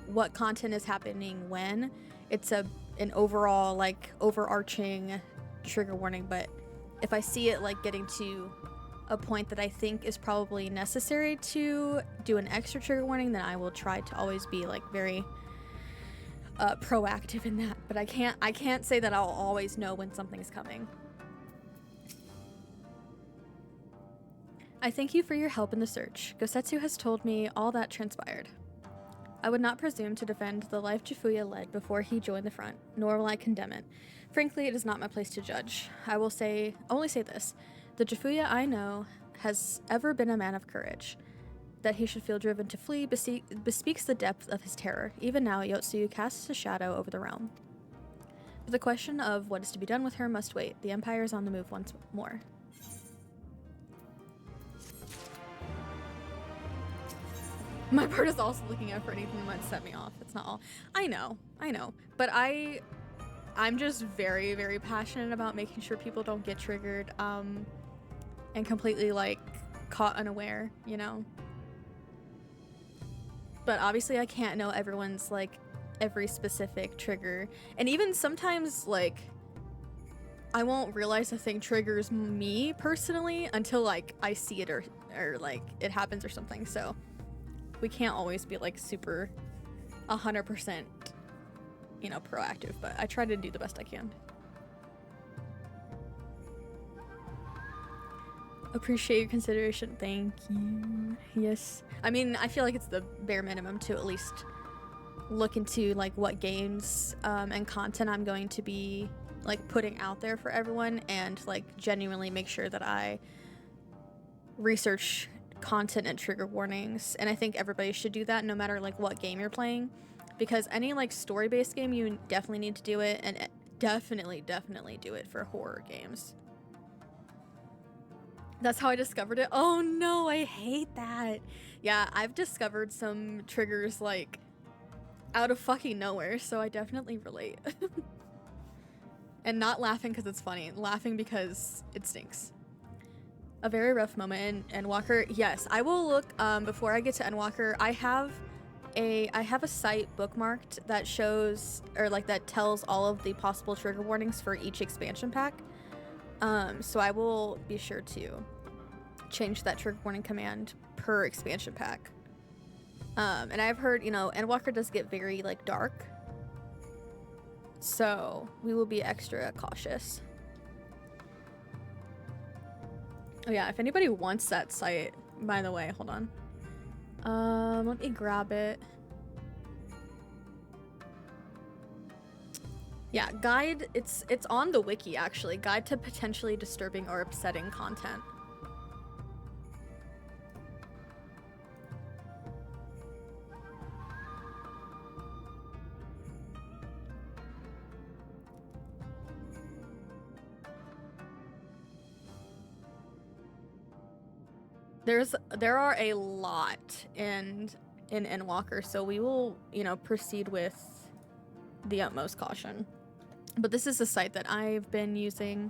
what content is happening when. It's an overall like overarching trigger warning, but if I see it like getting to a point that I think is probably necessary to do an extra trigger warning, then I will try to always be like very proactive in that. But I can't say that I'll always know when something's coming. I thank you for your help in the search. Gosetsu has told me all that transpired. I would not presume to defend the life Jifuya led before he joined the front, nor will I condemn it. Frankly, it is not my place to judge. I will only say this. The Jifuya I know has ever been a man of courage. That he should feel driven to flee bespeaks the depth of his terror. Even now, Yotsuyu casts a shadow over the realm. But the question of what is to be done with her must wait. The Empire is on the move once more. My part is also looking out for anything that might set me off. It's not all. I know. But I'm just very, very passionate about making sure people don't get triggered and completely like caught unaware, you know? But obviously I can't know everyone's like every specific trigger. And even sometimes like I won't realize a thing triggers me personally until like I see it or like it happens or something. So we can't always be like super 100%, you know, proactive, but I try to do the best I can. Appreciate your consideration. Thank you. Yes. I mean, I feel like it's the bare minimum to at least look into like what games and content I'm going to be like putting out there for everyone and like genuinely make sure that I research content and trigger warnings. And I think everybody should do that no matter like what game you're playing, because any like story-based game you definitely need to do it, and definitely do it for horror games. That's how I discovered it. Oh no, I hate that. Yeah, I've discovered some triggers like out of fucking nowhere, so I definitely relate. And not laughing because it's funny, laughing because it stinks. A very rough moment in Endwalker. Yes, I will look before I get to Endwalker. I have a site bookmarked that shows or like that tells all of the possible trigger warnings for each expansion pack. So I will be sure to change that trigger warning command per expansion pack. And I've heard, you know, Endwalker does get very like dark, so we will be extra cautious. Oh yeah, if anybody wants that site, by the way, hold on. Let me grab it. Yeah, guide, it's on the wiki actually. Guide to potentially disturbing or upsetting content. There are a lot in Endwalker, so we will, you know, proceed with the utmost caution. But this is the site that I've been using,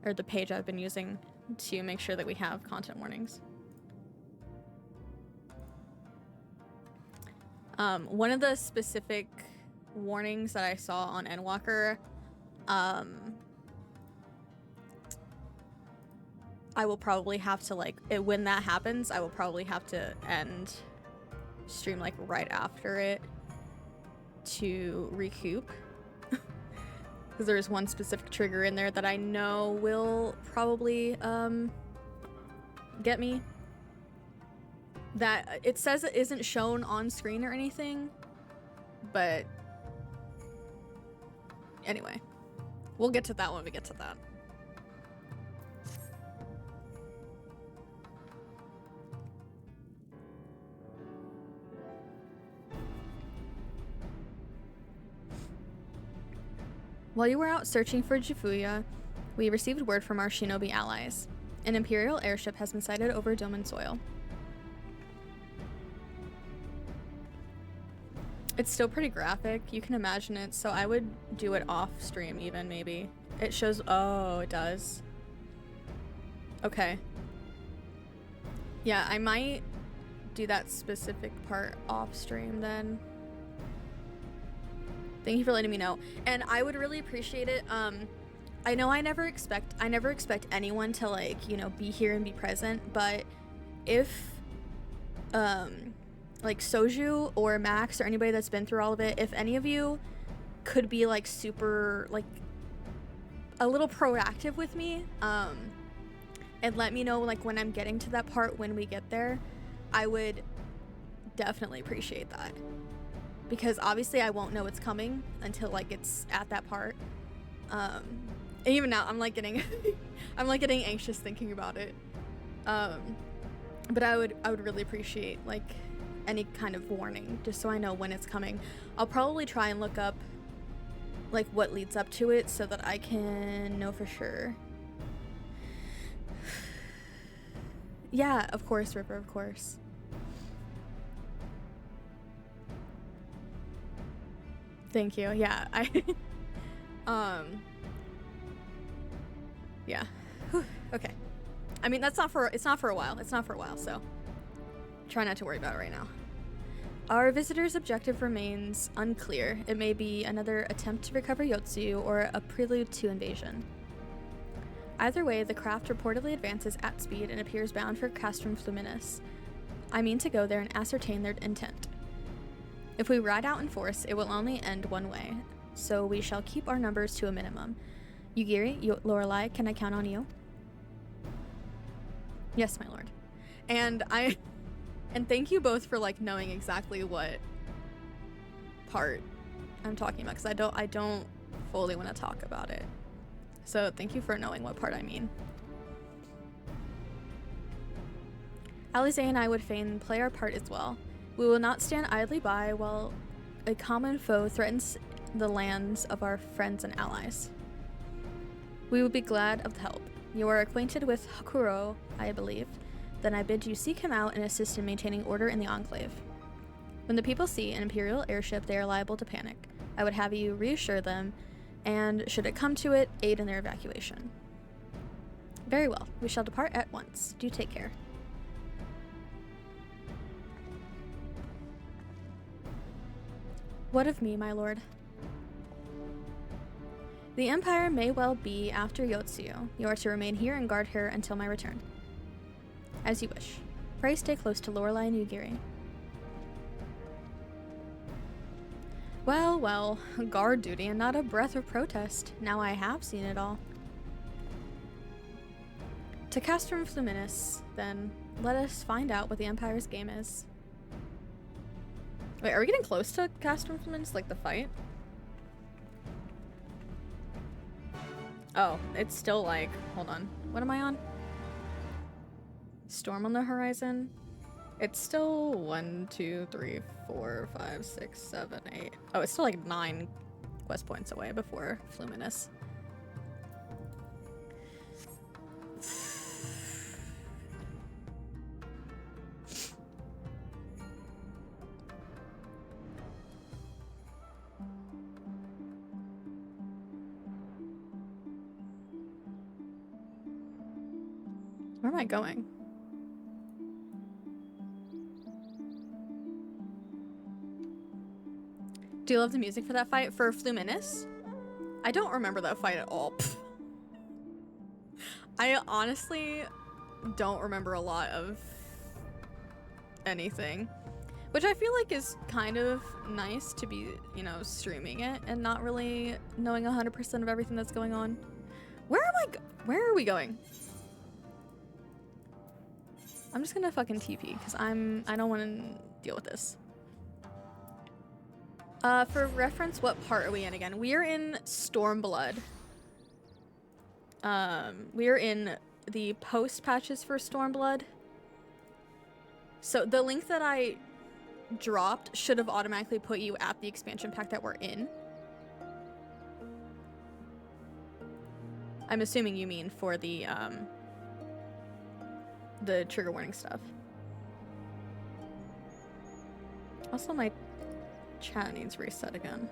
or the page I've been using to make sure that we have content warnings. One of the specific warnings that I saw on Endwalker, I will probably have to when that happens, I will probably have to end stream like right after it to recoup. Because there's one specific trigger in there that I know will probably get me. That it says it isn't shown on screen or anything, but anyway, we'll get to that when we get to that. While you were out searching for Jifuya, we received word from our shinobi allies. An Imperial airship has been sighted over Doman soil. It's still pretty graphic. You can imagine it, so I would do it off stream even, maybe. It shows... Oh, it does. Okay. Yeah, I might do that specific part off stream then. Thank you for letting me know. And I would really appreciate it. I know I never expect anyone to, like, you know, be here and be present, but if like Soju or Max or anybody that's been through all of it, if any of you could be like super, like, a little proactive with me, and let me know like when I'm getting to that part when we get there, I would definitely appreciate that. Because obviously I won't know it's coming until like it's at that part. And even now I'm like getting I'm like getting anxious thinking about it. But I would really appreciate like any kind of warning just so I know when it's coming. I'll probably try and look up like what leads up to it so that I can know for sure. Yeah, of course, Ripper, of course. Thank you. Yeah, yeah. Whew. Okay. I mean, it's not for a while, so try not to worry about it right now. Our visitor's objective remains unclear. It may be another attempt to recover Yotsu or a prelude to invasion. Either way, the craft reportedly advances at speed and appears bound for Castrum Fluminis. I mean to go there and ascertain their intent. If we ride out in force, it will only end one way, so we shall keep our numbers to a minimum. Yugiri, Lorelei, can I count on you? Yes, my lord. And thank you both for like knowing exactly what part I'm talking about, because I don't fully want to talk about it. So thank you for knowing what part I mean. Alize and I would fain play our part as well. We will not stand idly by while a common foe threatens the lands of our friends and allies. We would be glad of the help. You are acquainted with Hakuro, I believe. Then I bid you seek him out and assist in maintaining order in the Enclave. When the people see an Imperial airship, they are liable to panic. I would have you reassure them, and should it come to it, aid in their evacuation. Very well. We shall depart at once. Do take care. What of me, my lord? The Empire may well be after Yotsuyu. You are to remain here and guard her until my return. As you wish. Pray stay close to Lorelei and Yugiri. Well, well, guard duty and not a breath of protest. Now I have seen it all. To Castrum Fluminis, then, let us find out what the Empire's game is. Wait, are we getting close to Castrum Fluminis, like the fight? Oh, it's still like, hold on. What am I on? Storm on the horizon. It's still 1, 2, 3, 4, 5, 6, 7, 8. Oh, it's still like 9 quest points away before Fluminis. Where am I going? Do you love the music for that fight? For Fluminis? I don't remember that fight at all. I honestly don't remember a lot of anything. Which I feel like is kind of nice to be, you know, streaming it and not really knowing 100% of everything that's going on. Where are we going? I'm just gonna fucking TP because I don't want to deal with this. For reference, what part are we in again? We are in Stormblood. We are in the post patches for Stormblood. So the link that I dropped should have automatically put you at the expansion pack that we're in. I'm assuming you mean for the trigger warning stuff. Also, my chat needs reset again.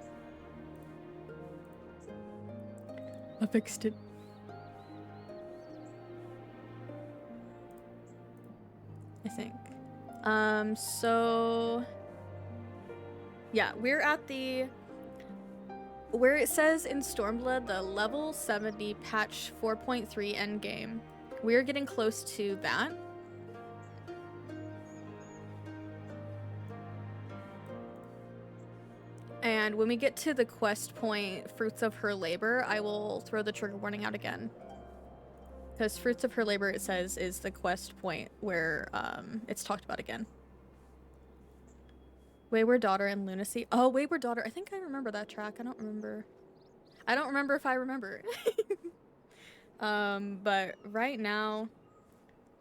I fixed it. I think. So yeah, we're at the where it says in Stormblood the level 70 patch 4.3 endgame. We're getting close to that. And when we get to the quest point, Fruits of Her Labor, I will throw the trigger warning out again. Because Fruits of Her Labor, it says, is the quest point where it's talked about again. Wayward Daughter and Lunacy. Oh, Wayward Daughter. I think I remember that track. I don't remember. I don't remember if I remember. But right now,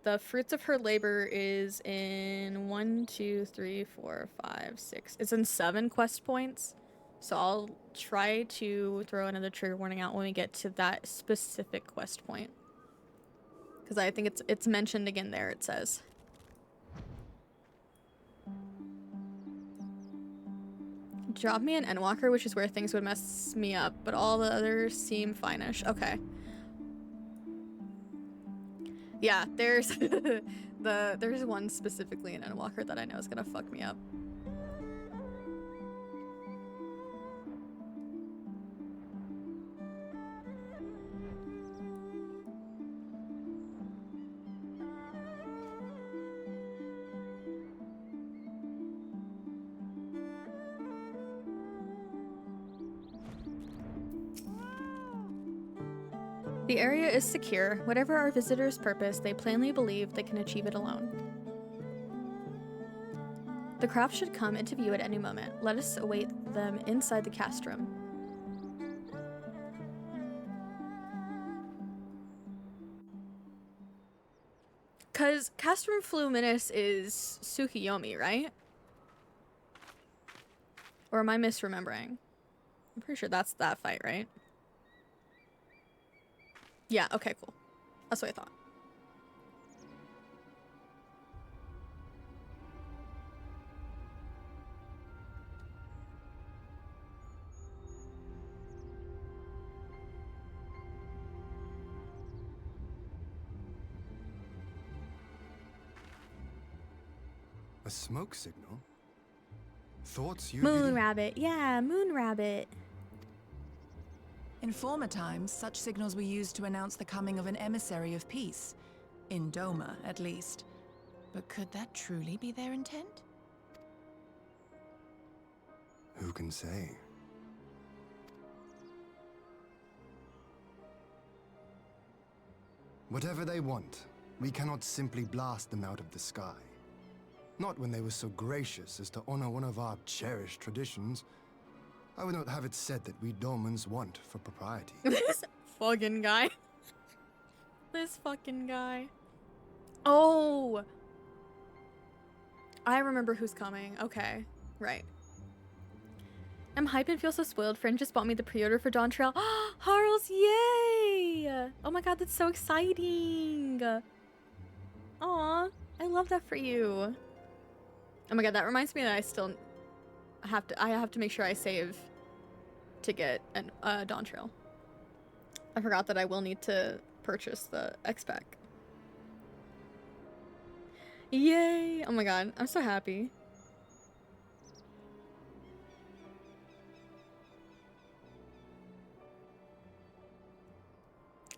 the Fruits of Her Labor is in 1, 2, 3, 4, 5, 6. It's in 7 quest points. So I'll try to throw another trigger warning out when we get to that specific quest point. Because I think it's mentioned again there, it says. Drop me an Endwalker, which is where things would mess me up, but all the others seem fine-ish. Okay. Yeah, there's there's one specifically in Endwalker that I know is gonna fuck me up. The area is secure. Whatever our visitors' purpose, they plainly believe they can achieve it alone. The craft should come into view at any moment. Let us await them inside the cast room. Cause cast room Fluminous is Tsukiyomi, right? Or am I misremembering? I'm pretty sure that's that fight, right? Yeah, okay, cool. That's what I thought. A smoke signal? Thoughts you Moon Rabbit. Yeah, Moon Rabbit. In former times, such signals were used to announce the coming of an emissary of peace. In Doma, at least. But could that truly be their intent? Who can say? Whatever they want, we cannot simply blast them out of the sky. Not when they were so gracious as to honor one of our cherished traditions. I would not have it said that we Dormans want for propriety. This fucking guy. This fucking guy. Oh! I remember who's coming. Okay. Right. I'm hyped and feel so spoiled. Friend just bought me the pre-order for Dawn Trail. Harls, yay! Oh my god, that's so exciting! Aw, I love that for you. Oh my god, that reminds me that I still have to make sure I save to get an Dawn Trail. I forgot that I will need to purchase the X-Pack. Yay! Oh my god, I'm so happy.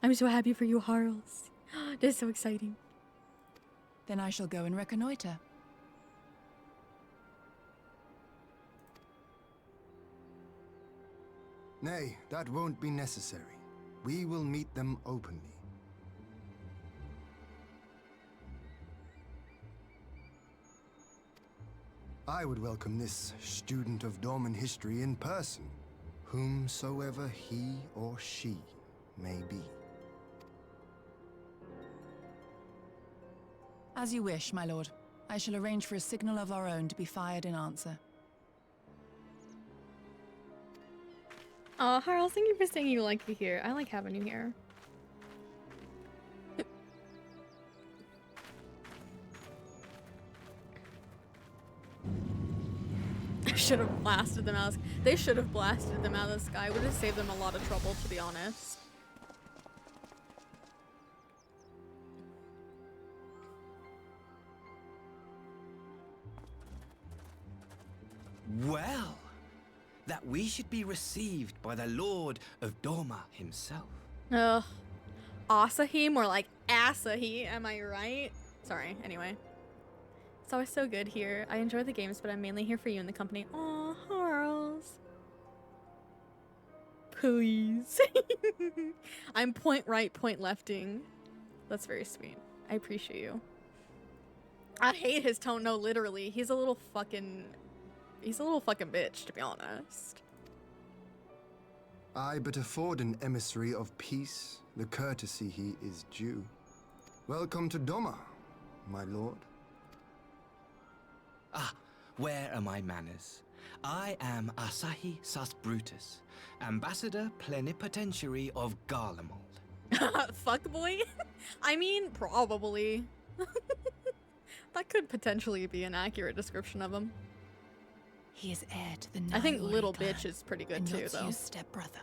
I'm so happy for you, Harls. This is so exciting. Then I shall go and reconnoiter. Nay, that won't be necessary. We will meet them openly. I would welcome this student of Dorman history in person, whomsoever he or she may be. As you wish, my lord. I shall arrange for a signal of our own to be fired in answer. Oh, Harls, thank you for saying you like me here. I like having you here. should have blasted them out. They should have blasted them out of the sky. Would have saved them a lot of trouble, to be honest. Well, that we should be received by the Lord of Doma himself. Ugh. Asahi, more like Asahi, am I right? Sorry, anyway. It's always so good here. I enjoy the games, but I'm mainly here for you and the company. Aw, Harls. Please. I'm point right, point lefting. That's very sweet. I appreciate you. I hate his tone, no, literally. He's a little fucking bitch, to be honest. I but afford an emissary of peace the courtesy he is due. Welcome to Doma, my lord. Ah, where are my manners? I am Asahi Sus Brutus, Ambassador Plenipotentiary of Garlemald. Fuck boy? I mean, probably. That could potentially be an accurate description of him. He is heir to the I think Naiori little clan, bitch is pretty good and too, Yotsu's though. stepbrother.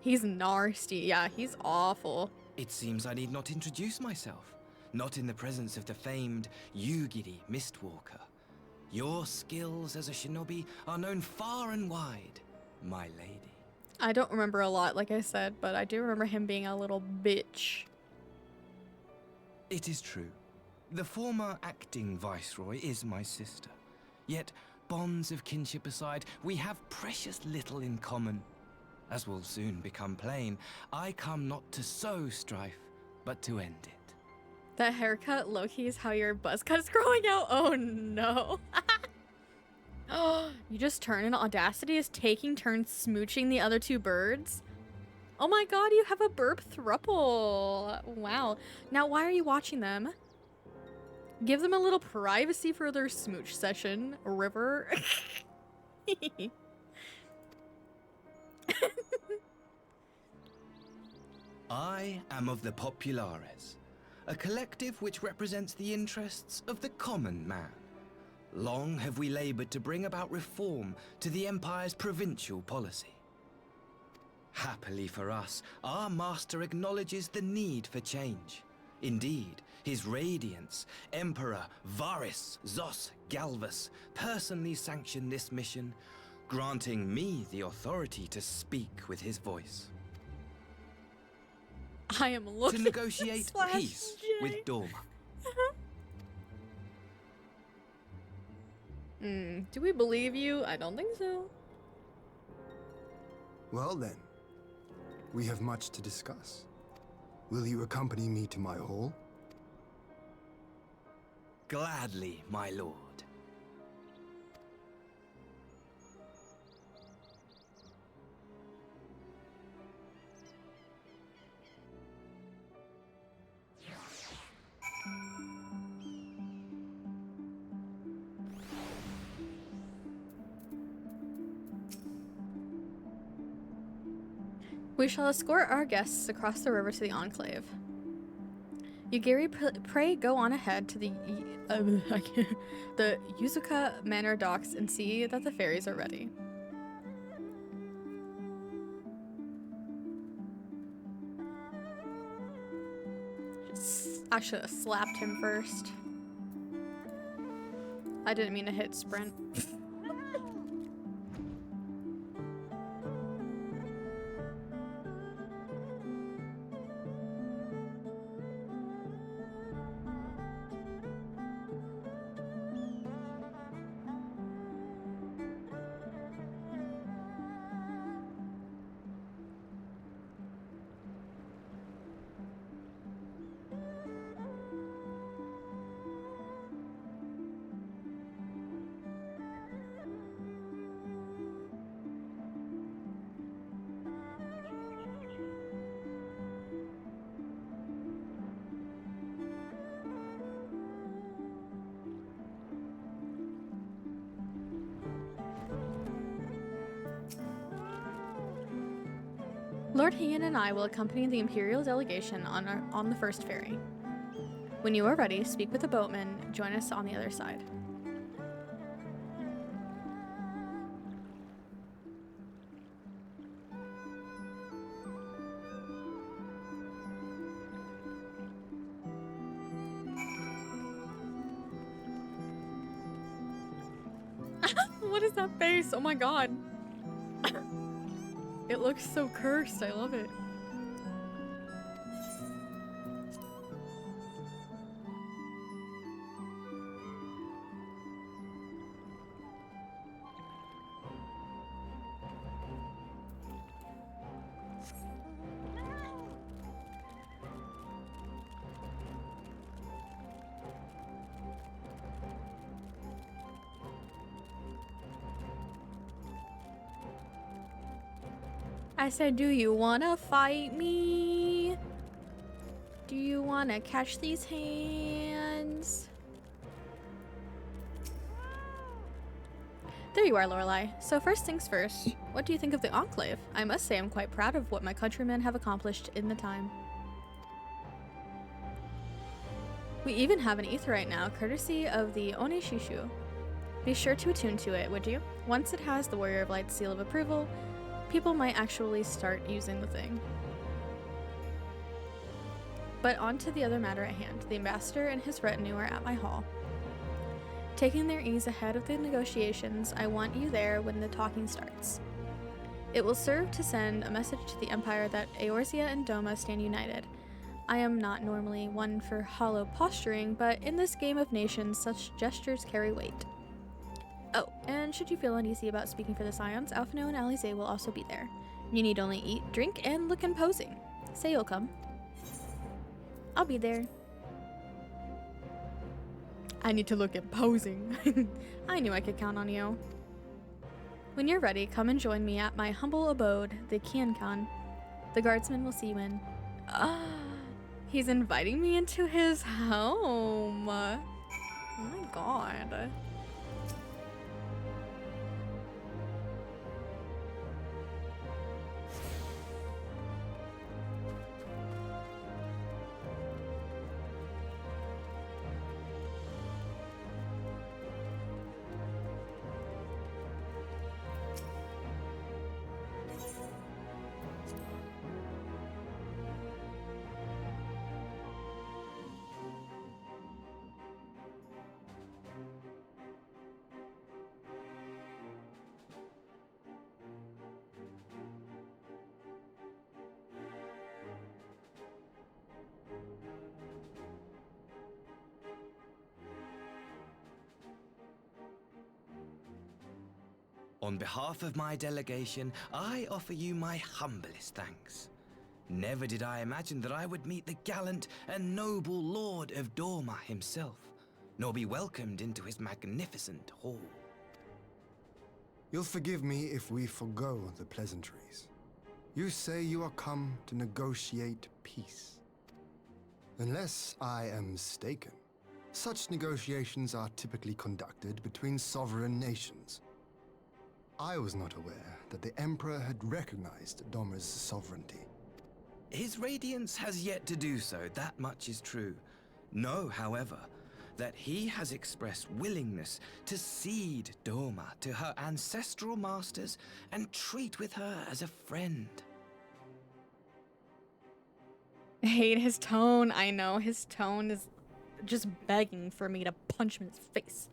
He's nasty. Yeah, he's awful. It seems I need not introduce myself, not in the presence of the famed Yugiri Mistwalker. Your skills as a shinobi are known far and wide, my lady. I don't remember a lot, like I said, but I do remember him being a little bitch. It is true. The former acting viceroy is my sister. Yet, bonds of kinship aside, we have precious little in common. As will soon become plain, I come not to sow strife, but to end it. That haircut, low-key, is how your buzz cut is growing out. Oh no. Oh, you just turn and Audacity is taking turns smooching the other two birds? Oh my god, you have a burp thruple. Wow. Now, why are you watching them? Give them a little privacy for their smooch session, River. I am of the Populares, a collective which represents the interests of the common man. Long have we labored to bring about reform to the Empire's provincial policy. Happily for us, our master acknowledges the need for change. Indeed, His Radiance, Emperor Varys Zos Galvus, personally sanctioned this mission, granting me the authority to speak with his voice. I am looking to negotiate peace with Doma. Do we believe you? I don't think so. Well then, we have much to discuss. Will you accompany me to my hall? Gladly, my lord. We shall escort our guests across the river to the Enclave. Yugiri, pray go on ahead to the Yuzuka Manor docks and see that the ferries are ready. I should have slapped him first. I didn't mean to hit sprint. Lord Heian and I will accompany the Imperial delegation on the first ferry. When you are ready, speak with the boatman. Join us on the other side. What is that face? Oh my god. It looks so cursed. I love it. I said, do you wanna fight me? Do you wanna catch these hands? There you are, Lorelei. So first things first, what do you think of the Enclave? I must say I'm quite proud of what my countrymen have accomplished in the time. We even have an aetheryte now, courtesy of the Onishishu. Be sure to attune to it, would you? Once it has the Warrior of Light's seal of approval, people might actually start using the thing. But on to the other matter at hand. The ambassador and his retinue are at my hall. Taking their ease ahead of the negotiations, I want you there when the talking starts. It will serve to send a message to the Empire that Eorzea and Doma stand united. I am not normally one for hollow posturing, but in this game of nations, such gestures carry weight. Oh, and should you feel uneasy about speaking for the Scions, Alphino and Alize will also be there. You need only eat, drink, and look imposing. Say you'll come. I'll be there. I need to look imposing. I knew I could count on you. When you're ready, come and join me at my humble abode, the Kiankan. The guardsman will see you in. He's inviting me into his home. Oh my god. On behalf of my delegation, I offer you my humblest thanks. Never did I imagine that I would meet the gallant and noble Lord of Dorma himself, nor be welcomed into his magnificent hall. You'll forgive me if we forgo the pleasantries. You say you are come to negotiate peace. Unless I am mistaken, such negotiations are typically conducted between sovereign nations. I was not aware that the Emperor had recognized Doma's sovereignty. His Radiance has yet to do so, that much is true. Know, however, that he has expressed willingness to cede Doma to her ancestral masters and treat with her as a friend. I hate his tone. I know, his tone is just begging for me to punch him in his face.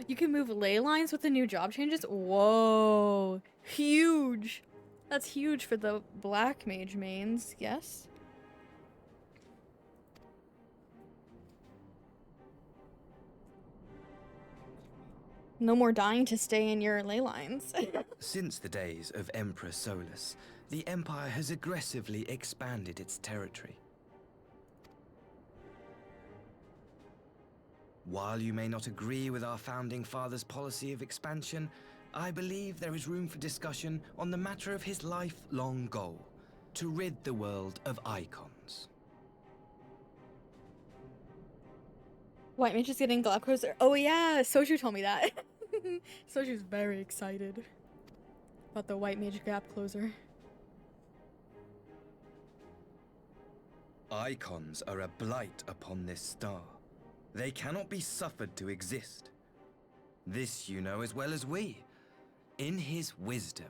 You can move ley lines with the new job changes? Whoa. Huge. That's huge for the black mage mains, yes? No more dying to stay in your ley lines. Since the days of Emperor Solus, the Empire has aggressively expanded its territory. While you may not agree with our founding father's policy of expansion, I believe there is room for discussion on the matter of his lifelong goal, to rid the world of icons. White mage is getting Glab Closer. Oh yeah, Soju told me that. Soju's very excited about the White Mage Gap Closer. Icons are a blight upon this star. They cannot be suffered to exist. This you know as well as we. In his wisdom,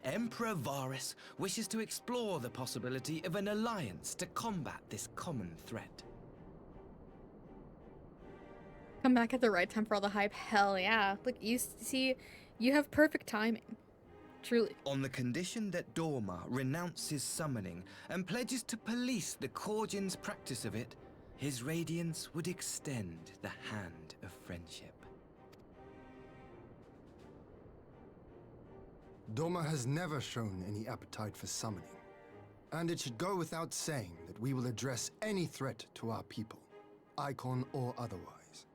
Emperor Varus wishes to explore the possibility of an alliance to combat this common threat. Come back at the right time for all the hype. Hell yeah. Look, you see, you have perfect timing. Truly. On the condition that Dorma renounces summoning and pledges to police the Korjin's practice of it, his radiance would extend the hand of friendship. Dorma has never shown any appetite for summoning, and it should go without saying that we will address any threat to our people, icon or otherwise.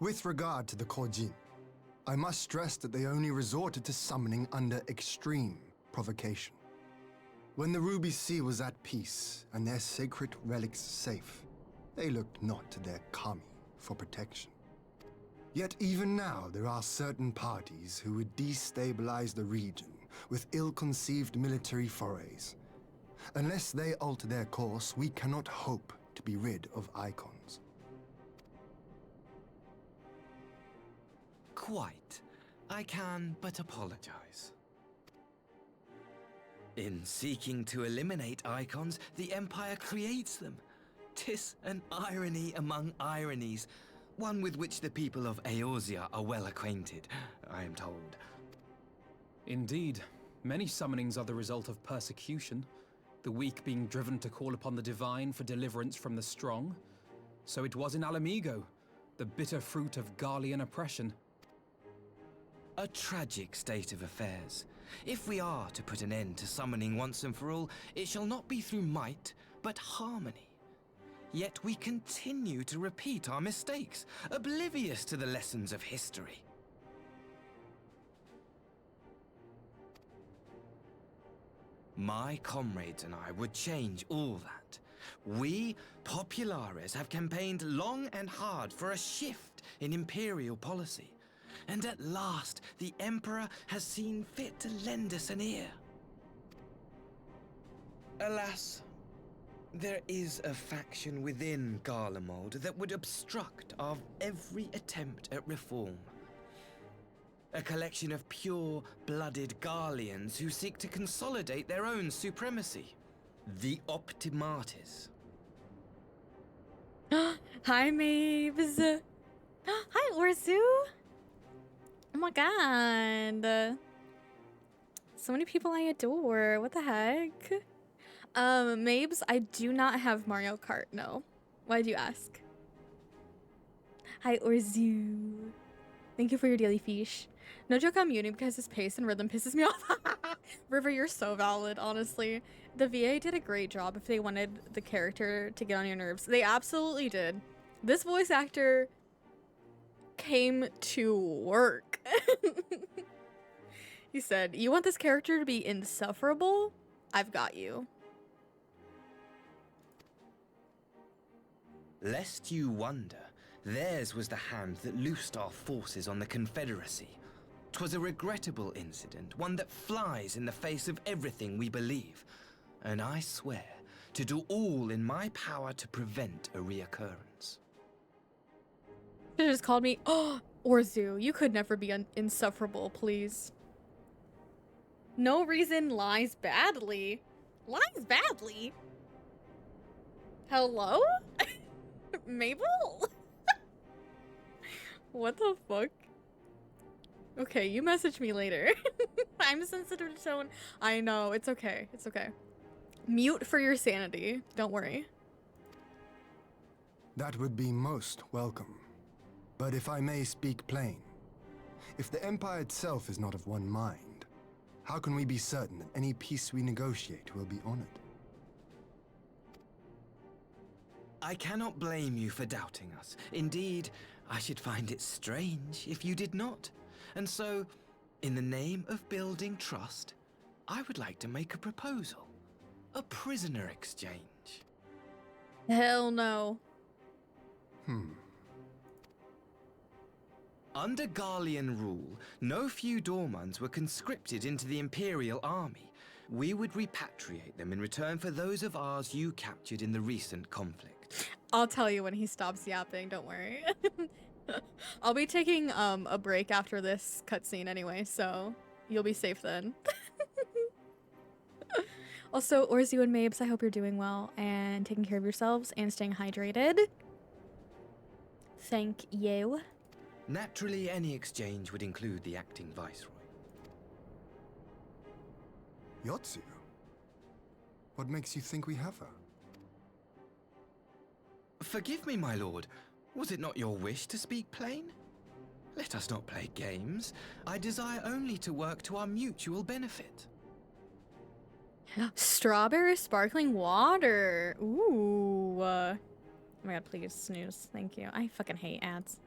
With regard to the Korjin, I must stress that they only resorted to summoning under extreme provocation. When the Ruby Sea was at peace and their sacred relics safe, they looked not to their kami for protection. Yet even now there are certain parties who would destabilize the region with ill-conceived military forays. Unless they alter their course, we cannot hope to be rid of icons. Quite. I can but apologize. In seeking to eliminate icons, the Empire creates them. 'Tis an irony among ironies, one with which the people of Eorzea are well acquainted, I am told. Indeed. Many summonings are the result of persecution, the weak being driven to call upon the divine for deliverance from the strong. So it was in Alamigo, the bitter fruit of Garlean oppression. A tragic state of affairs. If we are to put an end to summoning once and for all, it shall not be through might, but harmony. Yet we continue to repeat our mistakes, oblivious to the lessons of history. My comrades and I would change all that. We, Populares, have campaigned long and hard for a shift in Imperial policy. And at last, the Emperor has seen fit to lend us an ear. Alas, there is a faction within Garlemald that would obstruct our every attempt at reform. A collection of pure-blooded Garleans who seek to consolidate their own supremacy. The Optimates. Hi, Mabes. Hi, Orzu. Oh my god. So many people I adore. What the heck? Mabes, I do not have Mario Kart, no. Why'd you ask? Hi, Orzu. Thank you for your daily fish. No joke, I'm muting because his pace and rhythm pisses me off. River, you're so valid, honestly. The VA did a great job if they wanted the character to get on your nerves. They absolutely did. This voice actor came to work. He said, you want this character to be insufferable? I've got you. Lest you wonder, theirs was the hand that loosed our forces on the Confederacy. 'Twas a regrettable incident, one that flies in the face of everything we believe. And I swear to do all in my power to prevent a reoccurrence. They just called me, oh, Orzu, you could never be insufferable, please. No reason lies badly. Lies badly? Hello? Mabel? What the fuck? Okay, you message me later. I'm sensitive to tone. I know, it's okay. It's okay. Mute for your sanity. Don't worry. That would be most welcome. But if I may speak plain, if the Empire itself is not of one mind, how can we be certain that any peace we negotiate will be honored? I cannot blame you for doubting us. Indeed, I should find it strange if you did not. And so, in the name of building trust, I would like to make a proposal. A prisoner exchange. Hell no. Under Garlean rule, no few Dormans were conscripted into the Imperial army. We would repatriate them in return for those of ours you captured in the recent conflict. I'll tell you when he stops yapping, don't worry. I'll be taking a break after this cutscene anyway, so you'll be safe then. Also, Orzu and Mabes, I hope you're doing well and taking care of yourselves and staying hydrated. Thank you. Naturally, any exchange would include the acting viceroy. Yotsu? What makes you think we have her? Forgive me, my lord. Was it not your wish to speak plain? Let us not play games. I desire only to work to our mutual benefit. Strawberry sparkling water. Ooh. Oh my god, please snooze. Thank you. I fucking hate ads.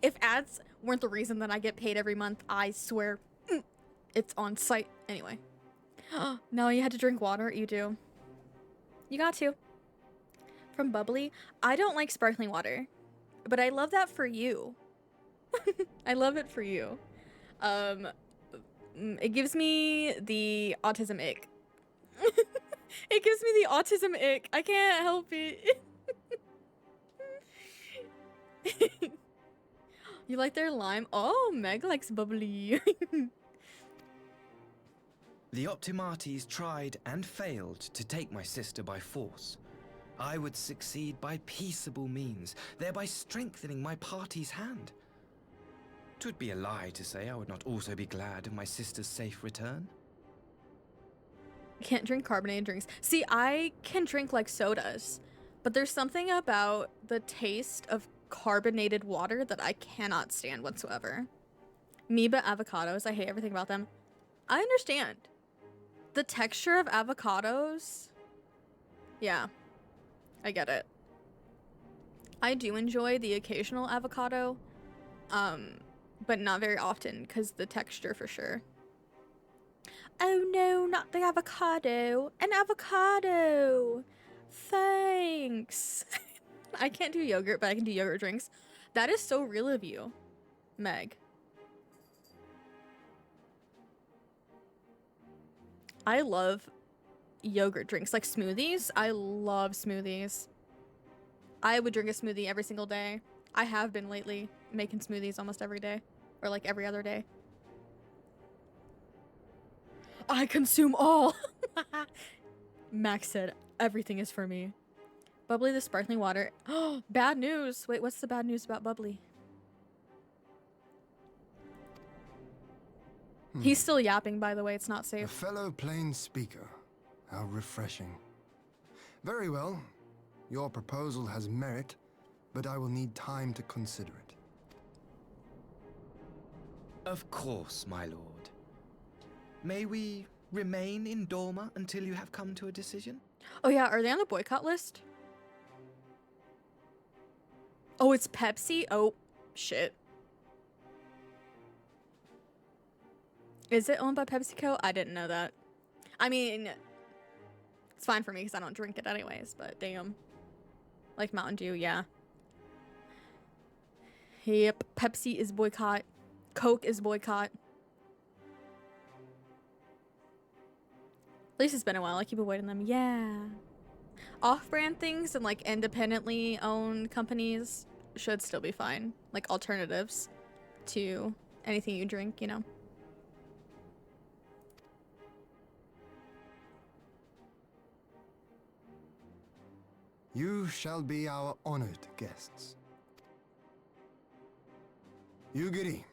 If ads weren't the reason that I get paid every month, I swear it's on site. Anyway. No, you had to drink water. You do. You got to. From Bubbly. I don't like sparkling water, but I love that for you. I love it for you. It gives me the autism ick. It gives me the autism ick. I can't help it. You like their lime? Oh, Meg likes bubbly. The Optimates tried and failed to take my sister by force. I would succeed by peaceable means, thereby strengthening my party's hand. 'Twould be a lie to say I would not also be glad of my sister's safe return. Can't drink carbonated drinks. See, I can drink like sodas, but there's something about the taste of carbonated water that I cannot stand whatsoever. Me but avocados, I hate everything about them. I understand. The texture of avocados, yeah, I get it. I do enjoy the occasional avocado, but not very often because the texture for sure. Oh no, not the avocado. An avocado. Thanks. I can't do yogurt, but I can do yogurt drinks. That is so real of you, Meg. I love yogurt drinks, like smoothies. I love smoothies. I would drink a smoothie every single day. I have been lately, making smoothies almost every day, or like every other day. I consume all. Max said, everything is for me. Bubbly the sparkling water. Oh, bad news. Wait, what's the bad news about Bubbly? He's still yapping, by the way. It's not A safe. fellow plain speaker. How refreshing. Very well. Your proposal has merit, but I will need time to consider it. Of course, my lord. May we remain in Dorma until you have come to a decision? Oh yeah, are they on the boycott list? Oh, it's Pepsi? Oh, shit. Is it owned by PepsiCo? I didn't know that. I mean, it's fine for me because I don't drink it anyways, but damn. Like Mountain Dew, yeah. Yep, Pepsi is boycott. Coke is boycott. At least it's been a while. I keep avoiding them. Yeah. Off-brand things and like independently owned companies should still be fine. Like alternatives to anything you drink, you know. You shall be our honored guests. Yugiri,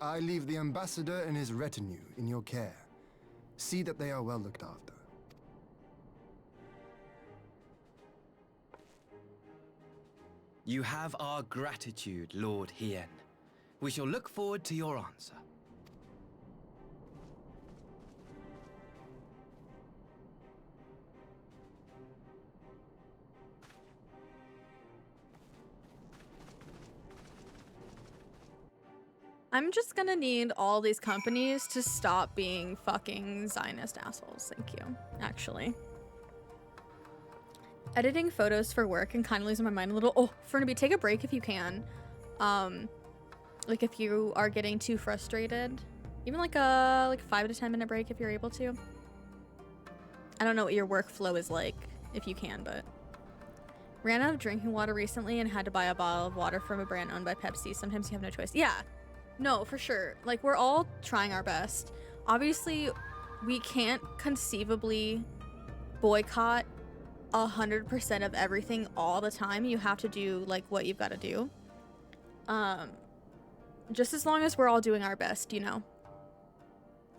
I leave the ambassador and his retinue in your care. See that they are well looked after. You have our gratitude, Lord Hien. We shall look forward to your answer. I'm just gonna need all these companies to stop being fucking Zionist assholes. Thank you, actually. Editing photos for work and kind of losing my mind a little. Oh, Fernaby, take a break if you can. Like if you are getting too frustrated, even like a 5 to 10 minute break if you're able to. I don't know what your workflow is like, if you can, but ran out of drinking water recently and had to buy a bottle of water from a brand owned by Pepsi. Sometimes you have no choice. Yeah, no, for sure. Like we're all trying our best. Obviously, we can't conceivably boycott 100% of everything all the time. You have to do like what you've got to do. Just as long as we're all doing our best, you know,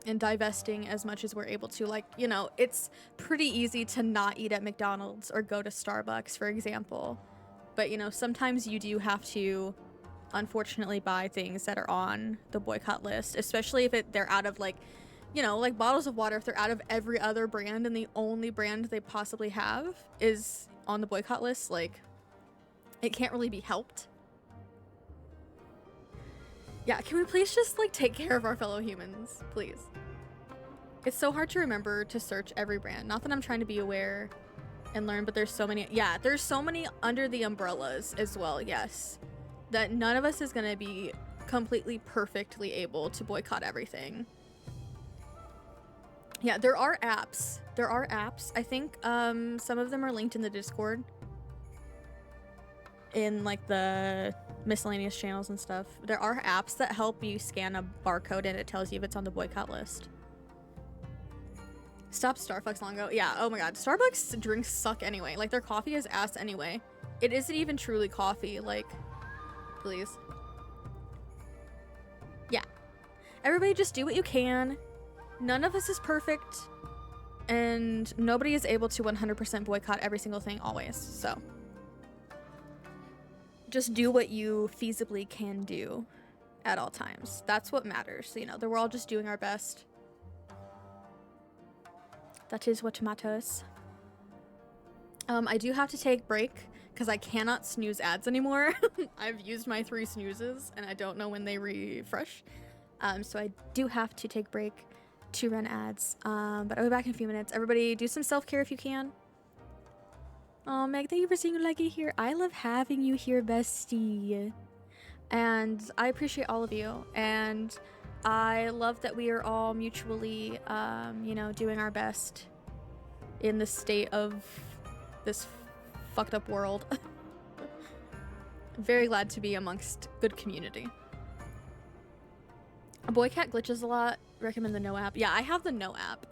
and divesting as much as we're able to. Like, you know, it's pretty easy to not eat at McDonald's or go to Starbucks, for example. But, you know, sometimes you do have to, unfortunately, buy things that are on the boycott list, especially if they're out of, like, you know, like bottles of water, if they're out of every other brand and the only brand they possibly have is on the boycott list, like, it can't really be helped. Yeah, can we please just, like, take care of our fellow humans, please? It's so hard to remember to search every brand. Not that I'm trying to be aware and learn, but there's so many. Yeah, there's so many under the umbrellas as well, yes. That none of us is going to be completely perfectly able to boycott everything. Yeah, there are apps. There are apps. I think some of them are linked in the Discord. In, like, the miscellaneous channels and stuff. There are apps that help you scan a barcode and it tells you if it's on the boycott list. Stop Starbucks long ago. Yeah, oh my god. Starbucks drinks suck anyway. Like, their coffee is ass anyway. It isn't even truly coffee. Like, please. Yeah. Everybody just do what you can. None of us is perfect. And nobody is able to 100% boycott every single thing always. So just do what you feasibly can do at all times. That's what matters. You know, that we're all just doing our best. That is what matters. I do have to take break because I cannot snooze ads anymore. I've used my 3 snoozes and I don't know when they refresh. So I do have to take break to run ads. But I'll be back in a few minutes. Everybody do some self-care if you can. Oh, Meg, thank you for seeing Leggy here. I love having you here, bestie. And I appreciate all of you. And I love that we are all mutually, you know, doing our best in the state of this fucked up world. Very glad to be amongst good community. Boycat glitches a lot. Recommend the No app. Yeah, I have the No app.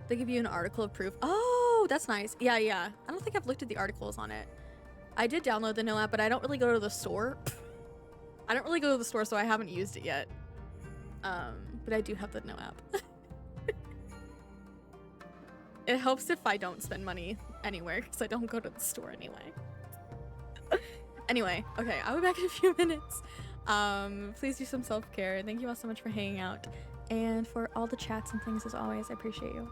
They give you an article of proof. Oh, that's nice. Yeah. I don't think I've looked at the articles on it. I did download the No app, but I don't really go to the store. I don't really go to the store, so I haven't used it yet. But I do have the No app. It helps if I don't spend money anywhere, because I don't go to the store anyway. Anyway, okay, I'll be back in a few minutes. Please do some self-care. Thank you all so much for hanging out. And for all the chats and things as always, I appreciate you.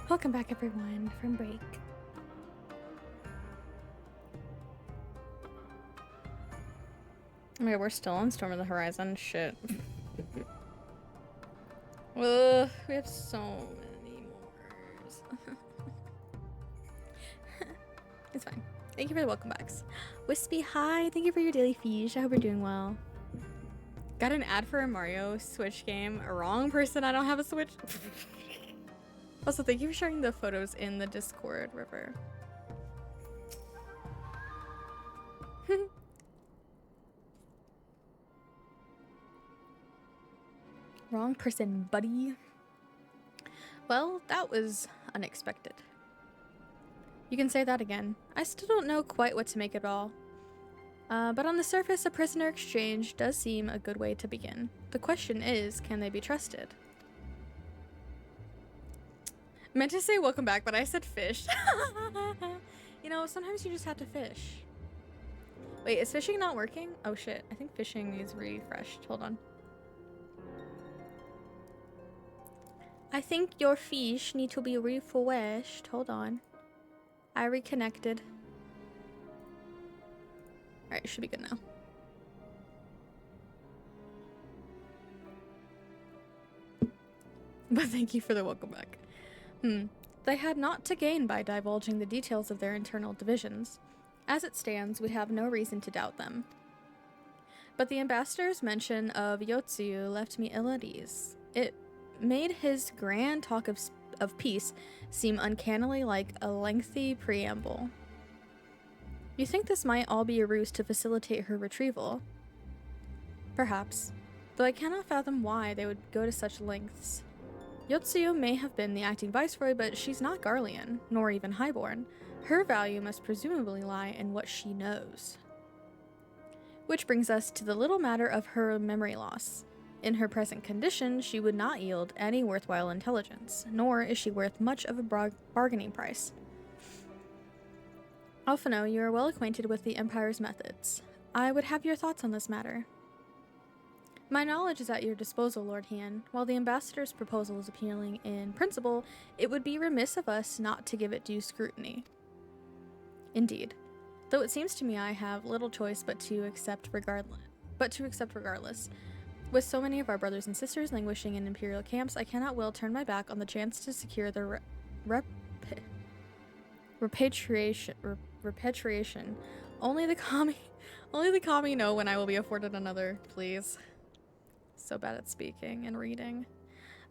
Welcome back, everyone, from break. Oh my god, we're still on Storm of the Horizon. Shit. Ugh, we have so many more. It's fine. Thank you for the welcome backs. Wispy, hi. Thank you for your daily feed. I hope you're doing well. Got an ad for a Mario Switch game. Wrong person. I don't have a Switch. Also, thank you for sharing the photos in the Discord, River. Wrong person, buddy. Well, that was unexpected. You can say that again. I still don't know quite what to make of it all. But on the surface, a prisoner exchange does seem a good way to begin. The question is, can they be trusted? Meant to say welcome back, but I said fish. You know, sometimes you just have to fish. Wait, is fishing not working? Oh shit, I think fishing is refreshed. Hold on. I think your fish need to be refreshed. Hold on. I reconnected. Alright, should be good now. But thank you for the welcome back. They had not to gain by divulging the details of their internal divisions. As it stands, we have no reason to doubt them. But the ambassador's mention of Yotsuyu left me ill at ease. It made his grand talk of peace seem uncannily like a lengthy preamble. You think this might all be a ruse to facilitate her retrieval? Perhaps, though I cannot fathom why they would go to such lengths. Yotsuyu may have been the acting viceroy, but she's not Garlean, nor even highborn. Her value must presumably lie in what she knows. Which brings us to the little matter of her memory loss. In her present condition, she would not yield any worthwhile intelligence, nor is she worth much of a bargaining price. Alphino, you are well acquainted with the Empire's methods. I would have your thoughts on this matter. My knowledge is at your disposal, Lord Hien. While the ambassador's proposal is appealing in principle, it would be remiss of us not to give it due scrutiny. Indeed. Though it seems to me I have little choice but to accept regardless. With so many of our brothers and sisters languishing in imperial camps, I cannot well turn my back on the chance to secure their repatriation. Only the kami know when I will be afforded another, please. So bad at speaking and reading.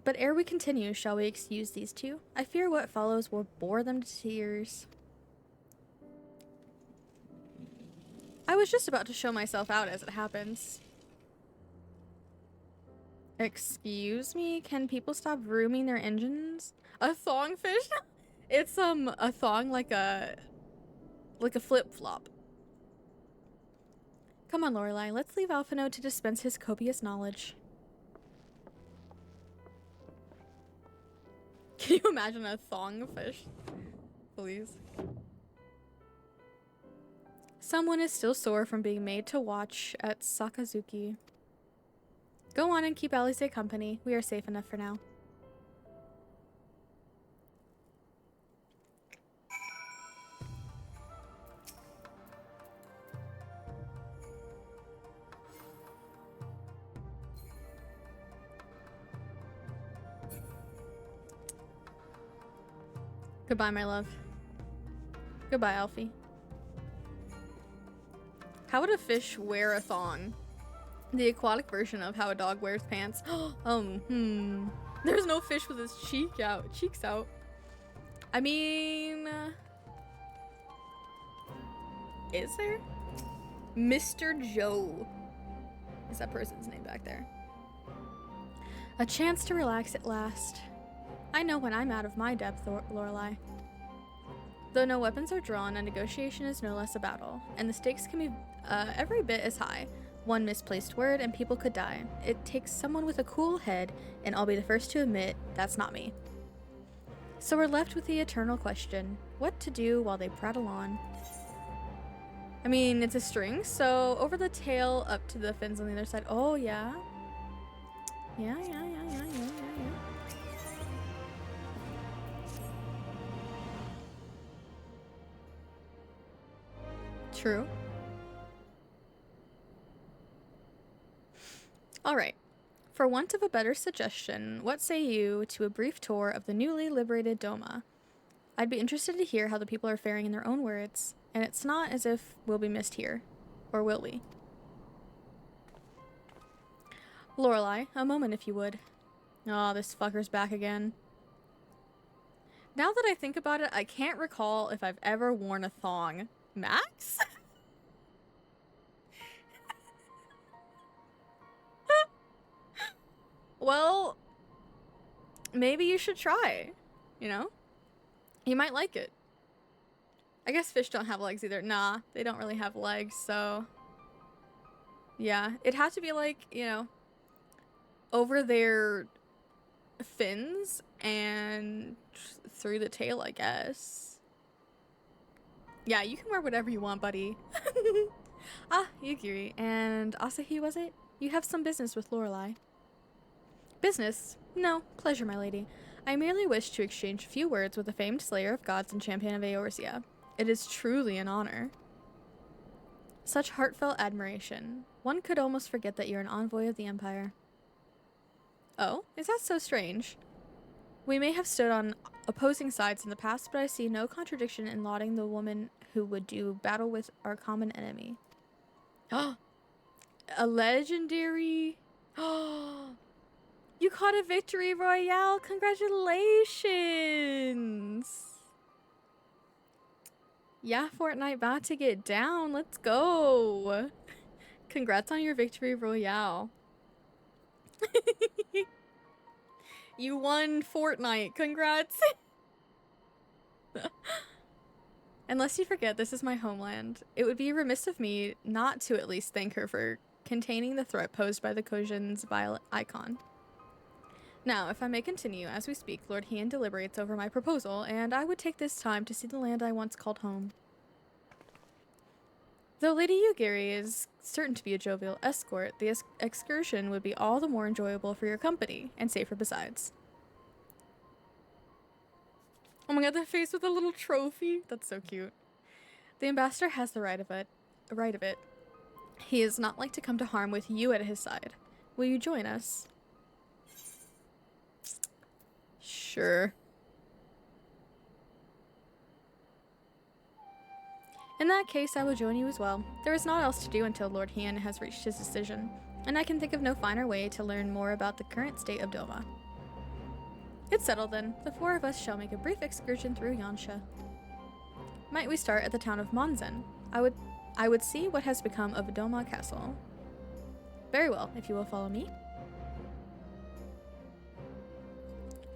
But ere we continue, shall we excuse these two? I fear what follows will bore them to tears. I was just about to show myself out as it happens. Excuse me? Can people stop rooming their engines? A thong fish? It's a thong like a flip-flop. Come on, Lorelei, let's leave Alphino to dispense his copious knowledge. Can you imagine a thong fish? Please. Someone is still sore from being made to watch at Sakazuki. Go on and keep Alice company. We are safe enough for now. Goodbye, my love. Goodbye, Alfie. How would a fish wear a thong? The aquatic version of how a dog wears pants. There's no fish with his cheeks out. I mean, is there? Mr. Joe is that person's name back there. A chance to relax at last. I know when I'm out of my depth, Lorelei. Though no weapons are drawn, a negotiation is no less a battle, and the stakes can be every bit as high. One misplaced word and people could die. It takes someone with a cool head, and I'll be the first to admit that's not me. So we're left with the eternal question, what to do while they prattle on? I mean, it's a string, so over the tail up to the fins on the other side. Oh, yeah. Yeah. True. Alright. For want of a better suggestion, what say you to a brief tour of the newly liberated Doma? I'd be interested to hear how the people are faring in their own words, and it's not as if we'll be missed here. Or will we? Lorelei, a moment if you would. Oh, this fucker's back again. Now that I think about it, I can't recall if I've ever worn a thong. Max? Well, maybe you should try, you know? You might like it. I guess fish don't have legs either. Nah, they don't really have legs, so... Yeah, it had to be like, you know, over their fins and through the tail, I guess. Yeah, you can wear whatever you want, buddy. Ah, Yugiri. And Asahi, was it? You have some business with Lorelei. Business? No, pleasure, my lady. I merely wish to exchange a few words with the famed slayer of gods and champion of Eorzea. It is truly an honor. Such heartfelt admiration. One could almost forget that you're an envoy of the Empire. Oh, is that so strange? We may have stood on opposing sides in the past, but I see no contradiction in lauding the woman who would do battle with our common enemy. Oh, a legendary... Oh, you caught a victory royale! Congratulations! Yeah, Fortnite about to get down. Let's go! Congrats on your victory royale. You won Fortnite. Congrats! Unless you forget, this is my homeland. It would be remiss of me not to at least thank her for containing the threat posed by the Kojin's violet icon. Now, if I may continue, as we speak, Lord Hien deliberates over my proposal, and I would take this time to see the land I once called home. Though Lady Yugiri is certain to be a jovial escort, the excursion would be all the more enjoyable for your company, and safer besides. Oh my god, that face with a little trophy. That's so cute. The ambassador has the right of it. He is not like to come to harm with you at his side. Will you join us? Sure. In that case, I will join you as well. There is naught else to do until Lord Hien has reached his decision, and I can think of no finer way to learn more about the current state of Doma. It's settled then. The four of us shall make a brief excursion through Yansha. Might we start at the town of Monzen? I would see what has become of Doma Castle. Very well, if you will follow me.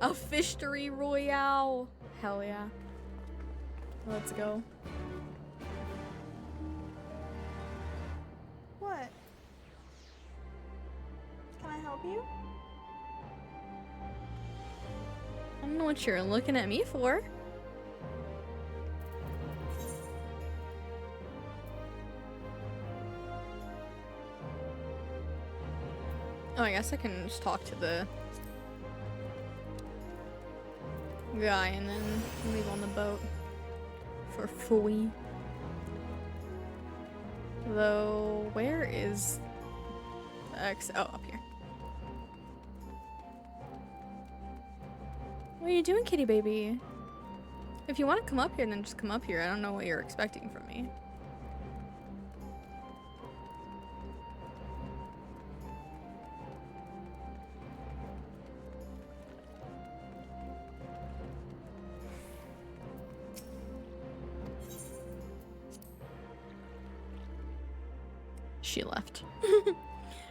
A fishery royale! Hell yeah. Let's go. What? Can I help you? I don't know what you're looking at me for. Oh, I guess I can just talk to the guy and then leave on the boat for free. Though, where is the exit? Oh, up here. What are you doing, kitty baby? If you want to come up here, then just come up here. I don't know what you're expecting from me. She left.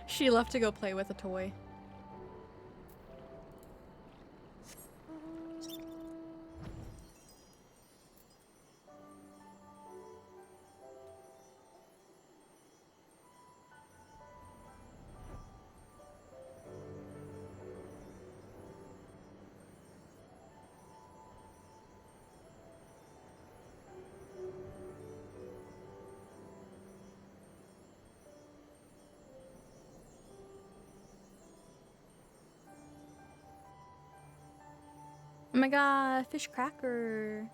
She left to go play with a toy. Oh my god, fish cracker.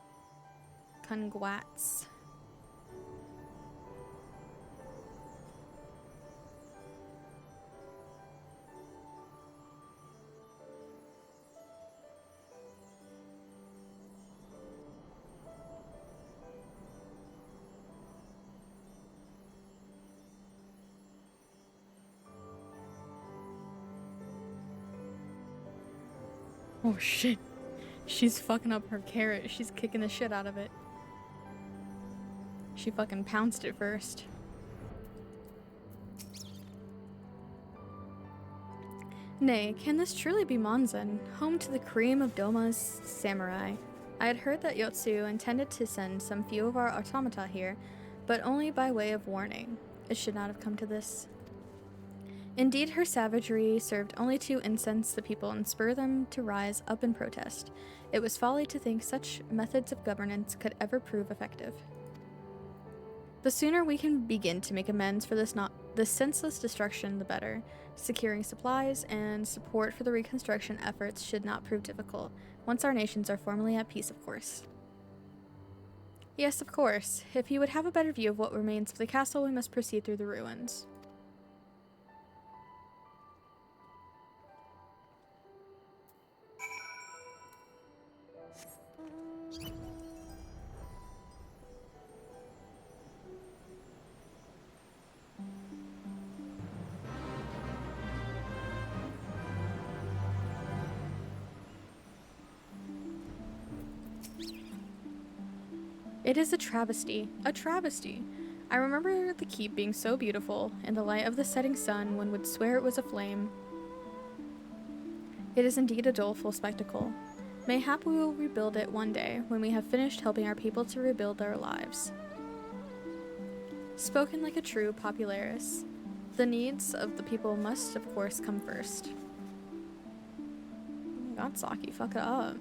Congrats. Oh shit. She's fucking up her carrot. She's kicking the shit out of it. She fucking pounced it first. Nay, can this truly be Monzen, home to the cream of Doma's samurai? I had heard that Yotsu intended to send some few of our automata here, but only by way of warning. It should not have come to this. Indeed, her savagery served only to incense the people and spur them to rise up in protest. It was folly to think such methods of governance could ever prove effective. The sooner we can begin to make amends for this senseless destruction, the better. Securing supplies and support for the reconstruction efforts should not prove difficult, once our nations are formally at peace, of course. Yes, of course. If you would have a better view of what remains of the castle, we must proceed through the ruins. It is a travesty. A travesty. I remember the keep being so beautiful. In the light of the setting sun, one would swear it was aflame. It is indeed a doleful spectacle. Mayhap we will rebuild it one day, when we have finished helping our people to rebuild their lives. Spoken like a true popularis. The needs of the people must, of course, come first. Oh my god, Saki, fuck it up.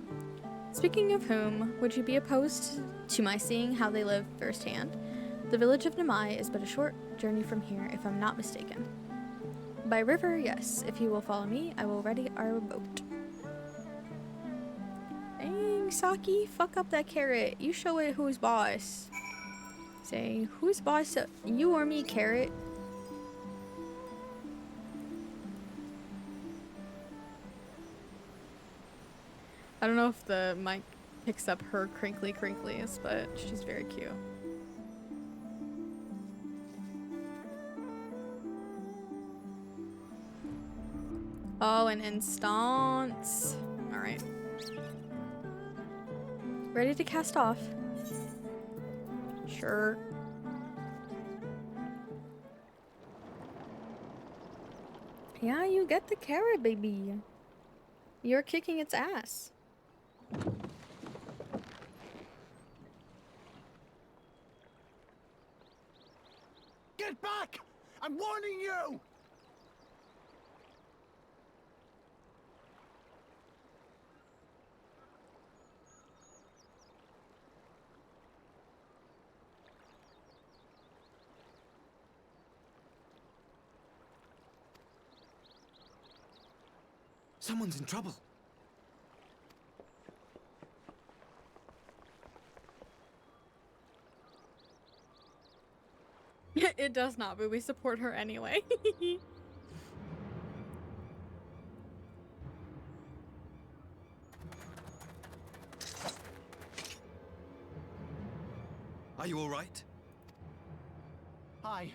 Speaking of whom, would you be opposed to my seeing how they live firsthand? The village of Namai is but a short journey from here, if I'm not mistaken. By river, yes. If you will follow me, I will ready our boat. Dang, Saki, fuck up that carrot. You show it who's boss. Say, who's boss? You or me, carrot? I don't know if the mic picks up her crinkly crinklies, but she's very cute. Oh, an instance. Alright. Ready to cast off? Sure. Yeah, you get the carrot, baby. You're kicking its ass. Get back! I'm warning you! Someone's in trouble. It does not, but we support her anyway. Are you all right? Hi.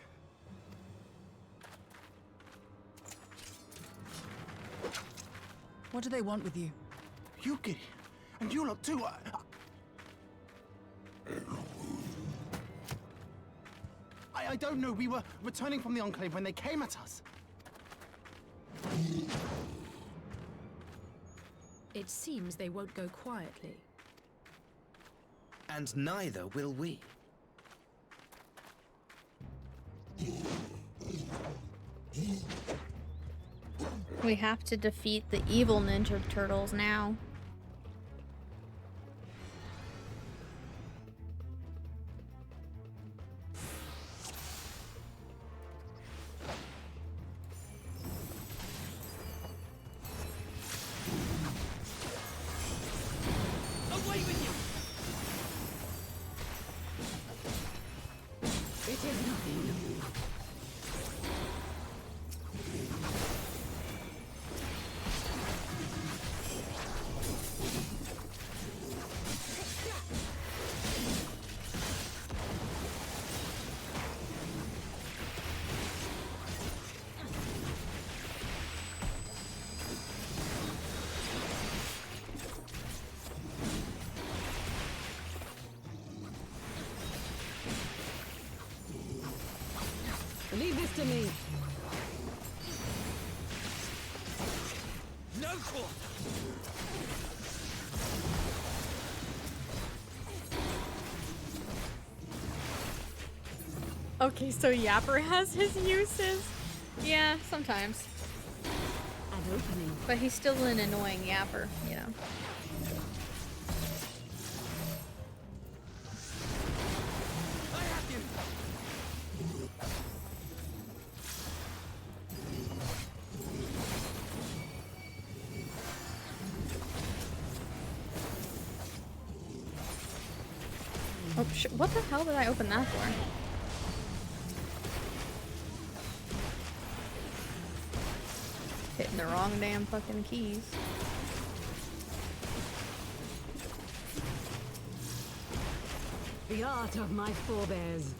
What do they want with you? Yuki, and you lot too. I don't know. We were returning from the Enclave when they came at us. It seems they won't go quietly. And neither will we. We have to defeat the evil Ninja Turtles now. this to me. No quarter! Okay, so Yapper has his uses. Yeah, sometimes. An opening. But he's still an annoying Yapper, you know. Oh, what the hell did I open that for? Hitting the wrong damn fucking keys. The art of my forebears.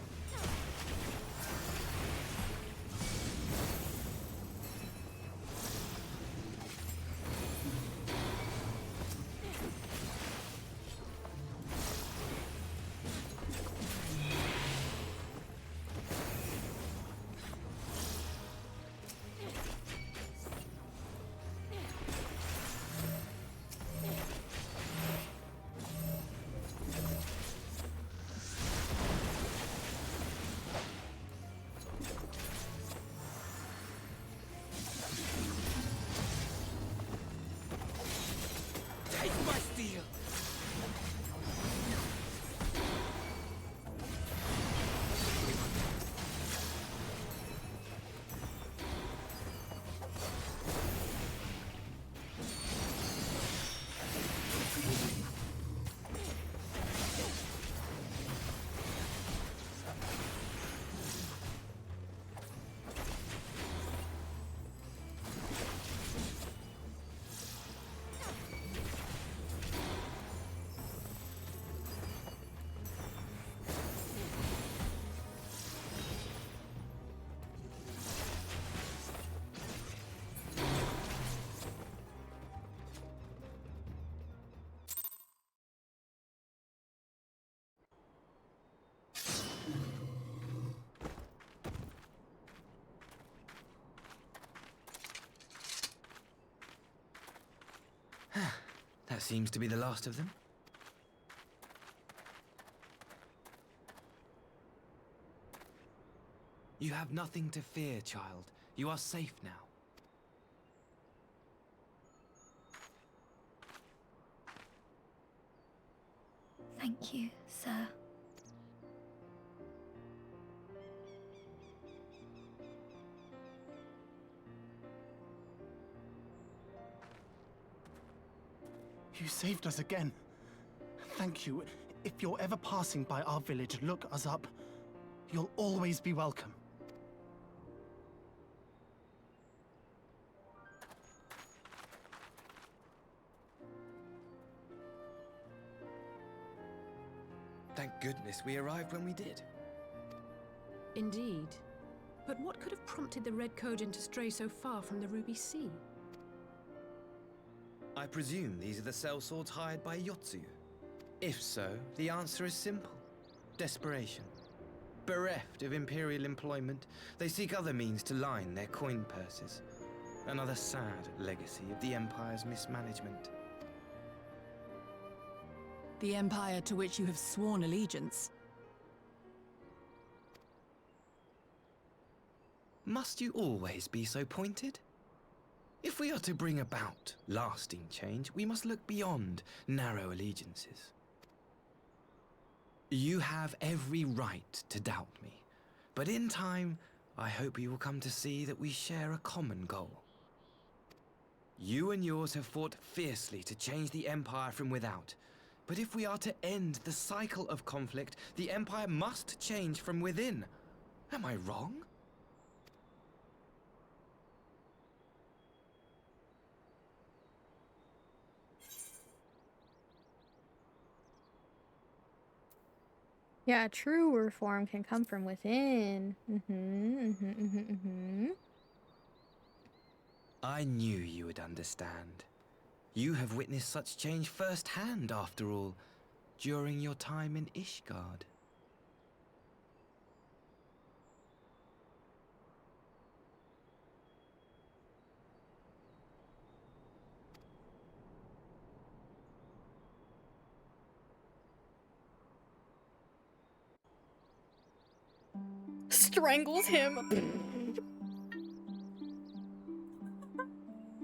That seems to be the last of them. You have nothing to fear, child. You are safe now. Thank you, sir. You saved us again. Thank you. If you're ever passing by our village, look us up. You'll always be welcome. Thank goodness we arrived when we did. Indeed. But what could have prompted the Red Kojin to stray so far from the Ruby Sea? I presume these are the sellswords hired by Yotsuyu. If so, the answer is simple. Desperation. Bereft of Imperial employment, they seek other means to line their coin purses. Another sad legacy of the Empire's mismanagement. The Empire to which you have sworn allegiance. Must you always be so pointed? If we are to bring about lasting change, we must look beyond narrow allegiances. You have every right to doubt me, but in time, I hope you will come to see that we share a common goal. You and yours have fought fiercely to change the Empire from without, but if we are to end the cycle of conflict, the Empire must change from within. Am I wrong? Yeah, true reform can come from within. I knew you would understand. You have witnessed such change firsthand, after all, during your time in Ishgard. strangles him.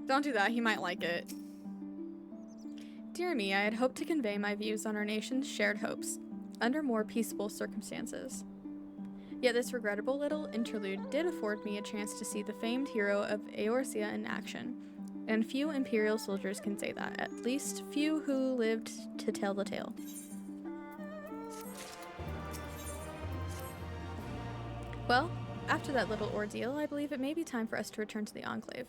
Don't do that, he might like it. Dear me, I had hoped to convey my views on our nation's shared hopes under more peaceful circumstances. Yet this regrettable little interlude did afford me a chance to see the famed hero of Eorzea in action, and few Imperial soldiers can say that, at least few who lived to tell the tale. Well, after that little ordeal, I believe it may be time for us to return to the Enclave.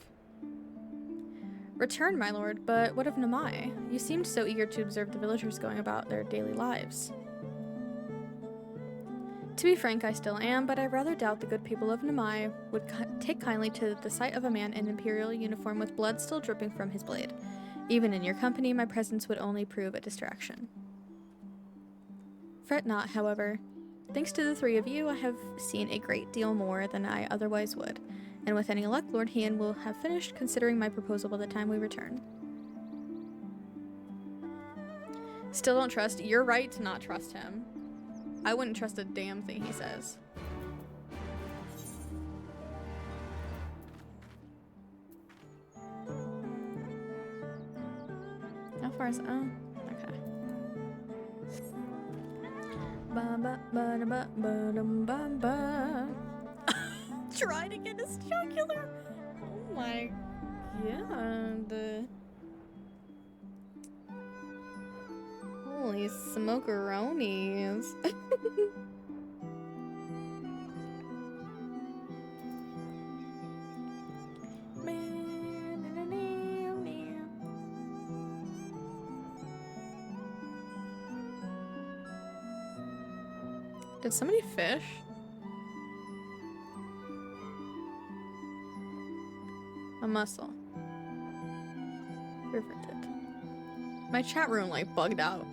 Return, my lord, but what of Namai? You seemed so eager to observe the villagers going about their daily lives. To be frank, I still am, but I rather doubt the good people of Namai would take kindly to the sight of a man in imperial uniform with blood still dripping from his blade. Even in your company, my presence would only prove a distraction. Fret not, however. Thanks to the three of you, I have seen a great deal more than I otherwise would, and with any luck, Lord Hien will have finished considering my proposal by the time we return. Still don't trust. You're right to not trust him. I wouldn't trust a damn thing he says. How far is okay. Try to get his jugular. Oh my god. Holy smokeronis. Did somebody fish? A mussel. River did. My chat room like bugged out.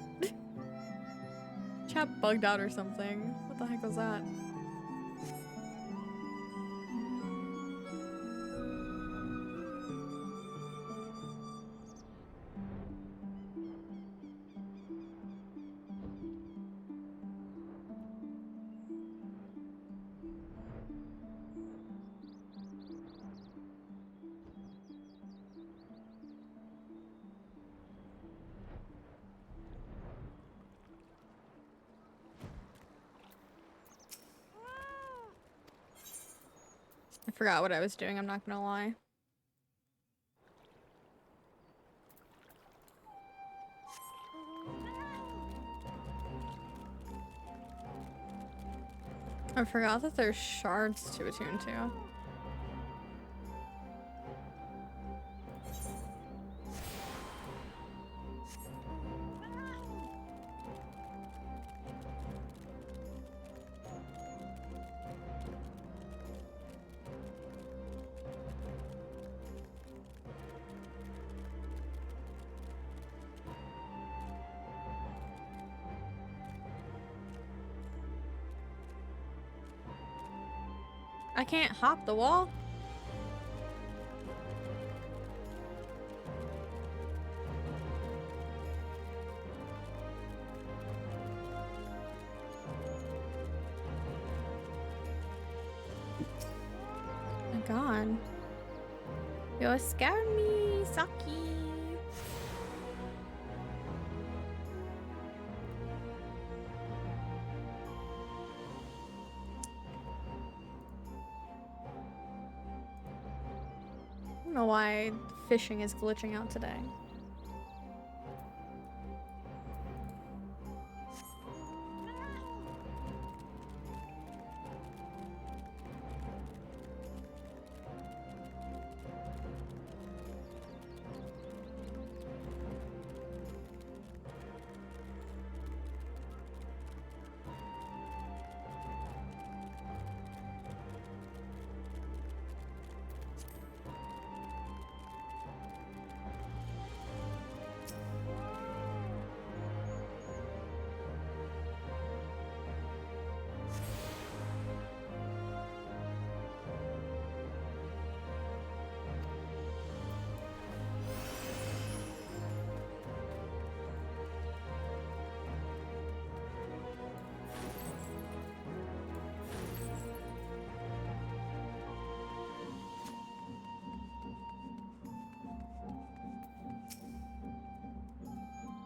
Chat bugged out or something. What the heck was that? I forgot what I was doing, I'm not gonna lie. I forgot that there's shards to attune to. I can't hop the wall. Oh my god. You're scaring me, Saki. I don't know why fishing is glitching out today.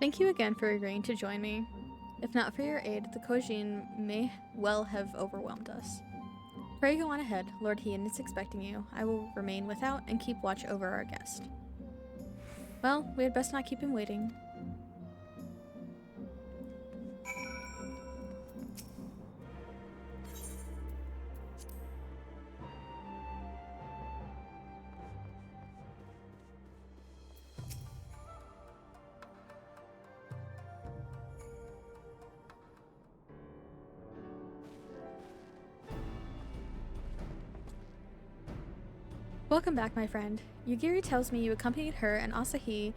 Thank you again for agreeing to join me. If not for your aid, the Kojin may well have overwhelmed us. Pray go on ahead. Lord Hien is expecting you. I will remain without and keep watch over our guest. Well, we had best not keep him waiting. Welcome back, my friend. Yugiri tells me you accompanied her and Asahi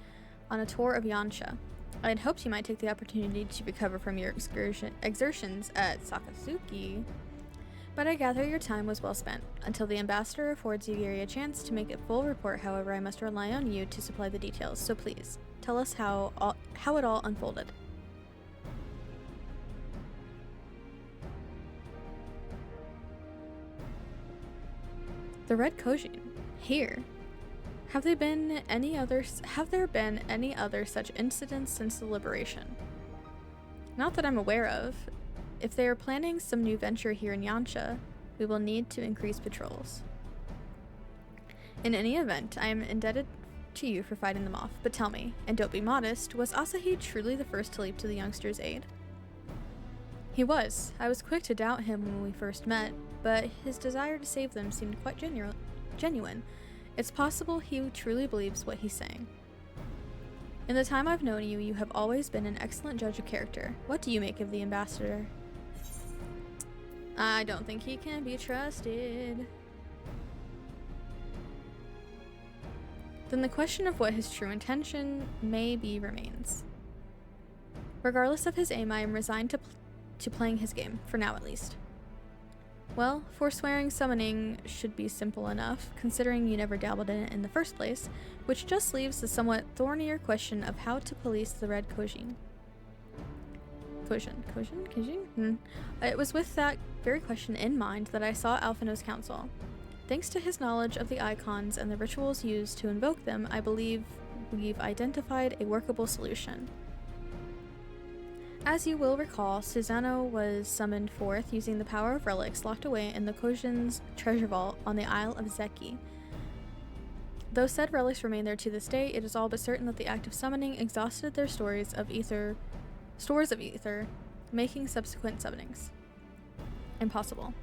on a tour of Yansha. I had hoped you might take the opportunity to recover from your exertions at Sakasuki, but I gather your time was well spent. Until the ambassador affords Yugiri a chance to make a full report, however, I must rely on you to supply the details, so please, tell us how it all unfolded. The Red Kojin. Here. Have there been any other such incidents since the liberation? Not that I'm aware of. If they are planning some new venture here in Yansha, we will need to increase patrols. In any event, I am indebted to you for fighting them off, but tell me, and don't be modest, was Asahi truly the first to leap to the youngster's aid? He was. I was quick to doubt him when we first met, but his desire to save them seemed quite genuine. It's possible he truly believes what he's saying. In the time I've known you, you have always been an excellent judge of character. What do you make of the ambassador? I don't think he can be trusted. Then the question of what his true intention may be remains. Regardless of his aim, I am resigned to playing his game, for now at least. Well, forswearing summoning should be simple enough, considering you never dabbled in it in the first place, which just leaves the somewhat thornier question of how to police the Red Kojin. Kojin? It was with that very question in mind that I saw Alphino's council. Thanks to his knowledge of the icons and the rituals used to invoke them, I believe we've identified a workable solution. As you will recall, Susano was summoned forth using the power of relics locked away in the Kojin's treasure vault on the Isle of Zeki. Though said relics remain there to this day, it is all but certain that the act of summoning exhausted their stores of ether, making subsequent summonings impossible.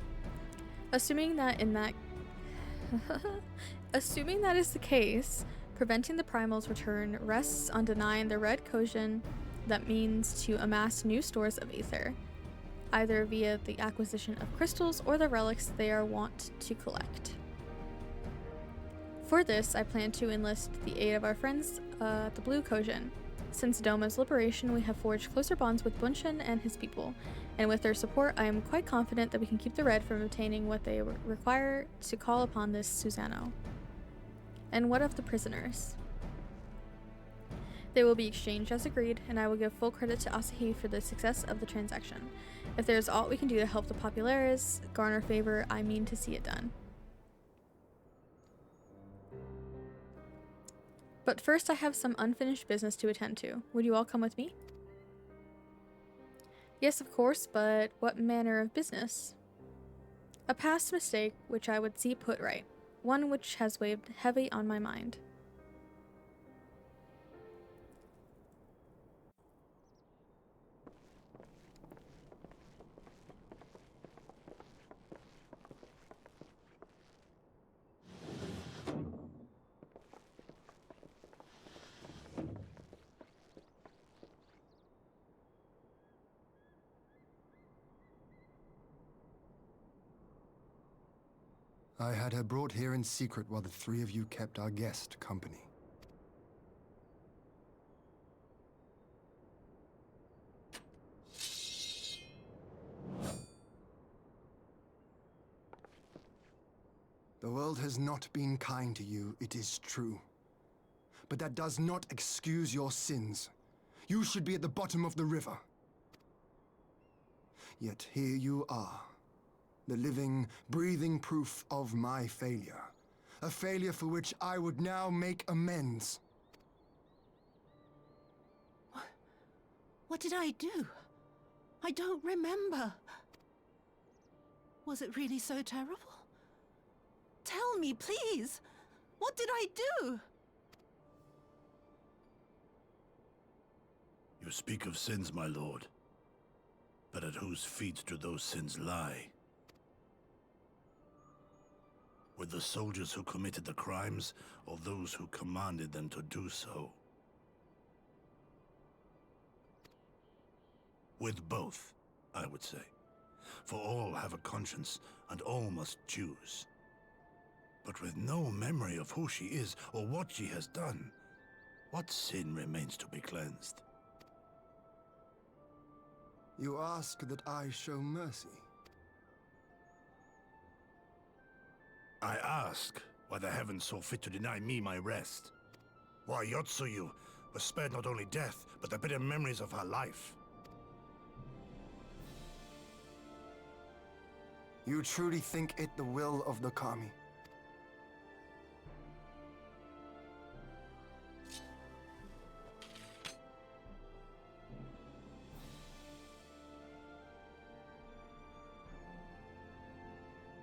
Assuming that is the case, preventing the primal's return rests on denying the Red Kojin that means to amass new stores of ether, either via the acquisition of crystals or the relics they are wont to collect. For this, I plan to enlist the aid of our friends, the Blue Kojin. Since Doma's liberation, we have forged closer bonds with Bunshin and his people, and with their support, I am quite confident that we can keep the Red from obtaining what they require to call upon this Susano. And what of the prisoners? They will be exchanged as agreed, and I will give full credit to Asahi for the success of the transaction. If there is aught we can do to help the populares garner favor, I mean to see it done. But first I have some unfinished business to attend to. Would you all come with me? Yes, of course, but what manner of business? A past mistake which I would see put right. One which has weighed heavy on my mind. I had her brought here in secret while the three of you kept our guest company. The world has not been kind to you, it is true. But that does not excuse your sins. You should be at the bottom of the river. Yet here you are. The living, breathing proof of my failure. A failure for which I would now make amends. What did I do? I don't remember. Was it really so terrible? Tell me, please! What did I do? You speak of sins, my lord. But at whose feet do those sins lie? With the soldiers who committed the crimes, or those who commanded them to do so? With both, I would say. For all have a conscience, and all must choose. But with no memory of who she is, or what she has done, what sin remains to be cleansed? You ask that I show mercy? I ask why the heavens saw fit to deny me my rest. Why Yotsuyu was spared not only death, but the bitter memories of her life. You truly think it the will of the Kami?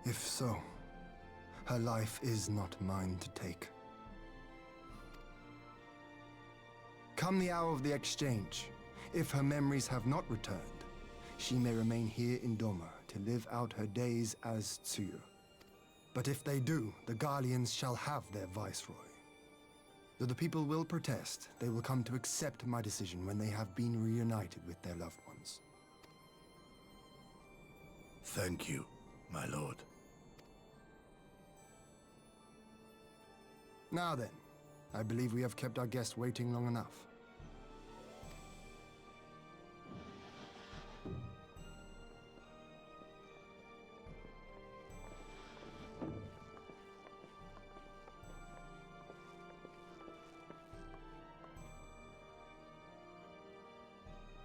If so, her life is not mine to take. Come the hour of the exchange, if her memories have not returned, she may remain here in Doma to live out her days as Tsuyu. But if they do, the Guardians shall have their viceroy. Though the people will protest, they will come to accept my decision when they have been reunited with their loved ones. Thank you, my lord. Now then, I believe we have kept our guest waiting long enough.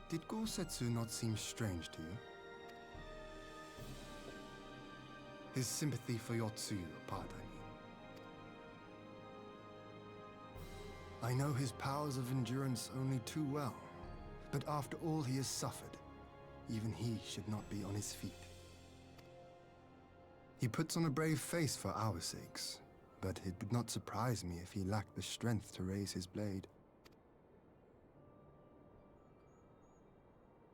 Did Gosetsu not seem strange to you? His sympathy for Yotsuyu apart, I know his powers of endurance only too well, but after all he has suffered, even he should not be on his feet. He puts on a brave face for our sakes, but it would not surprise me if he lacked the strength to raise his blade.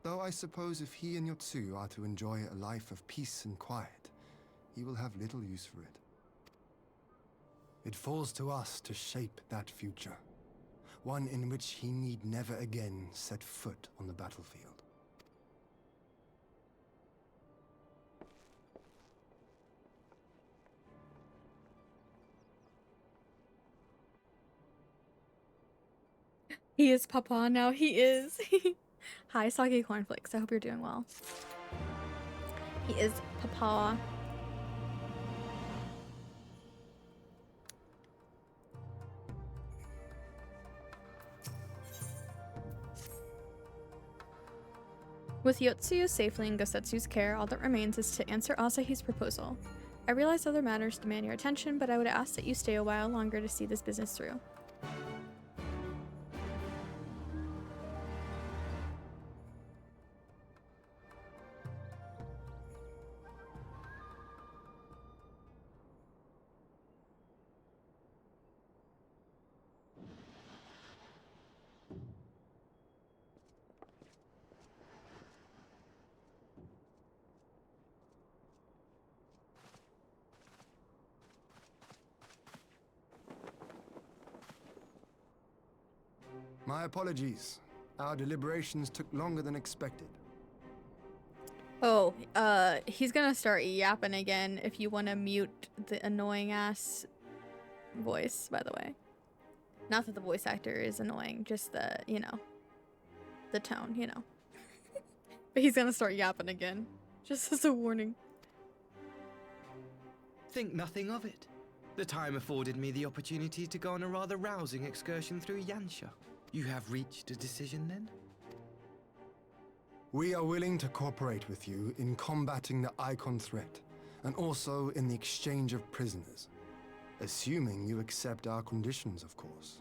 Though I suppose if he and Yotsuyu are to enjoy a life of peace and quiet, he will have little use for it. It falls to us to shape that future. One in which he need never again set foot on the battlefield. He is Papa now, he is. Hi, Soggy Cornflakes, I hope you're doing well. He is Papa. With Yotsuyu safely in Gosetsu's care, all that remains is to answer Asahi's proposal. I realize other matters demand your attention, but I would ask that you stay a while longer to see this business through. My apologies. Our deliberations took longer than expected. Oh, he's gonna start yapping again if you want to mute the annoying ass voice, by the way. Not that the voice actor is annoying, just the, you know, the tone, you know. But he's gonna start yapping again, just as a warning. Think nothing of it. The time afforded me the opportunity to go on a rather rousing excursion through Yansha. You have reached a decision then? We are willing to cooperate with you in combating the Icon threat, and also in the exchange of prisoners. Assuming you accept our conditions, of course.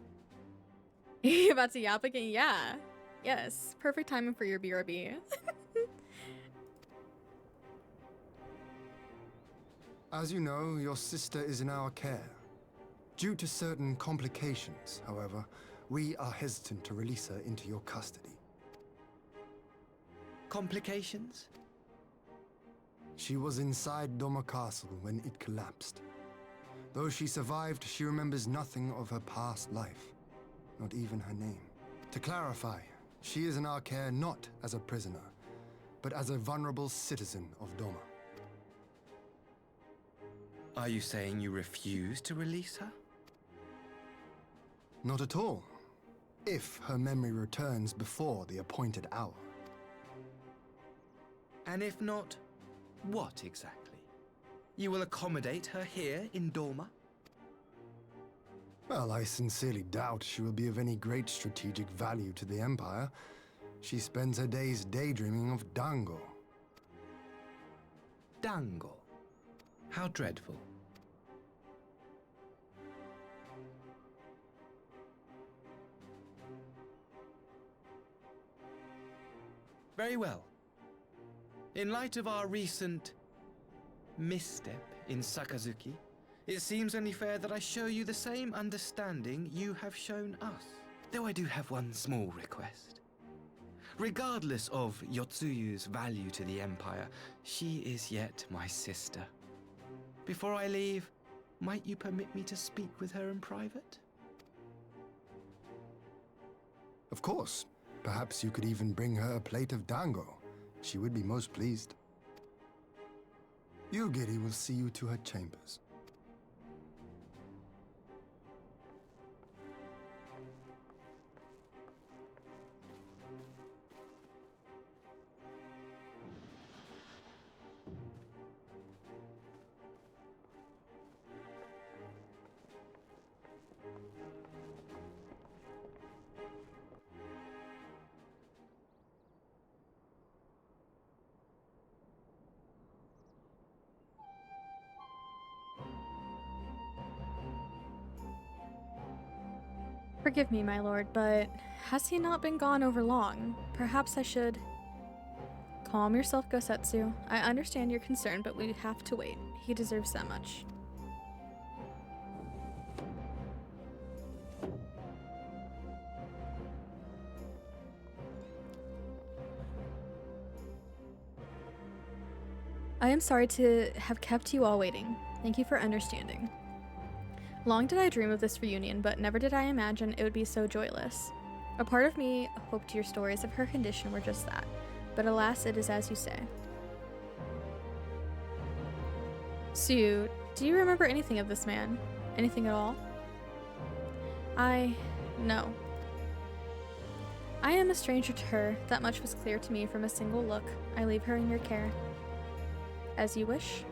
You about to yap again? Yeah. Yes, perfect timing for your BRB. As you know, your sister is in our care. Due to certain complications, however, we are hesitant to release her into your custody. Complications? She was inside Doma Castle when it collapsed. Though she survived, she remembers nothing of her past life, not even her name. To clarify, she is in our care not as a prisoner, but as a vulnerable citizen of Doma. Are you saying you refuse to release her? Not at all. If her memory returns before the appointed hour. And if not, what exactly? You will accommodate her here in Doma? Well, I sincerely doubt she will be of any great strategic value to the Empire. She spends her days daydreaming of Dango. Dango? How dreadful. Very well. In light of our recent misstep in Sakazuki, it seems only fair that I show you the same understanding you have shown us. Though I do have one small request. Regardless of Yotsuyu's value to the Empire, she is yet my sister. Before I leave, might you permit me to speak with her in private? Of course. Perhaps you could even bring her a plate of dango. She would be most pleased. Yugiri will see you to her chambers. Forgive me, my lord, but has he not been gone over long? Perhaps I should... Calm yourself, Gosetsu. I understand your concern, but we have to wait. He deserves that much. I am sorry to have kept you all waiting. Thank you for understanding. Long did I dream of this reunion, but never did I imagine it would be so joyless. A part of me hoped your stories of her condition were just that, but alas, it is as you say. Sue, do you remember anything of this man? Anything at all? No. I am a stranger to her. That much was clear to me from a single look. I leave her in your care. As you wish.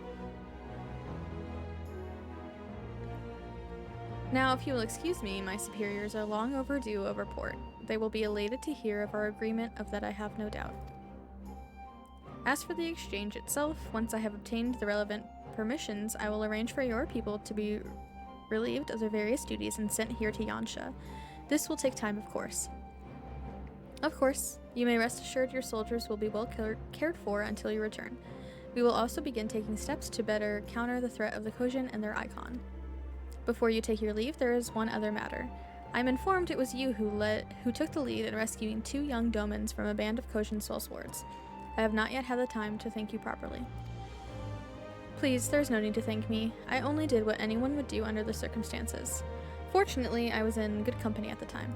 Now, if you will excuse me, my superiors are long overdue a report. They will be elated to hear of our agreement, of that I have no doubt. As for the exchange itself, once I have obtained the relevant permissions, I will arrange for your people to be relieved of their various duties and sent here to Yansha. This will take time, of course. Of course, you may rest assured your soldiers will be well cared for until you return. We will also begin taking steps to better counter the threat of the Kojin and their icon. Before you take your leave, there is one other matter. I'm informed it was you who took the lead in rescuing 2 young domans from a band of Kojin sellswords. I have not yet had the time to thank you properly. Please, there's no need to thank me. I only did what anyone would do under the circumstances. Fortunately, I was in good company at the time.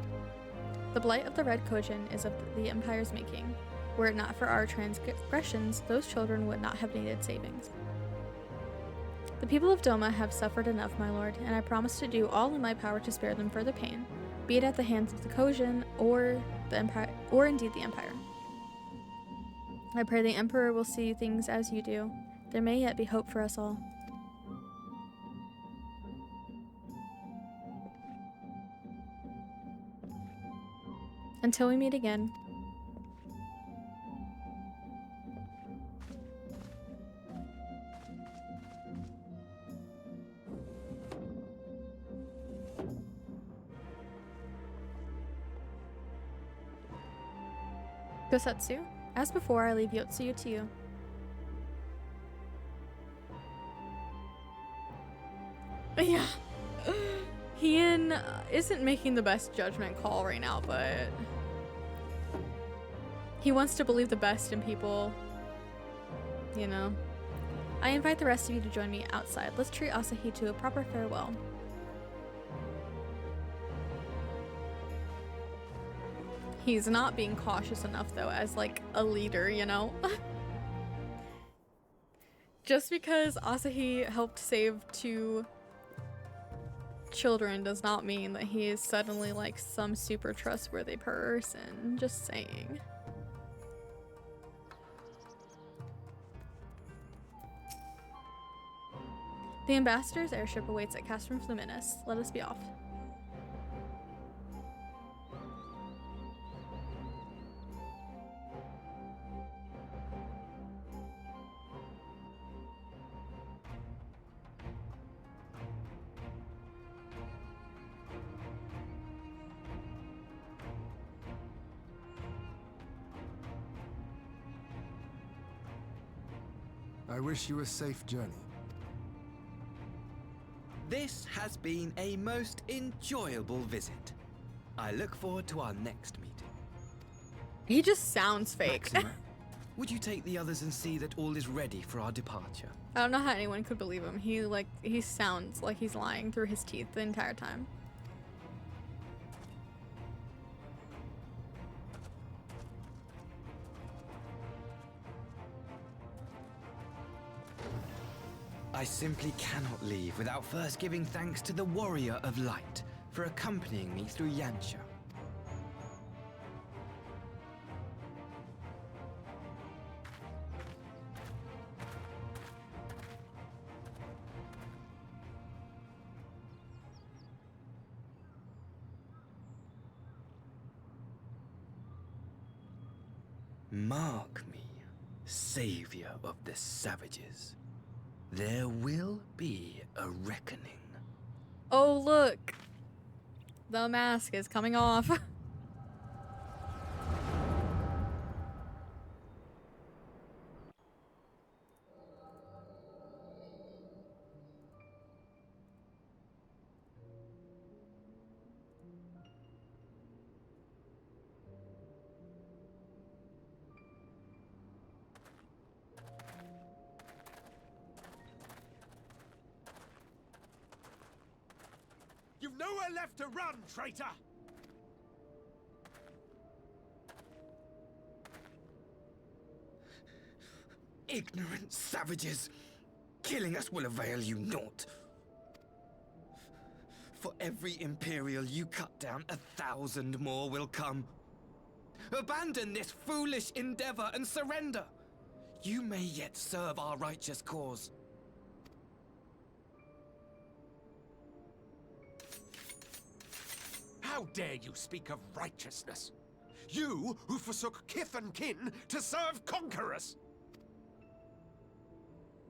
The blight of the Red Kojin is of the Empire's making. Were it not for our transgressions, those children would not have needed savings. The people of Doma have suffered enough, my lord, and I promise to do all in my power to spare them further pain, be it at the hands of the Kojin or the Empire, or indeed the Empire. I pray the Emperor will see things as you do. There may yet be hope for us all. Until we meet again. Gosetsu. As before, I leave Yotsuyu to you. Yeah. Hien isn't making the best judgment call right now, but he wants to believe the best in people, you know. I invite the rest of you to join me outside. Let's treat Asahi to a proper farewell. He's not being cautious enough though as like a leader, you know. Just because Asahi helped save 2 children does not mean that he is suddenly like some super trustworthy person. Just saying. The ambassador's airship awaits at Castrum Fluminus. Let us be off. I wish you a safe journey. This has been a most enjoyable visit. I look forward to our next meeting. He just sounds fake. Maxima, would you take the others and see that all is ready for our departure? I don't know how anyone could believe him. He sounds like he's lying through his teeth the entire time. I simply cannot leave without first giving thanks to the Warrior of Light for accompanying me through Yantia. Mark me, savior of the savages. There will be a reckoning. Oh, look. The mask is coming off. You've nowhere left to run, traitor! Ignorant savages! Killing us will avail you naught. For every Imperial you cut down, 1,000 more will come. Abandon this foolish endeavor and surrender. You may yet serve our righteous cause. How dare you speak of righteousness? You who forsook kith and kin to serve conquerors!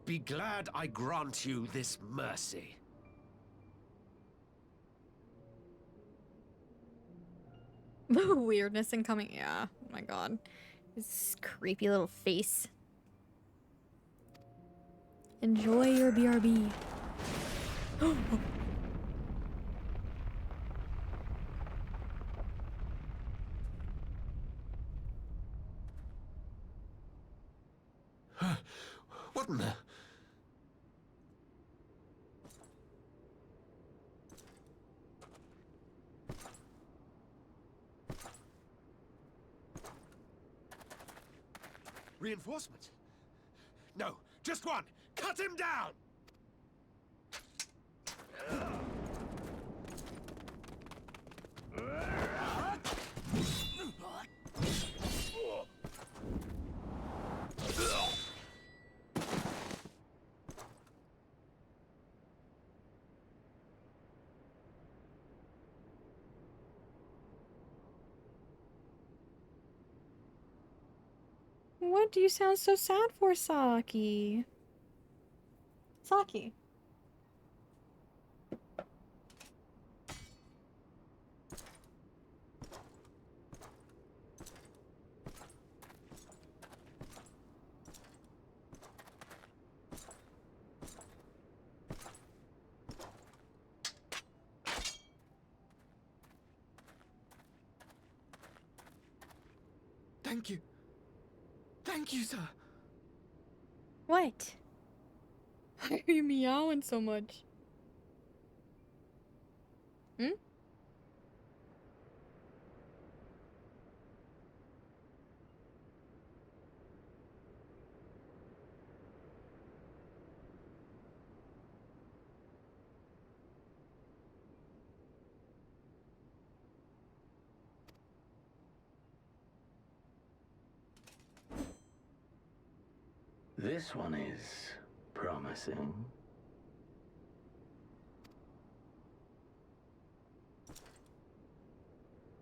Be glad I grant you this mercy. The weirdness incoming. Yeah. Oh my god. This creepy little face. Enjoy your BRB. What in the... Reinforcement? No, just one! Cut him down! What do you sound so sad for, Saki? Saki. Thank you. Thank you, sir. What? Why are you meowing so much? Hmm? This one is promising.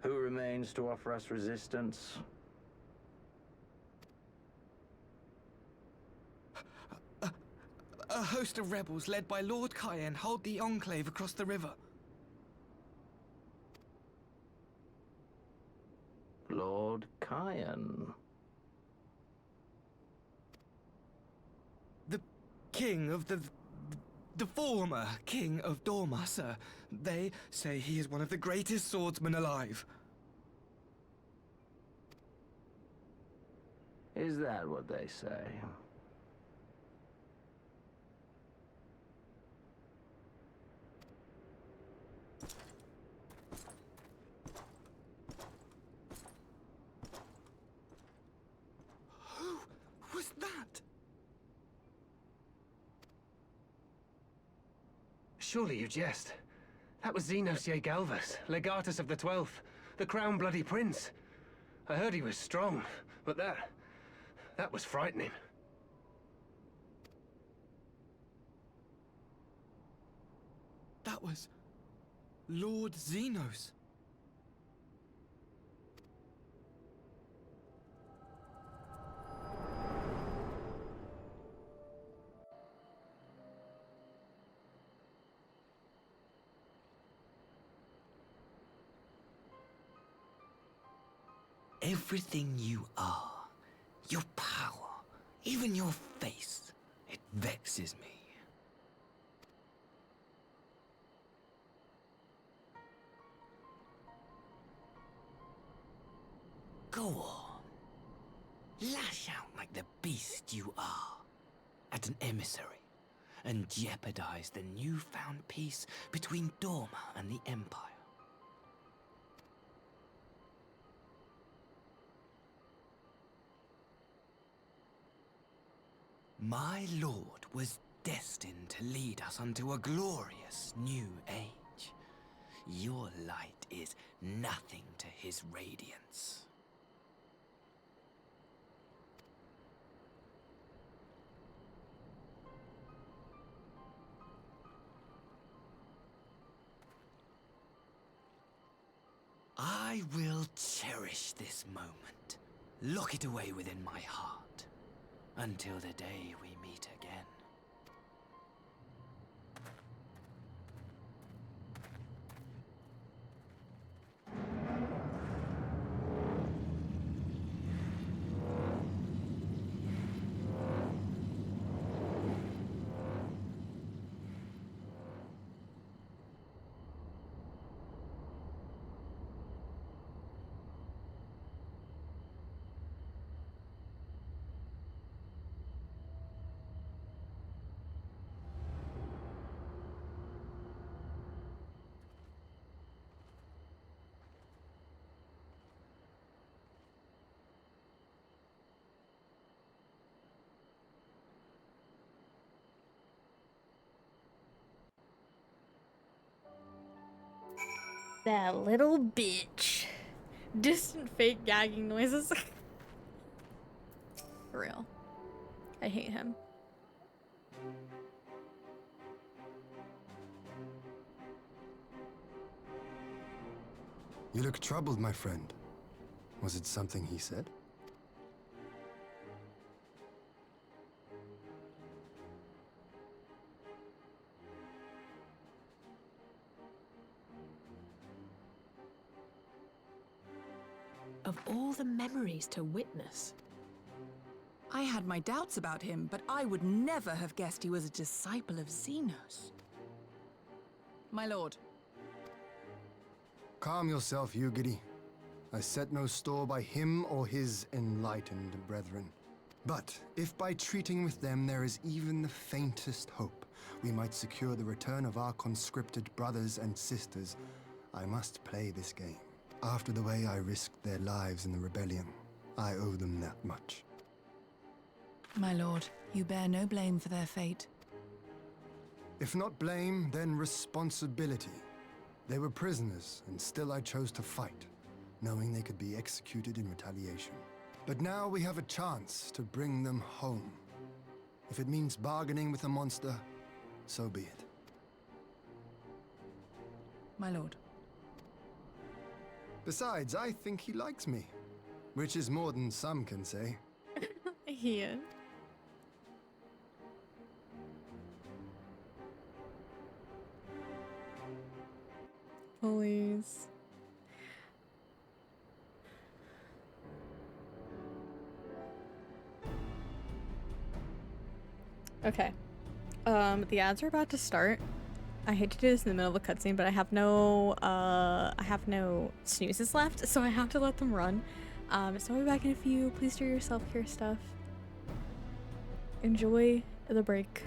Who remains to offer us resistance? A host of rebels led by Lord Cayenne hold the Enclave across the river. Lord Cayenne. The king of the former king of Dorma, sir. They say he is one of the greatest swordsmen alive. Is that what they say? Who was that? Surely you jest. That was Xenos Galvus, Legatus of the 12th, the Crown Bloody Prince. I heard he was strong, but that was frightening. That was Lord Xenos. Everything you are, your power, even your face, it vexes me. Go on. Lash out like the beast you are at an emissary and jeopardize the newfound peace between Dorma and the Empire. My lord was destined to lead us unto a glorious new age. Your light is nothing to his radiance. I will cherish this moment, lock it away within my heart, until the day we meet again. That little bitch. Distant fake gagging noises. For real. I hate him. You look troubled, my friend. Was it something he said? Of all the memories to witness. I had my doubts about him, but I would never have guessed he was a disciple of Xenos. My lord. Calm yourself, Yugiri. I set no store by him or his enlightened brethren. But if by treating with them there is even the faintest hope, we might secure the return of our conscripted brothers and sisters, I must play this game. After the way I risked their lives in the rebellion, I owe them that much. My lord, you bear no blame for their fate. If not blame, then responsibility. They were prisoners, and still I chose to fight, knowing they could be executed in retaliation. But now we have a chance to bring them home. If it means bargaining with a monster, so be it. My lord. Besides, I think he likes me, which is more than some can say. Yeah. Please. Okay. The ads are about to start. I hate to do this in the middle of a cutscene, but I have no snoozes left, so I have to let them run. So I'll be back in a few. Please do your self-care stuff. Enjoy the break.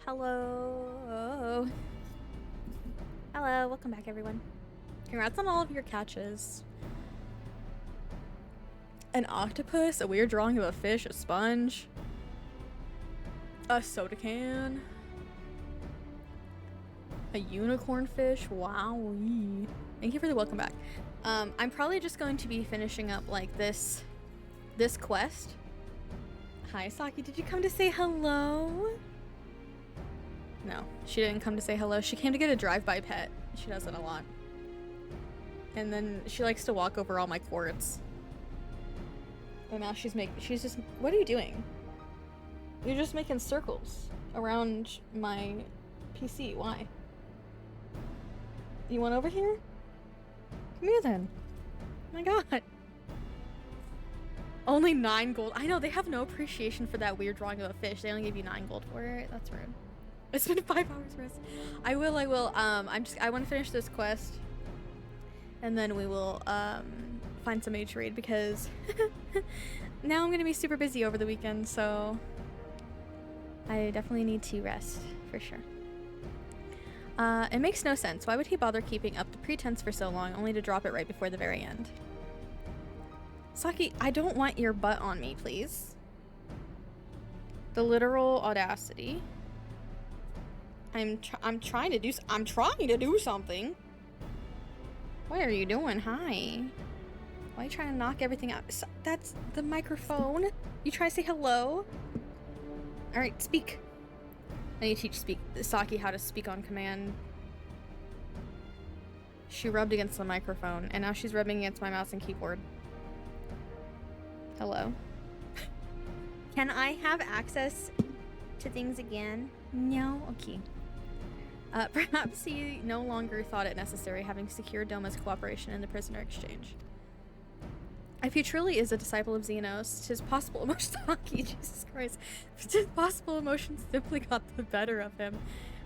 Hello. Hello, welcome back everyone. Congrats on all of your catches. An octopus, a weird drawing of a fish, a sponge, a soda can, a unicorn fish. Wow. Thank you for the welcome back. I'm probably just going to be finishing up like this quest. Hi Saki, did you come to say hello? No, she didn't come to say hello. She came to get a drive-by pet. She does it a lot. And then she likes to walk over all my quartz. And now she's just, what are you doing? You're just making circles around my PC. Why? You want over here? Come here then. Oh my god. Only 9 gold. I know, they have no appreciation for that weird drawing of a fish. They only give you 9 gold for it. That's rude. It's been 5 hours rest. I will. I want to finish this quest. And then we will, find some mage raid because now I'm gonna be super busy over the weekend, so I definitely need to rest for sure. It makes no sense. Why would he bother keeping up the pretense for so long only to drop it right before the very end? Saki, I don't want your butt on me, please. The literal audacity. I'm trying to do something. What are you doing? Hi. Why are you trying to knock everything out? That's the microphone. You try to say hello? Alright, speak. I need to teach Saki how to speak on command. She rubbed against the microphone, and now she's rubbing against my mouse and keyboard. Hello? Can I have access to things again? No? Okay. Perhaps he no longer thought it necessary, having secured Doma's cooperation in the prisoner exchange. If he truly is a disciple of Xenos, 'tis possible emotions Jesus Christ. 'Tis possible emotions simply got the better of him.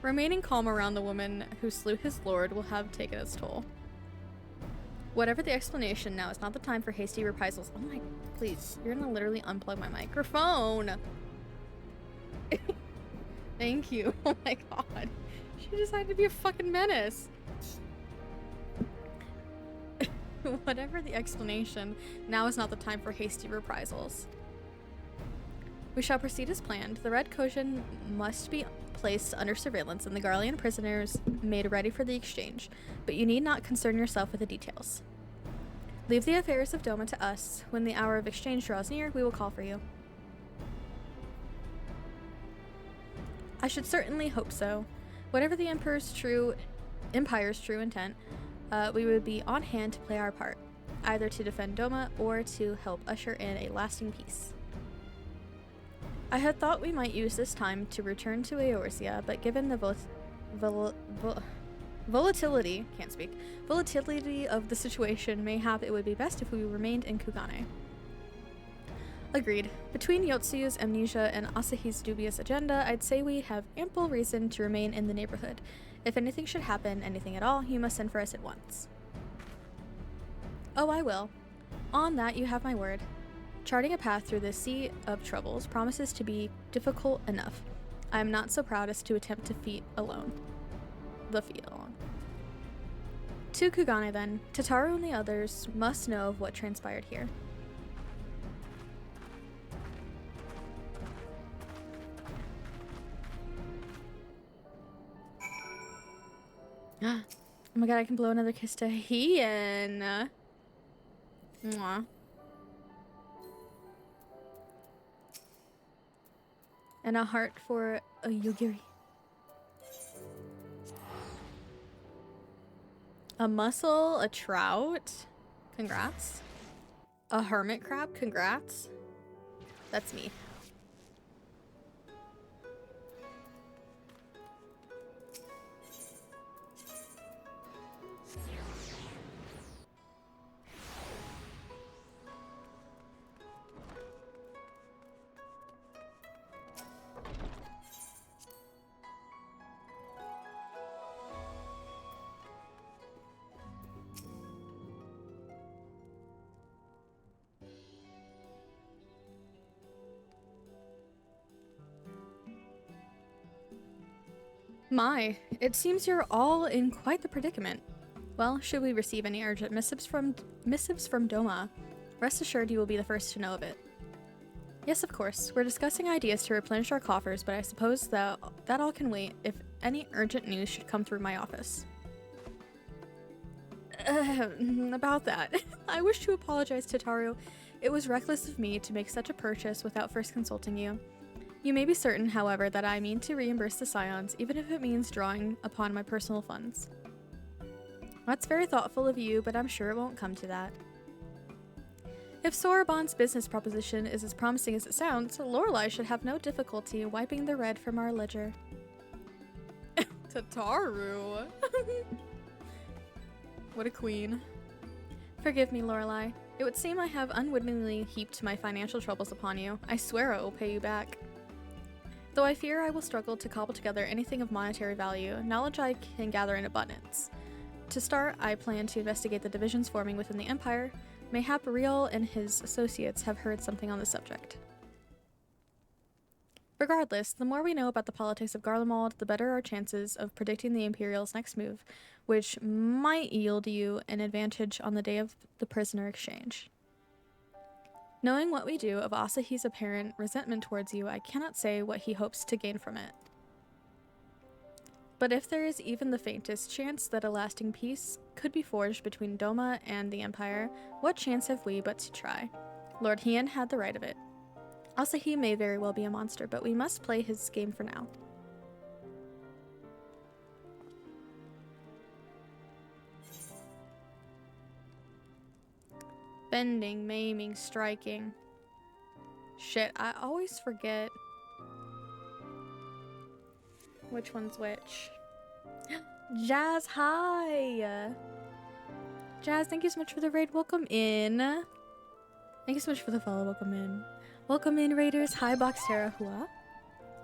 Remaining calm around the woman who slew his lord will have taken its toll. Whatever the explanation, now is not the time for hasty reprisals. Oh my, please, you're gonna literally unplug my microphone. Thank you. Oh my god. She decided to be a fucking menace. Whatever the explanation, now is not the time for hasty reprisals. We shall proceed as planned. The Red Kojin must be placed under surveillance and the Garlean prisoners made ready for the exchange, but you need not concern yourself with the details. Leave the affairs of Doma to us. When the hour of exchange draws near, we will call for you. I should certainly hope so. Whatever the Empire's true intent, we would be on hand to play our part, either to defend Doma or to help usher in a lasting peace. I had thought we might use this time to return to Eorzea, but given the volatility of the situation, mayhap it would be best if we remained in Kugane. Agreed. Between Yotsuyu's amnesia and Asahi's dubious agenda, I'd say we have ample reason to remain in the neighborhood. If anything should happen, anything at all, you must send for us at once. Oh, I will. On that, you have my word. Charting a path through the sea of troubles promises to be difficult enough. I am not so proud as to attempt the feat alone. To Kugane, then. Tataru and the others must know of what transpired here. Oh my god, I can blow another kiss to Hien. Mwah. And a heart for a Yugiri. A mussel, a trout. Congrats. A hermit crab, congrats. That's me. My, it seems you're all in quite the predicament. Well, should we receive any urgent missives from Doma, rest assured you will be the first to know of it. Yes, of course. We're discussing ideas to replenish our coffers, but I suppose that all can wait if any urgent news should come through my office. About that. I wish to apologize to Taru. It was reckless of me to make such a purchase without first consulting you. You may be certain, however, that I mean to reimburse the Scions, even if it means drawing upon my personal funds. That's very thoughtful of you, but I'm sure it won't come to that. If Soraban's business proposition is as promising as it sounds, Lorelei should have no difficulty wiping the red from our ledger. Tataru! What a queen. Forgive me, Lorelei. It would seem I have unwittingly heaped my financial troubles upon you. I swear I will pay you back. Though I fear I will struggle to cobble together anything of monetary value, knowledge I can gather in abundance. To start, I plan to investigate the divisions forming within the Empire. Mayhap Riel and his associates have heard something on the subject. Regardless, the more we know about the politics of Garlemald, the better our chances of predicting the Imperial's next move, which might yield you an advantage on the day of the prisoner exchange. Knowing what we do of Asahi's apparent resentment towards you, I cannot say what he hopes to gain from it. But if there is even the faintest chance that a lasting peace could be forged between Doma and the Empire, what chance have we but to try? Lord Hien had the right of it. Asahi may very well be a monster, but we must play his game for now. Bending, maiming, striking. Shit, I always forget which one's which. Jazz, hi! Jazz, thank you so much for the raid. Welcome in. Thank you so much for the follow. Welcome in. Welcome in, raiders. Hi, Boxtera Hua.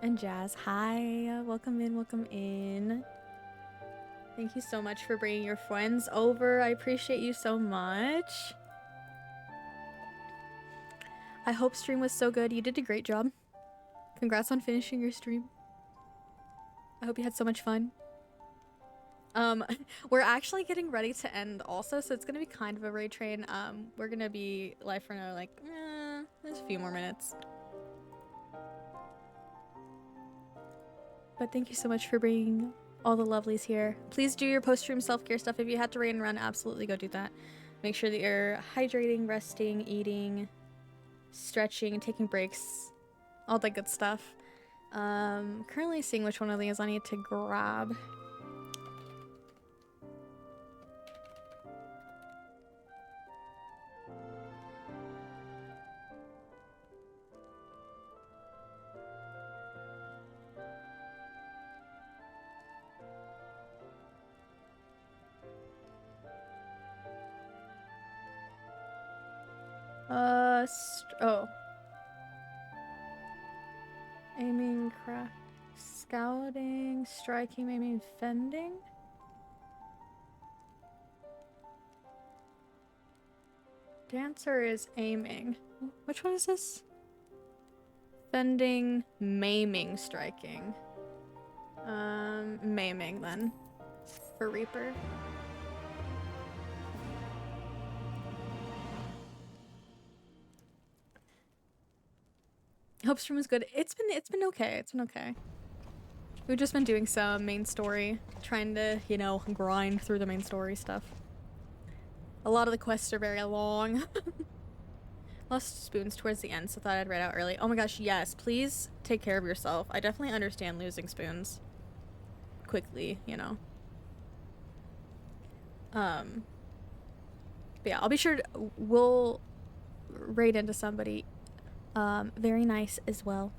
And Jazz, hi. Welcome in, welcome in. Thank you so much for bringing your friends over. I appreciate you so much. I hope stream was so good. You did a great job. Congrats on finishing your stream. I hope you had so much fun. We're actually getting ready to end also, so it's gonna be kind of a raid train. We're gonna be live for another, like, there's a few more minutes. But thank you so much for bringing all the lovelies here. Please do your post-stream self-care stuff. If you had to raid and run, absolutely go do that. Make sure that you're hydrating, resting, eating, stretching, taking breaks, all that good stuff. Currently seeing which one of these I need to grab. Oh. Aiming, craft, scouting, striking, aiming, fending? Dancer is aiming. Which one is this? Fending, maiming, striking. Maiming then. For Reaper. Hope stream was good. It's been okay. It's been okay. We've just been doing some main story, trying to, you know, grind through the main story stuff. A lot of the quests are very long. Lost spoons towards the end, so thought I'd read out early. Oh my gosh, yes, please take care of yourself. I definitely understand losing spoons quickly, you know. But yeah, I'll be sure we'll raid into somebody very nice as well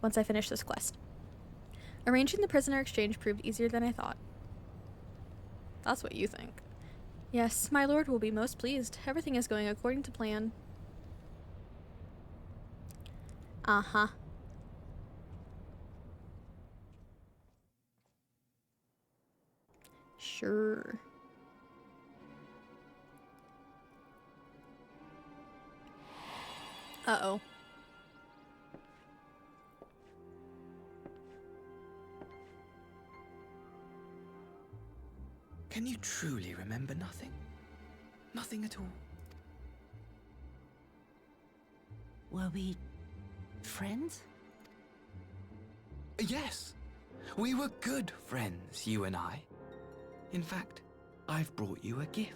once I finish this quest. Arranging the prisoner exchange proved easier than I thought. That's what you think. Yes, my lord will be most pleased. Everything is going according to plan. Uh-huh. Sure. Uh-oh. Can you truly remember nothing? Nothing at all? Were we friends? Yes. We were good friends, you and I. In fact, I've brought you a gift.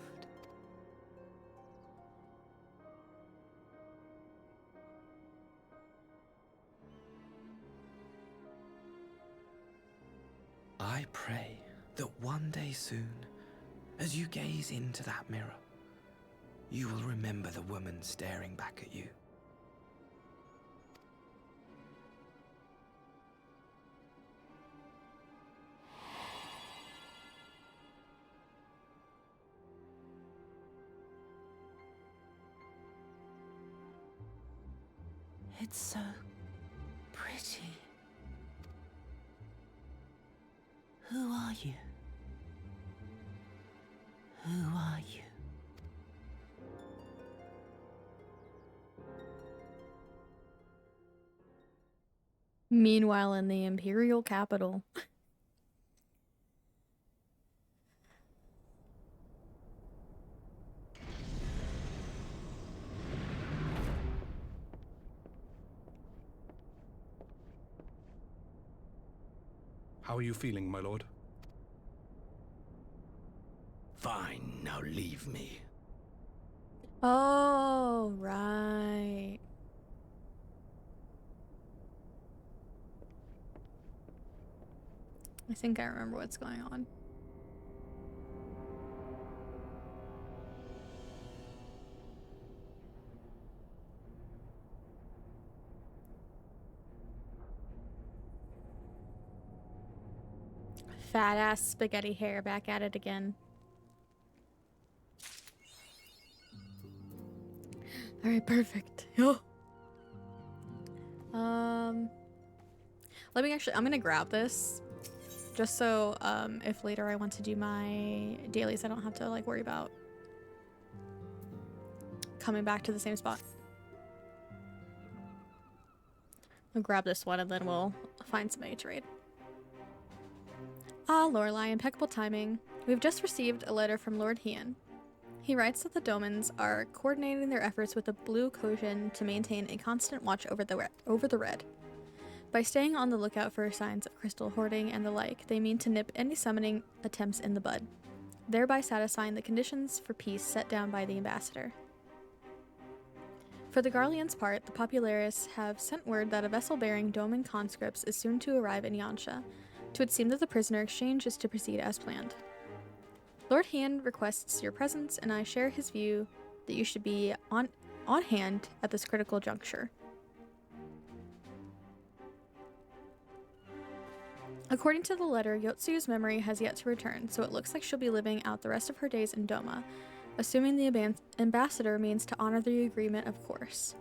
I pray that one day soon, as you gaze into that mirror, you will remember the woman staring back at you. It's so pretty. Who are you? Who are you? Meanwhile, in the Imperial capital. How are you feeling, my lord? Fine, now leave me. Oh, right. I think I remember what's going on. Fat ass spaghetti hair back at it again. Alright, perfect. Let me actually, I'm gonna grab this just so if later I want to do my dailies, I don't have to like worry about coming back to the same spot. I'll grab this one and then we'll find somebody to raid. Ah, Lorelei, impeccable timing. We've just received a letter from Lord Hien. He writes that the Domans are coordinating their efforts with the Blue Kojin to maintain a constant watch over the Red. By staying on the lookout for signs of crystal hoarding and the like, they mean to nip any summoning attempts in the bud, thereby satisfying the conditions for peace set down by the ambassador. For the Garlean's part, the Populares have sent word that a vessel bearing Doman conscripts is soon to arrive in Yansha. It would seem that the prisoner exchange is to proceed as planned. Lord Hien requests your presence, and I share his view that you should be on hand at this critical juncture. According to the letter, Yotsu's memory has yet to return, so it looks like she'll be living out the rest of her days in Doma, assuming the ambassador means to honor the agreement, of course.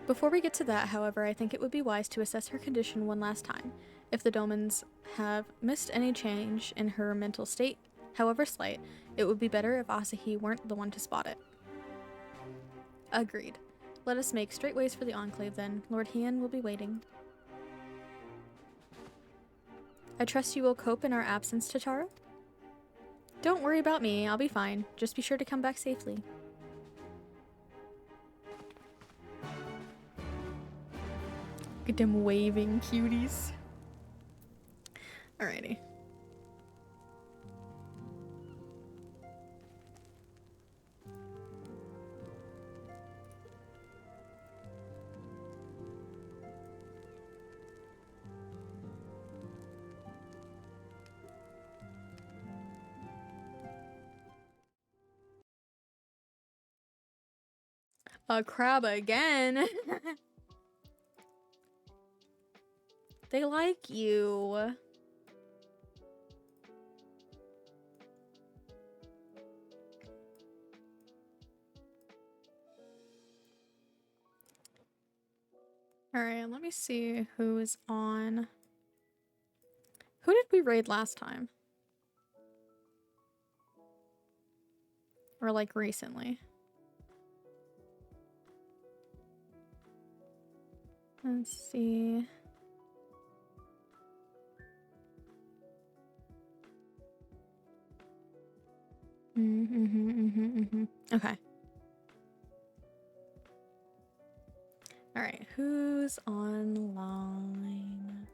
Before we get to that, however, I think it would be wise to assess her condition one last time. If the Domans have missed any change in her mental state, however slight, it would be better if Asahi weren't the one to spot it. Agreed. Let us make straight ways for the Enclave then. Lord Hien will be waiting. I trust you will cope in our absence, Tataru? Don't worry about me, I'll be fine. Just be sure to come back safely. Look at them waving cuties. Alrighty. A crab again. They like you. Alright, let me see who is on. Who did we raid last time? Or like recently? Let's see. Okay. All right, who's online?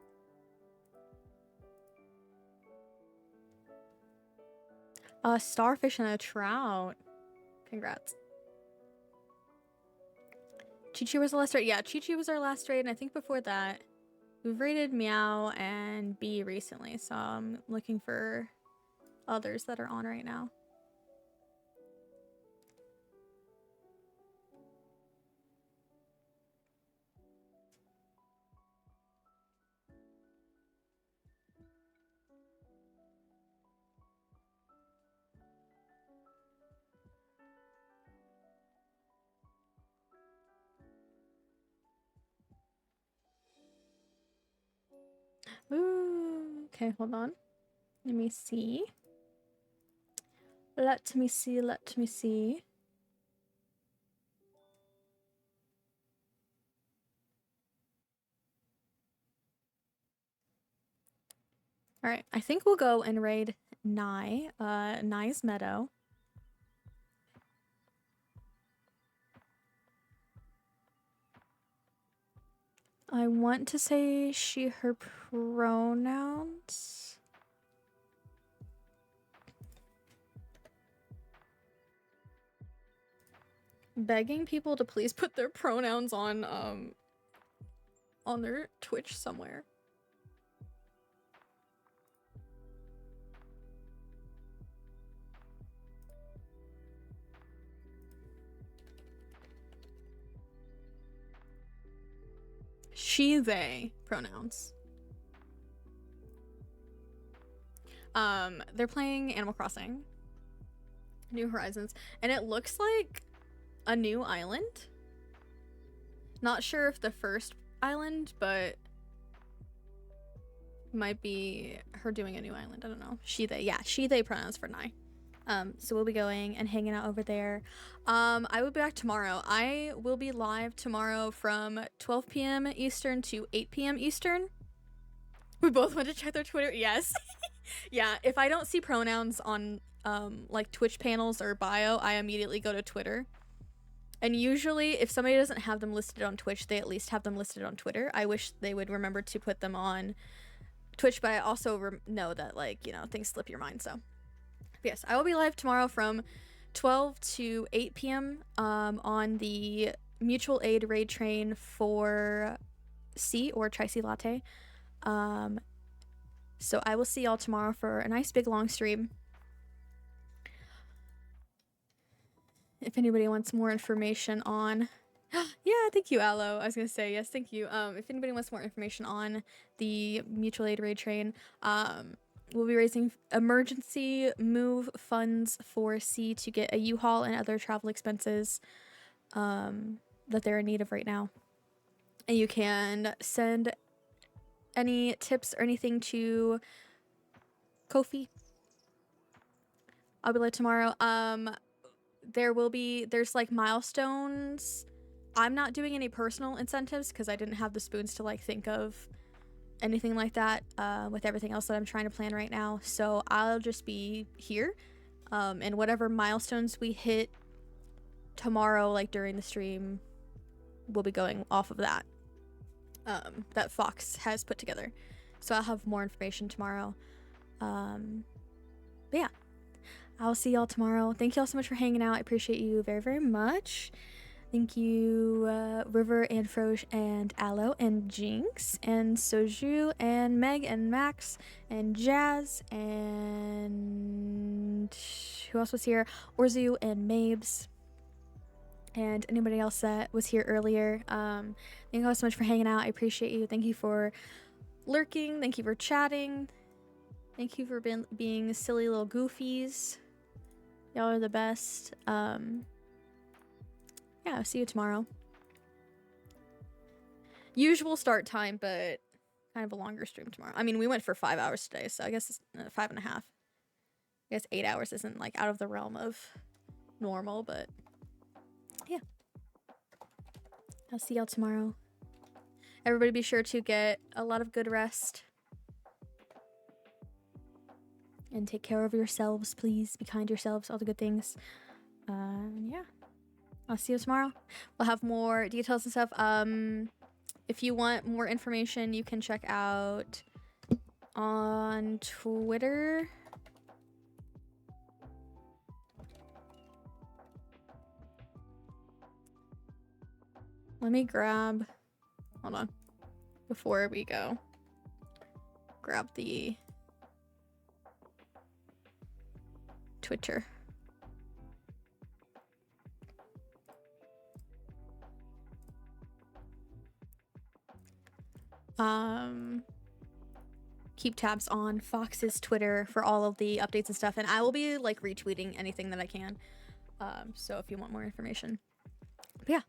A starfish and a trout. Congrats. Chi-Chi was the last raid. Yeah, Chi-Chi was our last raid, and I think before that, we've raided Meow and Bee recently, so I'm looking for others that are on right now. Ooh, okay, hold on. Let me see. Let me see, let me see. All right, I think we'll go and raid Nye's Meadow. I want to say she, her pronouns. Begging people to please put their pronouns on their Twitch somewhere. She, they pronouns. They're playing Animal Crossing New Horizons, and it looks like a new island. Not sure if the first island, but might be her doing a new island. I don't know. She, they. Yeah, she, they pronouns for Nye. So we'll be going and hanging out over there. I will be back tomorrow. I will be live tomorrow from 12 p.m. Eastern to 8 p.m. Eastern. We both went to check their Twitter. Yes. Yeah, if I don't see pronouns on like Twitch panels or bio, I immediately go to Twitter. And usually if somebody doesn't have them listed on Twitch, they at least have them listed on Twitter. I wish they would remember to put them on Twitch, but I also know that, like, you know, things slip your mind, so. But yes, I will be live tomorrow from 12 to 8 p.m. On the mutual aid raid train for C or Tri-C Latte. So I will see y'all tomorrow for a nice big long stream. If anybody wants more information on... Yeah, thank you, Aloe. I was gonna say, yes, thank you. If anybody wants more information on the mutual aid raid train, we'll be raising emergency move funds for C to get a U-Haul and other travel expenses that they're in need of right now. And you can send any tips or anything to Ko-fi. I'll be live tomorrow. There's like milestones. I'm not doing any personal incentives because I didn't have the spoons to like think of anything like that with everything else that I'm trying to plan right now. So I'll just be here, and whatever milestones we hit tomorrow, like during the stream, we'll be going off of that that Fox has put together. So I'll have more information tomorrow. But yeah, I'll see y'all tomorrow. Thank y'all so much for hanging out. I appreciate you very, very much. Thank you, River and Froge and Aloe and Jinx and Soju and Meg and Max and Jazz and who else was here? Orzu and Mabes and anybody else that was here earlier. Thank you all so much for hanging out. I appreciate you. Thank you for lurking. Thank you for chatting. Thank you for being silly little goofies. Y'all are the best. Yeah, I'll see you tomorrow. Usual start time, but kind of a longer stream tomorrow. I mean, we went for 5 hours today, so I guess it's 5.5. I guess 8 hours isn't like out of the realm of normal, but yeah. I'll see y'all tomorrow. Everybody be sure to get a lot of good rest. And take care of yourselves, please. Be kind to yourselves, all the good things. Yeah. I'll see you tomorrow. We'll have more details and stuff. If you want more information, you can check out on Twitter. Let me grab, hold on, before we go, grab the Twitter. Keep tabs on Fox's Twitter for all of the updates and stuff, and I will be like retweeting anything that I can. So if you want more information. But yeah,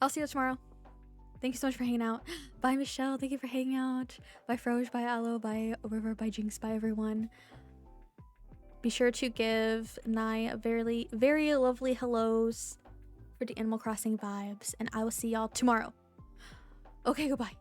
I'll see you tomorrow. Thank you so much for hanging out. Bye, Michelle. Thank you for hanging out. Bye, Froge. Bye, Aloe. Bye, River. Bye, Jinx. Bye, everyone. Be sure to give Nye very, very lovely hellos for the Animal Crossing vibes, and I will see y'all tomorrow. Okay, goodbye.